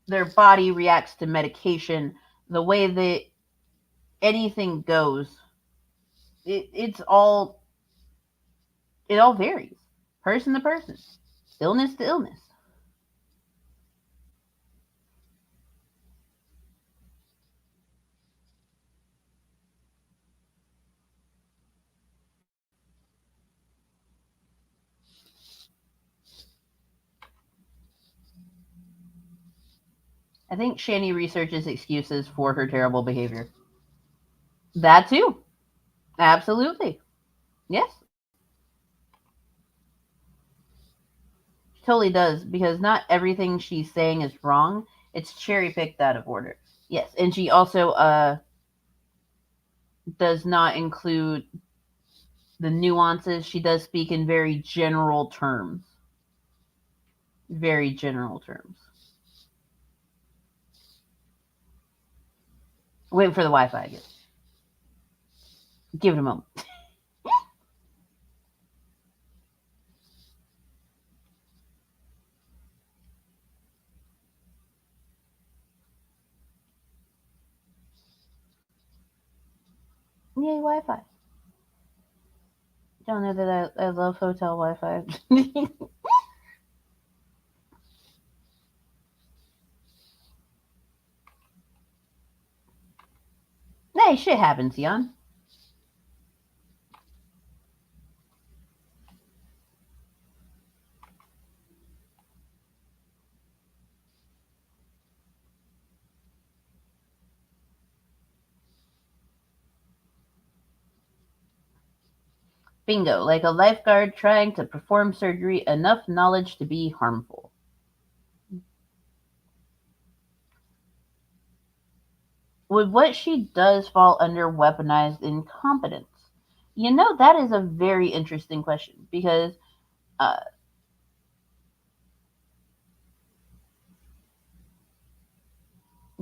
their body reacts to medication, the way that anything goes, it all varies, person to person, illness to illness. I think Shani researches excuses for her terrible behavior. That too. Absolutely. Yes. She totally does, because not everything she's saying is wrong. It's cherry picked out of order. Yes, and she also does not include the nuances. She does speak in very general terms. Very general terms. Waiting for the Wi-Fi, I guess. Give it a moment. Yay, Wi-Fi. Don't know that I love hotel Wi-Fi. Hey, shit happens, Jan. Bingo, like a lifeguard trying to perform surgery, enough knowledge to be harmful. Would what she does fall under weaponized incompetence? You know, that is a very interesting question, because uh,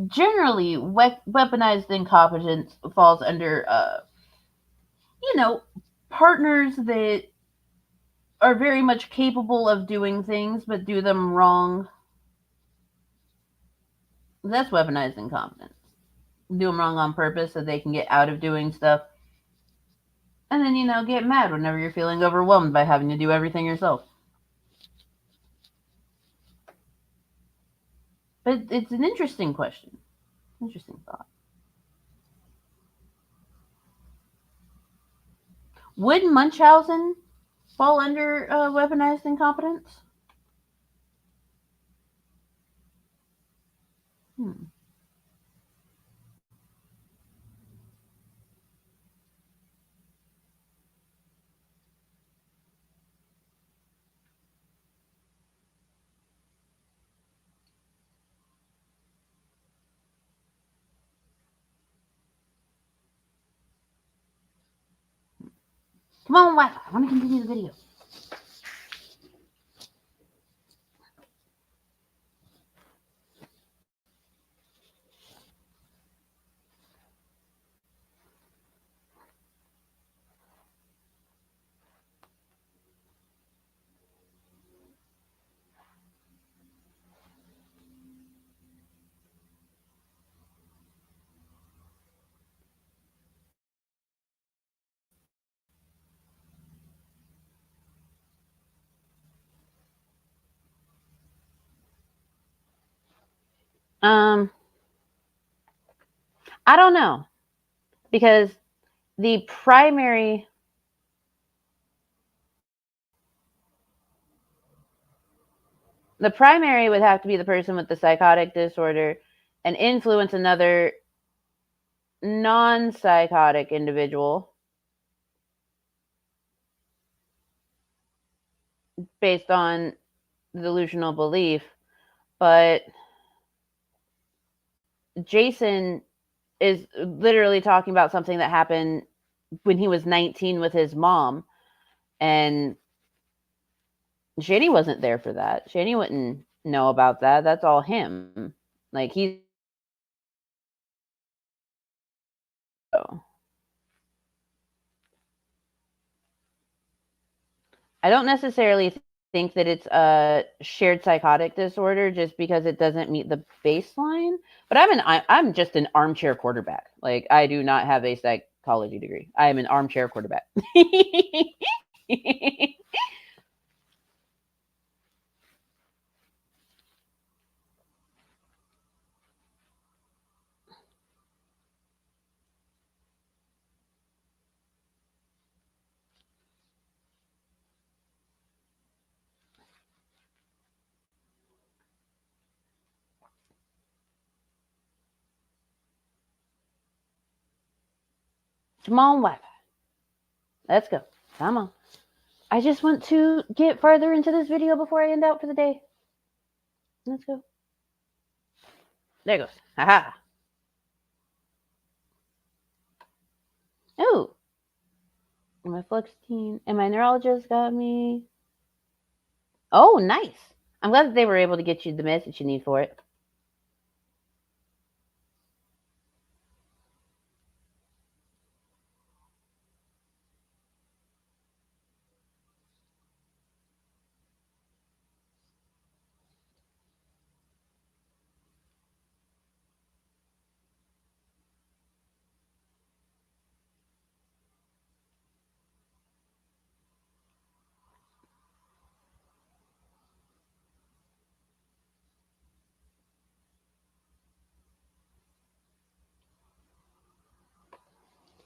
generally, weaponized incompetence falls under, partners that are very much capable of doing things but do them wrong. That's weaponized incompetence. Do them wrong on purpose so they can get out of doing stuff. And then, get mad whenever you're feeling overwhelmed by having to do everything yourself. But it's an interesting question. Interesting thought. Would Munchausen fall under weaponized incompetence? Hmm. Come on, Wi-Fi. I want to continue the video. I don't know, because the primary would have to be the person with the psychotic disorder and influence another non-psychotic individual based on delusional belief. But Jason is literally talking about something that happened when he was 19 with his mom, and Shani wasn't there for that. Shani wouldn't know about that. That's all him. Like, he's I don't necessarily think that it's a shared psychotic disorder just because it doesn't meet the baseline. But I'm just an armchair quarterback. Like, I do not have a psychology degree. I am an armchair quarterback. Come on, Wi-Fi. Let's go. Come on. I just want to get farther into this video before I end out for the day. Let's go. There it goes. Haha. Oh. My flex team and my neurologist got me. Oh, nice. I'm glad that they were able to get you the message you need for it.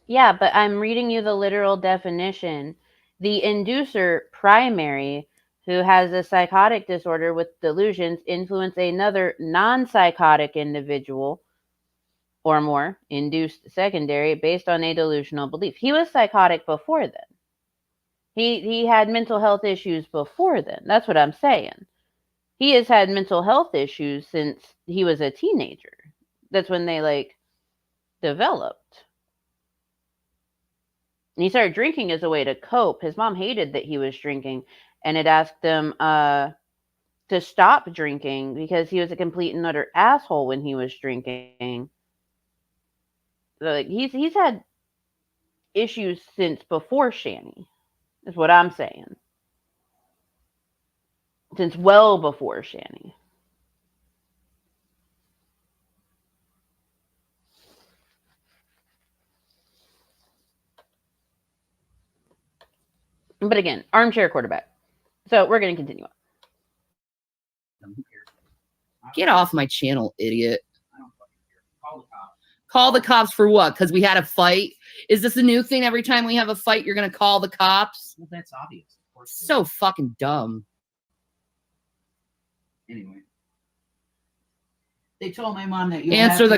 Yeah, but I'm reading you the literal definition. The inducer primary who has a psychotic disorder with delusions influence another non-psychotic individual or more, induced secondary, based on a delusional belief. He was psychotic before then. He had mental health issues before then. That's what I'm saying. He has had mental health issues since he was a teenager. That's when they developed. And he started drinking as a way to cope. His mom hated that he was drinking and had asked him to stop drinking because he was a complete and utter asshole when he was drinking. So, he's had issues since before Shanny, is what I'm saying. Since well before Shanny. But again, armchair quarterback. So we're going to continue on. Get off my channel, idiot. Call the cops for what? Because we had a fight? Is this a new thing? Every time we have a fight, you're going to call the cops? Well, that's obvious. Of course. So fucking dumb. Anyway. They told my mom that you answer the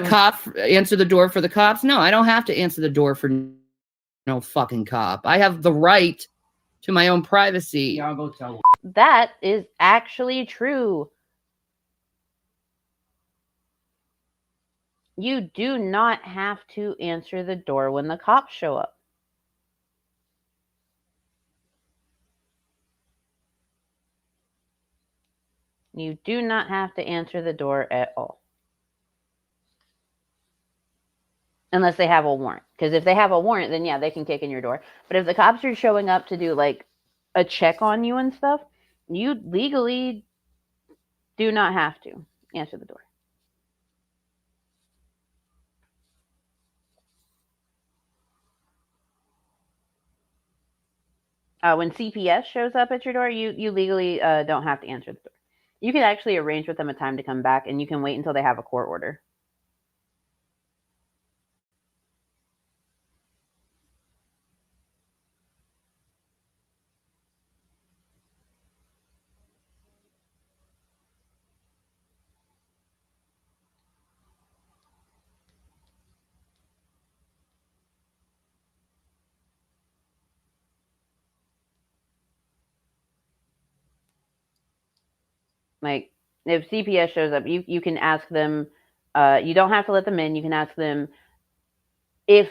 door for the cops. No, I don't have to answer the door for no fucking cop. I have the right to my own privacy. Yeah, I'll go tell. That is actually true. You do not have to answer the door when the cops show up. You do not have to answer the door at all. Unless they have a warrant. Because if they have a warrant, then yeah, they can kick in your door. But if the cops are showing up to do like a check on you and stuff, you legally do not have to answer the door. When CPS shows up at your door, you legally don't have to answer the door. You can actually arrange with them a time to come back, and you can wait until they have a court order. Like, if CPS shows up, you can ask them, you don't have to let them in, you can ask them if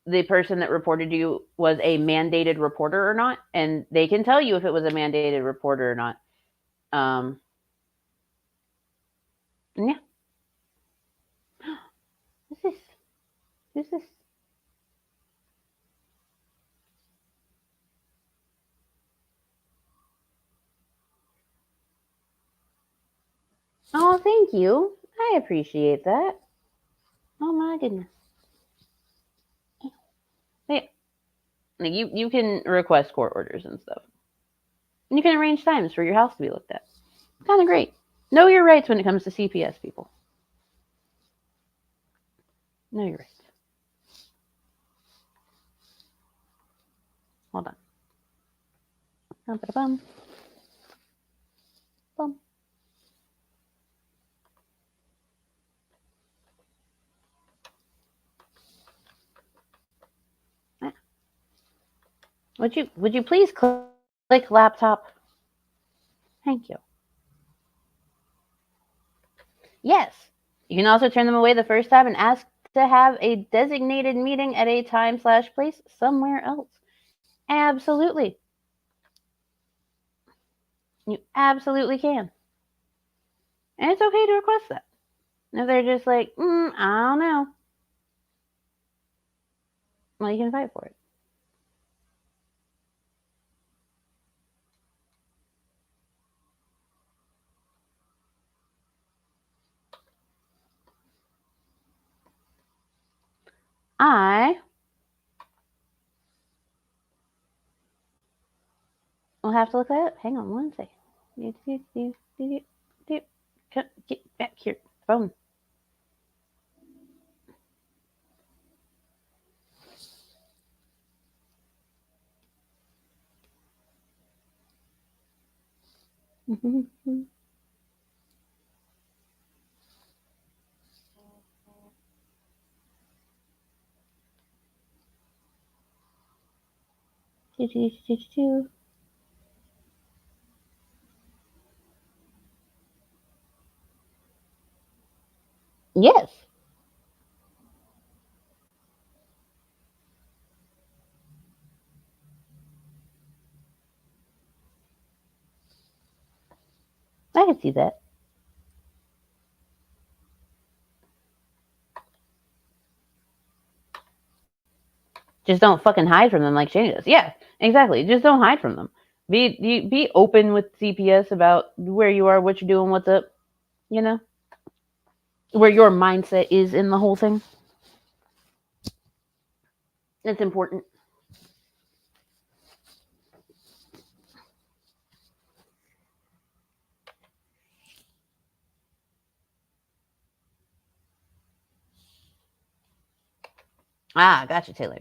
the person that reported you was a mandated reporter or not, and they can tell you if it was a mandated reporter or not. Yeah. Who's this? Oh, thank you. I appreciate that. Oh my goodness. Hey, like you can request court orders and stuff. And you can arrange times for your house to be looked at. Kind of great. Know your rights when it comes to CPS, people. Know your rights. Hold on. Bum. Bum. Would you please click laptop? Thank you. Yes. You can also turn them away the first time and ask to have a designated meeting at a time/place somewhere else. Absolutely. You absolutely can. And it's okay to request that. If they're just like, I don't know, well, you can fight for it. I will have to look that up. Hang on one second. Get back here. Phone. Yes. I can see that. Just don't fucking hide from them like Shane does. Yeah, exactly. Just don't hide from them. Be open with CPS about where you are, what you're doing, what's up. You know, where your mindset is in the whole thing. It's important. Ah, gotcha, Taylor.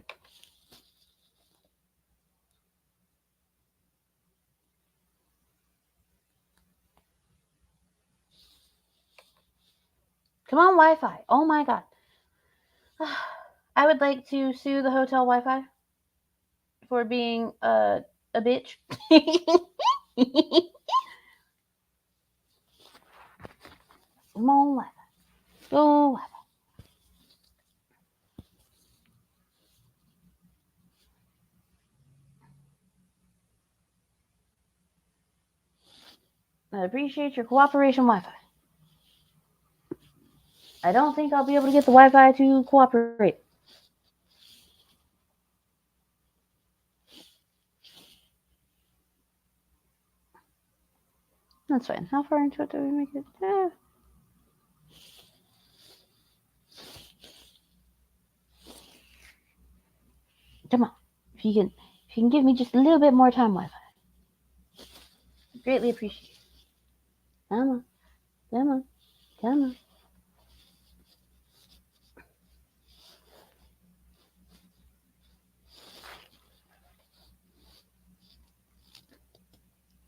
Come on, Wi-Fi. Oh my god. I would like to sue the hotel Wi-Fi for being a bitch. Come on, Wi-Fi. Go Wi-Fi. I appreciate your cooperation, Wi-Fi. I don't think I'll be able to get the Wi-Fi to cooperate. That's fine. How far into it do we make it? Come on. If you can give me just a little bit more time, Wi-Fi. Greatly appreciate it. Come on. Come on. Come on.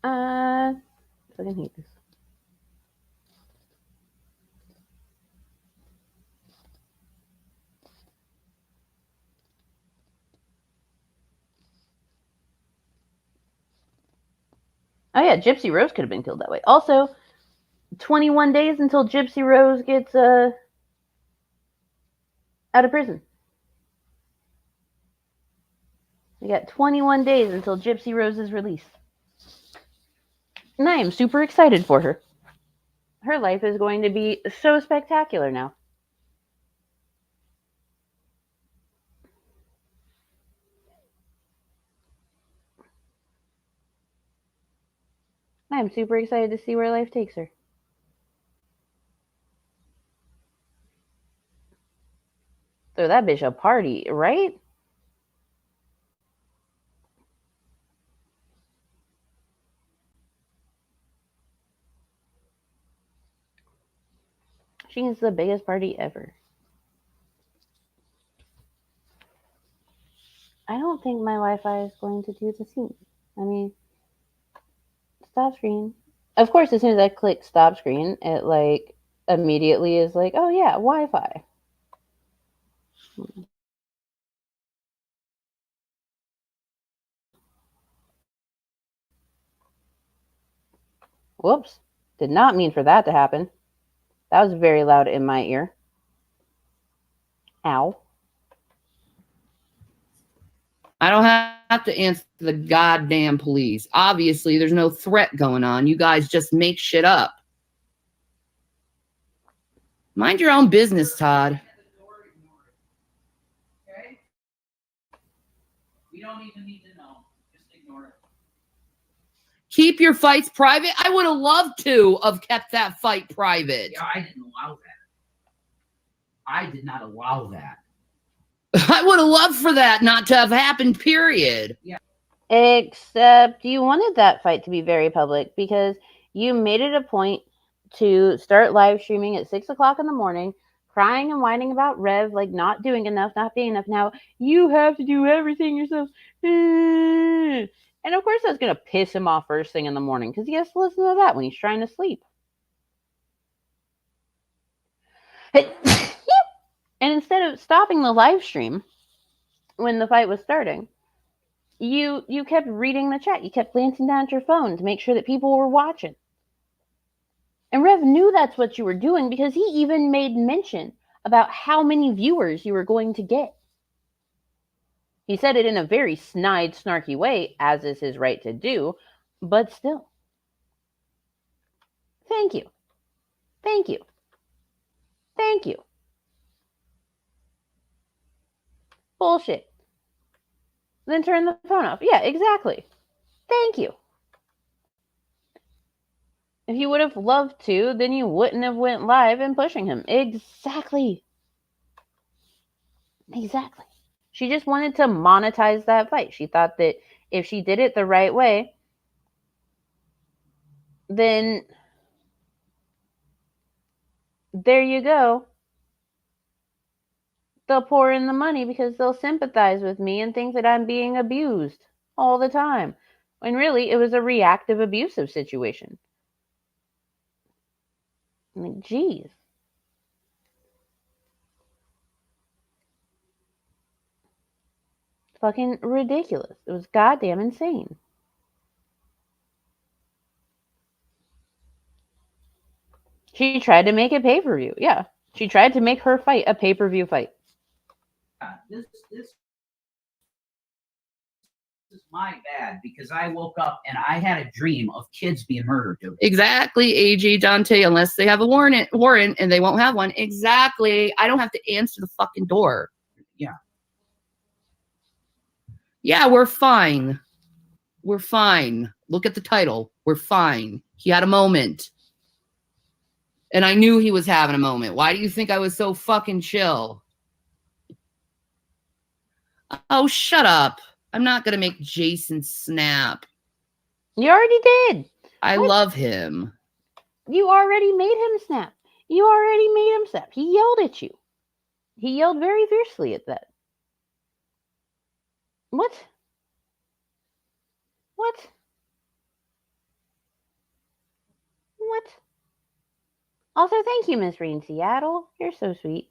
I fucking hate this. Oh yeah, Gypsy Rose could have been killed that way. Also, 21 days until Gypsy Rose gets out of prison. We got 21 days until Gypsy Rose is released. And I am super excited for her. Her life is going to be so spectacular now. I am super excited to see where life takes her. Throw that bitch a party, right? She is the biggest party ever. I don't think my Wi-Fi is going to do the same. I mean, stop screen. Of course, as soon as I click stop screen, it like immediately is like, oh yeah, Wi-Fi. Whoops. Did not mean for that to happen. That was very loud in my ear. Ow. I don't have to answer the goddamn police. Obviously, there's no threat going on. You guys just make shit up. Mind your own business, Todd. Okay? We don't even need to know. Just ignore it. Keep your fights private. I would have loved to have kept that fight private. Yeah, I didn't allow that. I did not allow that. I would have loved for that not to have happened, period. Yeah. Except you wanted that fight to be very public because you made it a point to start live streaming at 6 o'clock in the morning, crying and whining about Rev, like not doing enough, not being enough. Now you have to do everything yourself. And of course that's going to piss him off first thing in the morning because he has to listen to that when he's trying to sleep. And instead of stopping the live stream when the fight was starting, you kept reading the chat. You kept glancing down at your phone to make sure that people were watching. And Rev knew that's what you were doing because he even made mention about how many viewers you were going to get. He said it in a very snide, snarky way, as is his right to do, but still. Thank you. Thank you. Thank you. Bullshit. Then turn the phone off. Yeah, exactly. Thank you. If you would have loved to, then you wouldn't have went live and pushing him. Exactly. Exactly. She just wanted to monetize that fight. She thought that if she did it the right way, then there you go. They'll pour in the money because they'll sympathize with me and think that I'm being abused all the time. When really it was a reactive abusive situation. I mean, geez. Fucking ridiculous. It was goddamn insane. She tried to make it pay-per-view. Yeah. She tried to make her fight a pay-per-view fight. This is my bad because I woke up and I had a dream of kids being murdered. Dude. Exactly, AJ Dante, unless they have a warrant and they won't have one. Exactly. I don't have to answer the fucking door. Yeah. Yeah, we're fine. We're fine. Look at the title. We're fine. He had a moment. And I knew he was having a moment. Why do you think I was so fucking chill? Oh, shut up. I'm not going to make Jason snap. You already did. I love him. You already made him snap. You already made him snap. He yelled at you. He yelled very fiercely at that. What? What? What? Also, thank you, Miss Reen Seattle. You're so sweet.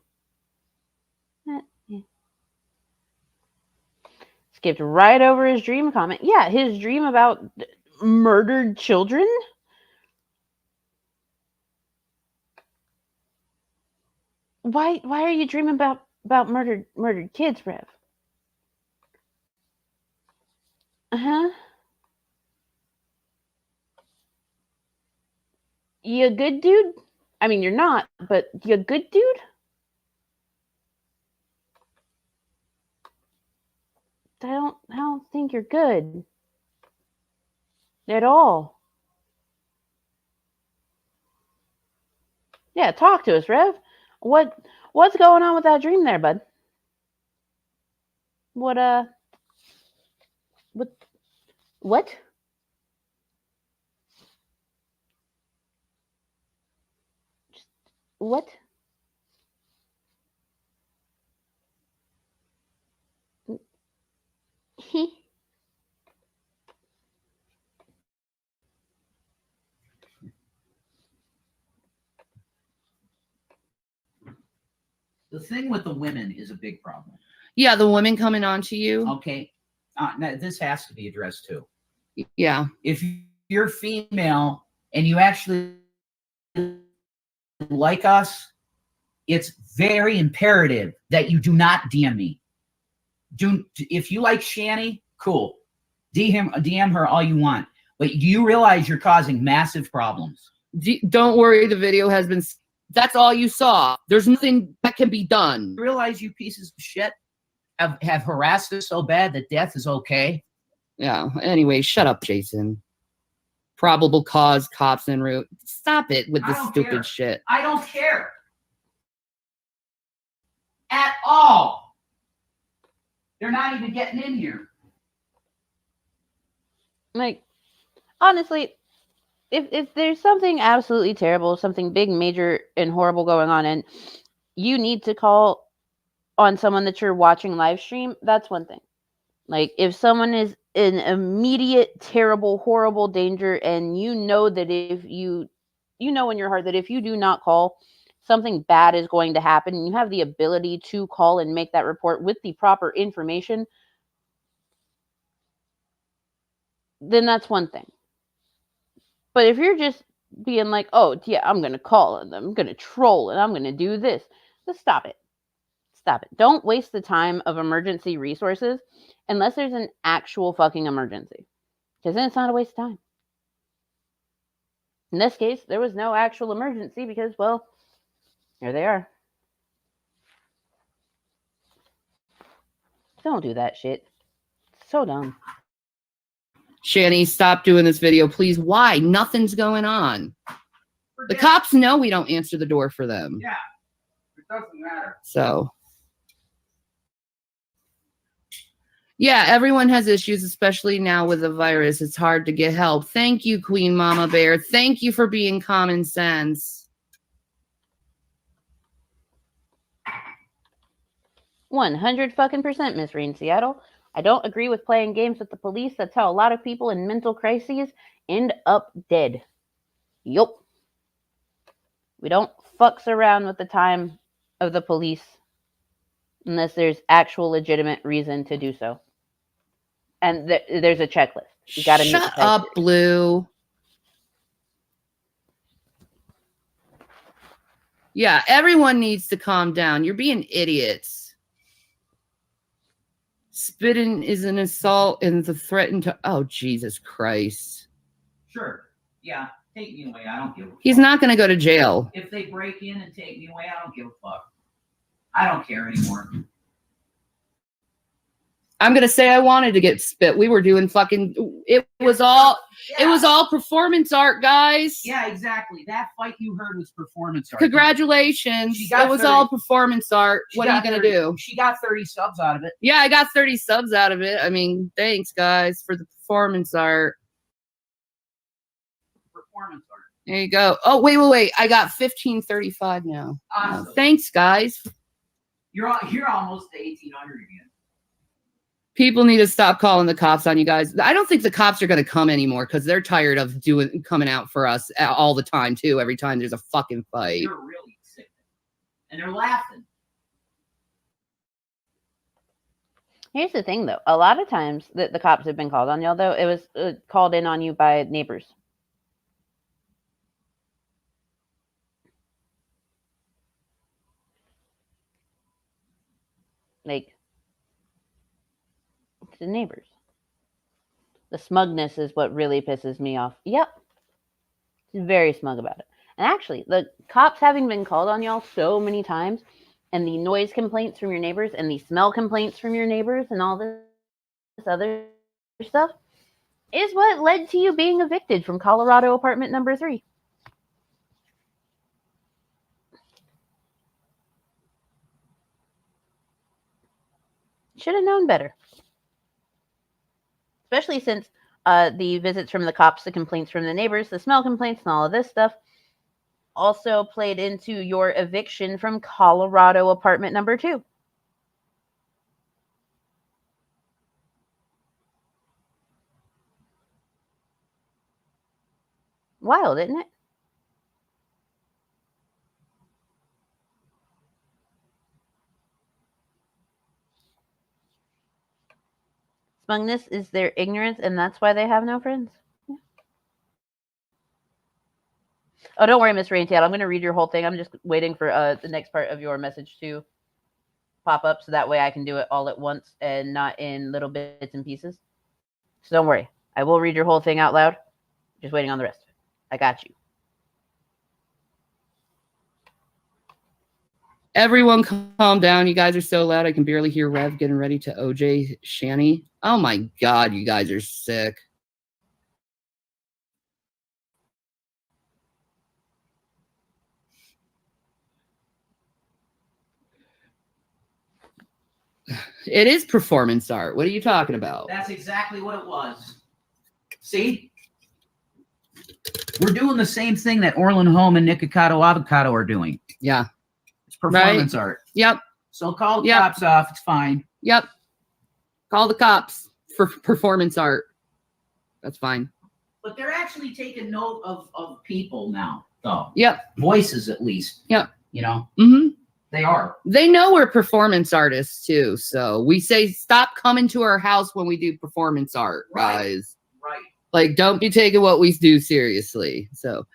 Skipped right over his dream comment. Yeah, his dream about murdered children. Why are you dreaming about murdered kids, Rev? Uh-huh. You a good dude? I mean, you're not, but you a good dude? I don't think you're good. At all. Yeah, talk to us, Rev. What's going on with that dream there, bud? What? What? What? The thing with the women is a big problem. Yeah, the women coming on to you. Okay. Now, this has to be addressed too. Yeah. If you're female and you actually like us, it's very imperative that you do not DM me. If you like Shanny, cool. DM her all you want. But do you realize you're causing massive problems? Don't worry, the video has been... That's all you saw. There's nothing that can be done. You realize you pieces of shit have harassed us so bad that death is okay? Yeah, anyway, shut up, Jason. Probable cause, cops en route. Stop it with this stupid shit. I don't care. At all. They're not even getting in here. Like, honestly, if there's something absolutely terrible, something big, major, and horrible going on, and you need to call on someone that you're watching live stream, that's one thing. Like, if someone is in immediate, terrible, horrible danger, and you know that if you know in your heart that if you do not call, something bad is going to happen, and you have the ability to call and make that report with the proper information, then that's one thing. But if you're just being like, oh, yeah, I'm going to call and I'm going to troll and I'm going to do this, just stop it. Stop it. Don't waste the time of emergency resources unless there's an actual fucking emergency. Because then it's not a waste of time. In this case, there was no actual emergency because, well, here they are. Don't do that shit. It's so dumb. Shanny, stop doing this video, please. Why? Nothing's going on. The cops know we don't answer the door for them. Yeah, it doesn't matter. So, yeah, everyone has issues, especially now with the virus. It's hard to get help. Thank you, Queen Mama Bear. Thank you for being common sense. 100% Miss Rain Seattle. I don't agree with playing games with the police. That's how a lot of people in mental crises end up dead. Yup. We don't fucks around with the time of the police unless there's actual legitimate reason to do so. And there's a checklist. You gotta meet the Shut up, Blue. Yeah, everyone needs to calm down. You're being idiots. Spitting is an assault and the threaten to... Oh, Jesus Christ. Sure. Yeah, take me away. I don't give a fuck. He's not going to go to jail. If they break in and take me away, I don't give a fuck. I don't care anymore. I'm going to say I wanted to get spit. We were doing fucking... It was all performance art, guys. Yeah, exactly. That fight you heard was performance art. Congratulations. It was all performance art. What are you going to do? She got 30 subs out of it. Yeah, I got 30 subs out of it. I mean, thanks, guys, for the performance art. Performance art. There you go. Oh, wait. I got 1535 now. Awesome. Thanks, guys. You're almost to 1800 again. People need to stop calling the cops on you guys. I don't think the cops are going to come anymore because they're tired of coming out for us all the time, too, every time there's a fucking fight. They're really sick. And they're laughing. Here's the thing, though. A lot of times that the cops have been called on y'all, though, it was called in on you by neighbors. Like, the neighbors. The smugness is what really pisses me off. Yep. She's very smug about it. And actually, the cops having been called on y'all so many times, and the noise complaints from your neighbors, and the smell complaints from your neighbors, and all this other stuff, is what led to you being evicted from Colorado apartment number 3. Should have known better. Especially since the visits from the cops, the complaints from the neighbors, the smell complaints, and all of this stuff also played into your eviction from Colorado apartment number 2. Wild, isn't it? Smugness is their ignorance, and that's why they have no friends. Yeah. Oh, don't worry, Miss Raintail. I'm going to read your whole thing. I'm just waiting for the next part of your message to pop up, so that way I can do it all at once and not in little bits and pieces. So don't worry. I will read your whole thing out loud. Just waiting on the rest of it. I got you. Everyone calm down. You guys are so loud I can barely hear Rev getting ready to OJ Shanny. Oh my god, you guys are sick. It is performance art. What are you talking about? That's exactly what it was. See? We're doing the same thing that Orland Home and Nikocado Avocado are doing. Yeah. It's performance art. Yep. So call the cops off. It's fine. Yep. Call the cops for performance art. That's fine. But they're actually taking note of people now, though. Yep. Voices, at least. Yep. You know? Mm-hmm. They are. They know we're performance artists, too. So we say, stop coming to our house when we do performance art, guys. Right. Like, don't be taking what we do seriously. So,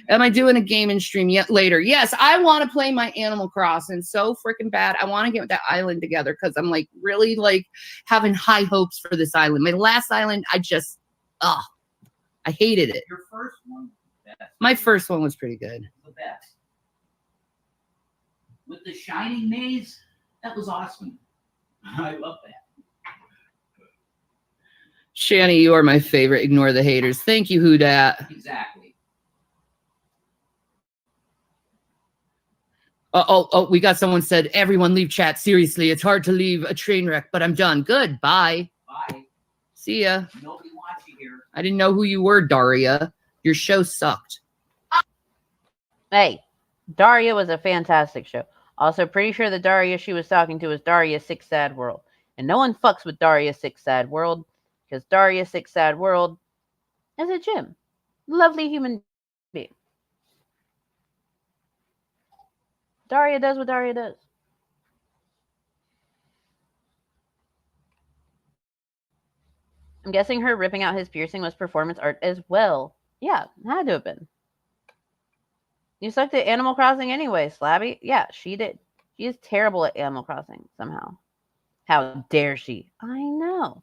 am I doing a gaming stream yet later? Yes, I want to play my Animal Crossing so freaking bad. I want to get that island together because I'm like really like having high hopes for this island. My last island, I hated it. Your first one? Best. My first one was pretty good. The best. With the shining maze, that was awesome. I love that. Shanny, you are my favorite. Ignore the haters. Thank you, Who Dat. Exactly. We got someone said, everyone leave chat. Seriously, it's hard to leave a train wreck, but I'm done. Good. Bye. Bye. See ya. Nobody wants you here. I didn't know who you were, Daria. Your show sucked. Hey, Daria was a fantastic show. Also, pretty sure the Daria she was talking to was Daria Six Sad World. And no one fucks with Daria Six Sad World. Because Daria Six Sad World is a gem. Lovely human being. Daria does what Daria does. I'm guessing her ripping out his piercing was performance art as well. Yeah, had to have been. You sucked at Animal Crossing anyway, Slabby. Yeah, she did. She is terrible at Animal Crossing somehow. How dare she? I know.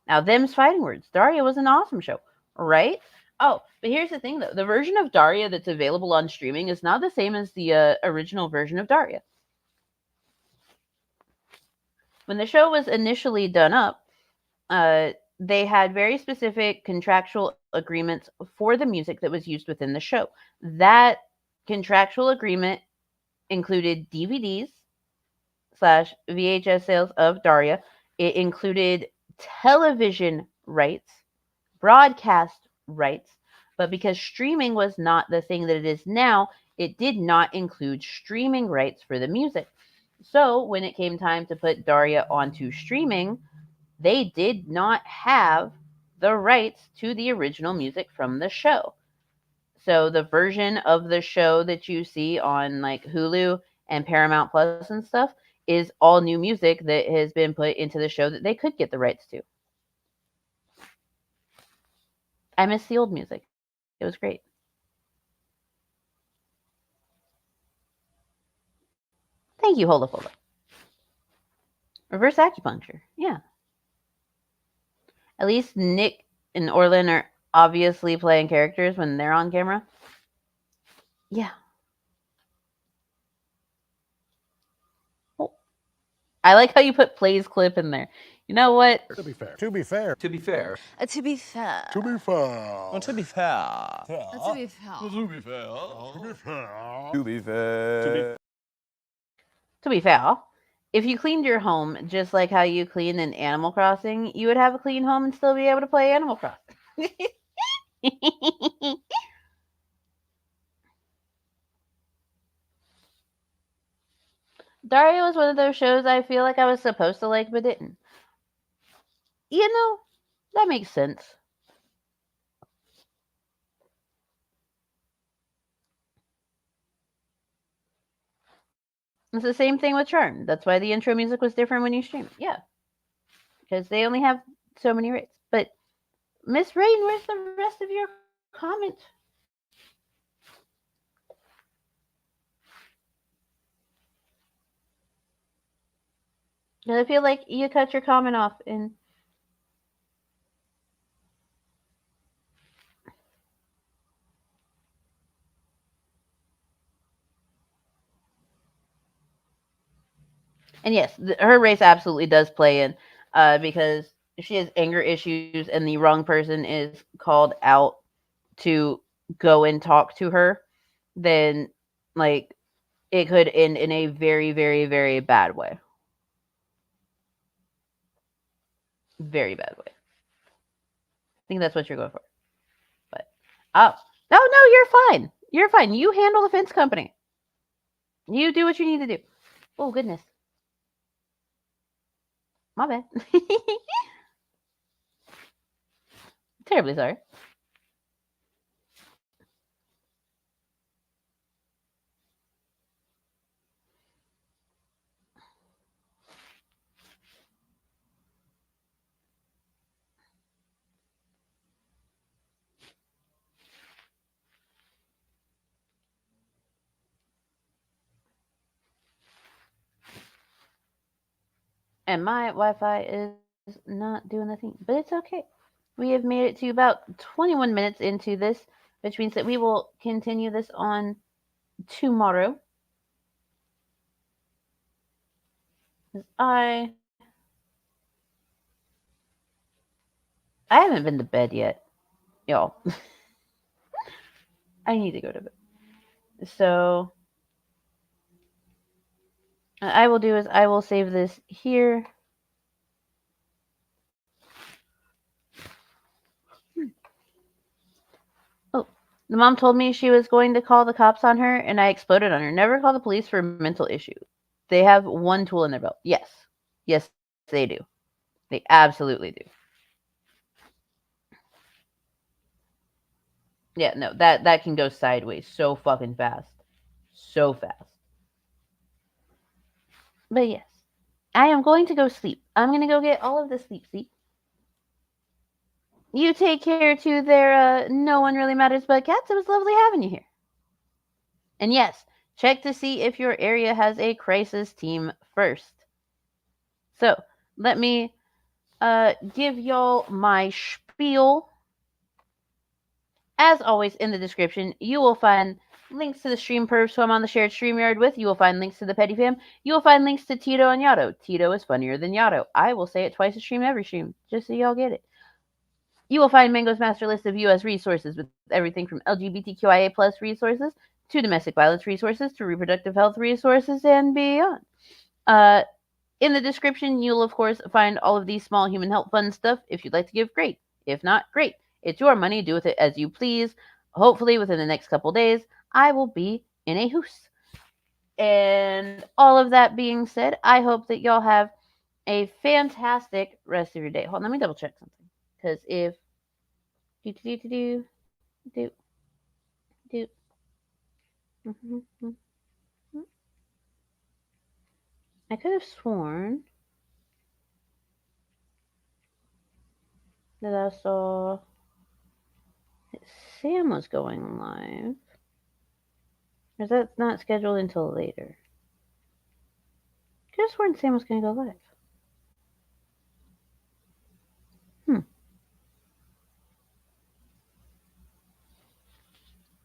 Now, them's fighting words. Daria was an awesome show, right? Oh, but here's the thing, though. The version of Daria that's available on streaming is not the same as the original version of Daria. When the show was initially done up, they had very specific contractual agreements for the music that was used within the show. That contractual agreement included DVDs / VHS sales of Daria. It included television rights, broadcast rights, but because streaming was not the thing that it is now, it did not include streaming rights for the music. So when it came time to put Daria onto streaming, they did not have the rights to the original music from the show. So the version of the show that you see on like Hulu and Paramount Plus and stuff is all new music that has been put into the show that they could get the rights to. I miss the old music. It was great. Thank you, Hola Fola. Reverse acupuncture. Yeah. At least Nick and Orlin are obviously playing characters when they're on camera. Yeah. Oh. I like how you put plays clip in there. You know what? To be fair. To be fair. To be fair. To be fair. To be fair. To be fair. To be fair. To be fair. To be fair. To be fair. To be fair, if you cleaned your home just like how you clean in Animal Crossing, you would have a clean home and still be able to play Animal Crossing. Daria was one of those shows I feel like I was supposed to like but didn't. You know, that makes sense. It's the same thing with Charm. That's why the intro music was different when you stream it. Yeah. Because they only have so many rates. But, Miss Rain, where's the rest of your comment? 'Cause I feel like you cut your comment off and yes, her race absolutely does play in, because if she has anger issues and the wrong person is called out to go and talk to her, then like it could end in a very, very, very bad way. Very bad way. I think that's what you're going for. But oh no, you're fine. You're fine. You handle the fence company. You do what you need to do. Oh goodness. My bad. Terribly sorry. And my Wi-Fi is not doing the thing, but it's okay. We have made it to about 21 minutes into this, which means that we will continue this on tomorrow. I haven't been to bed yet, y'all. I need to go to bed. So what I will do is I will save this here. Oh, the mom told me she was going to call the cops on her, and I exploded on her. Never call the police for a mental issue. They have one tool in their belt. Yes. Yes, they do. They absolutely do. Yeah, no, that can go sideways so fucking fast. So fast. But yes, I am going to go sleep. I'm going to go get all of the sleep. You take care too there, no one really matters but cats. It was lovely having you here. And yes, check to see if your area has a crisis team first. So, let me give y'all my spiel. As always, in the description, you will find links to the stream pervs who I'm on the shared StreamYard with. You will find links to the Petty Fam. You will find links to Tito and Yato. Tito is funnier than Yato. I will say it twice a stream, every stream, just so y'all get it. You will find Mango's master list of U.S. resources with everything from LGBTQIA plus resources to domestic violence resources to reproductive health resources and beyond. In the description, you'll, of course, find all of these small human help fund stuff. If you'd like to give, great. If not, great. It's your money. Do with it as you please. Hopefully, within the next couple days, I will be in a hoose. And all of that being said, I hope that y'all have a fantastic rest of your day. Hold on, let me double check something. Because if I could have sworn that I saw that Sam was going live. Or that's not scheduled until later. I could have sworn Sam was going to go live.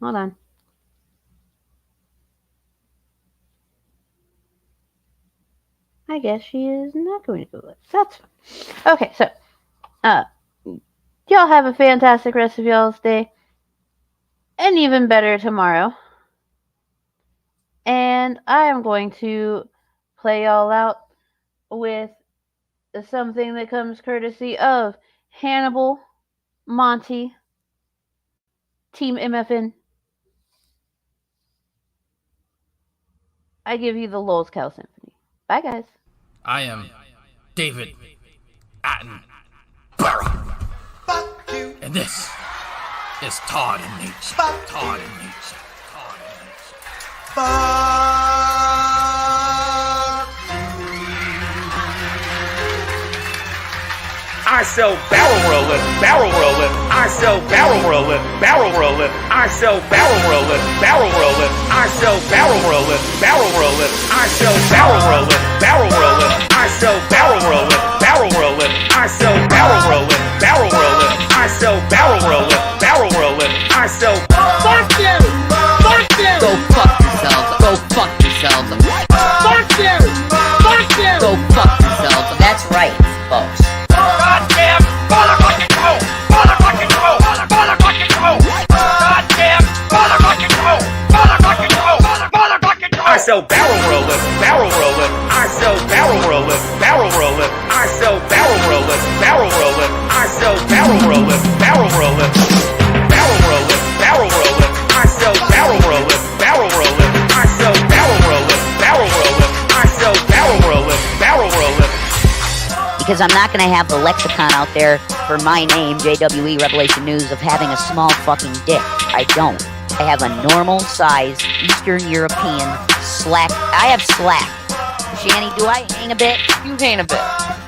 Hold on. I guess she is not going to go live. That's fine. Okay, so y'all have a fantastic rest of y'all's day. And even better tomorrow. And I am going to play y'all out with something that comes courtesy of Hannibal, Monty, Team MFN. I give you the Lowell's Cow Symphony. Bye, guys. I am David Attenborough. And this is Todd and Nature. Todd and Nature. Todd and Nature. I sell barrel rolling, barrel rolling. I sell barrel rolling, barrel rolling. I sell barrel rolling, barrel rolling. I sell barrel rolling, barrel rolling. I sell barrel rolling, barrel rolling. I sell barrel Because I'm not going to have the lexicon out there for my name, JWE Revelation News, of having a small fucking dick. I don't. I have a normal size Eastern European slack. I have slack. Shanny, do I hang a bit? You hang a bit.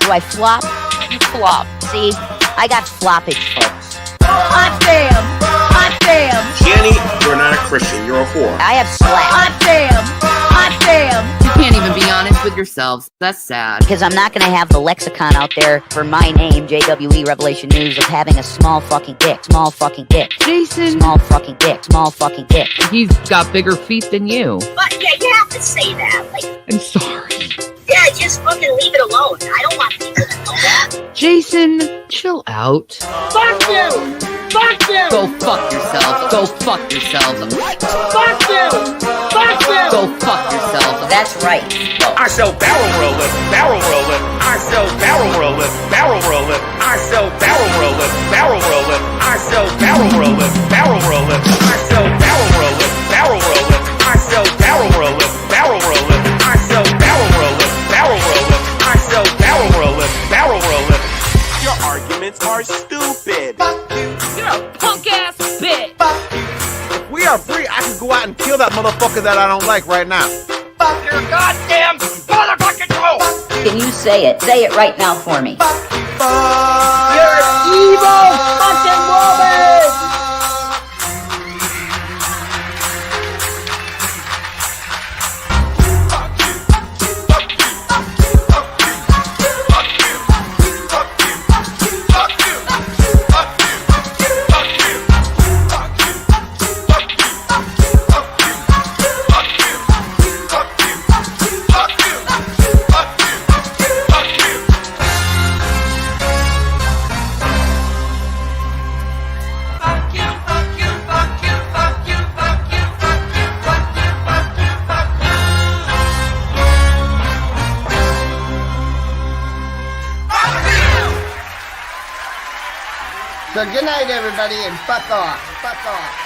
Do I flop? You flop. See, I got floppage, folks. Hot damn! Hot damn! Jenny, you're not a Christian. You're a whore. I have slack. Hot damn! Hot damn! You can't even be honest with yourselves. That's sad. Because I'm not going to have the lexicon out there for my name, JWE Revelation News, of having a small fucking dick. Small fucking dick. Jason. Small fucking dick. Small fucking dick. He's got bigger feet than you. But yeah, you have to say that. Like, I'm sorry. yeah, just fucking leave it alone. I don't want people to know that. Jason, chill out. Fuck you! Fuck you! Go fuck yourself. Go fuck yourself. Fuck you! Fuck you! Go fuck yourself. That's right. I sell barrel rolling, barrel rolling. I sell barrel rolling, barrel rolling. I sell barrel rolling, barrel rolling. I sell barrel rolling, barrel rolling. I sell barrel rolling, barrel rolling. I sell barrel rolling, barrel rolling. I sell barrel rolling, barrel rolling. I sell barrel rolling, barrel rolling. Your arguments are stupid. You're a punk ass bitch! If we are free, I can go out and kill that motherfucker that I don't like right now. Fuck your goddamn motherfucking toe! Can you say it? Say it right now for me. You're an evil fucking woman! So good night, everybody, and fuck off. Fuck off.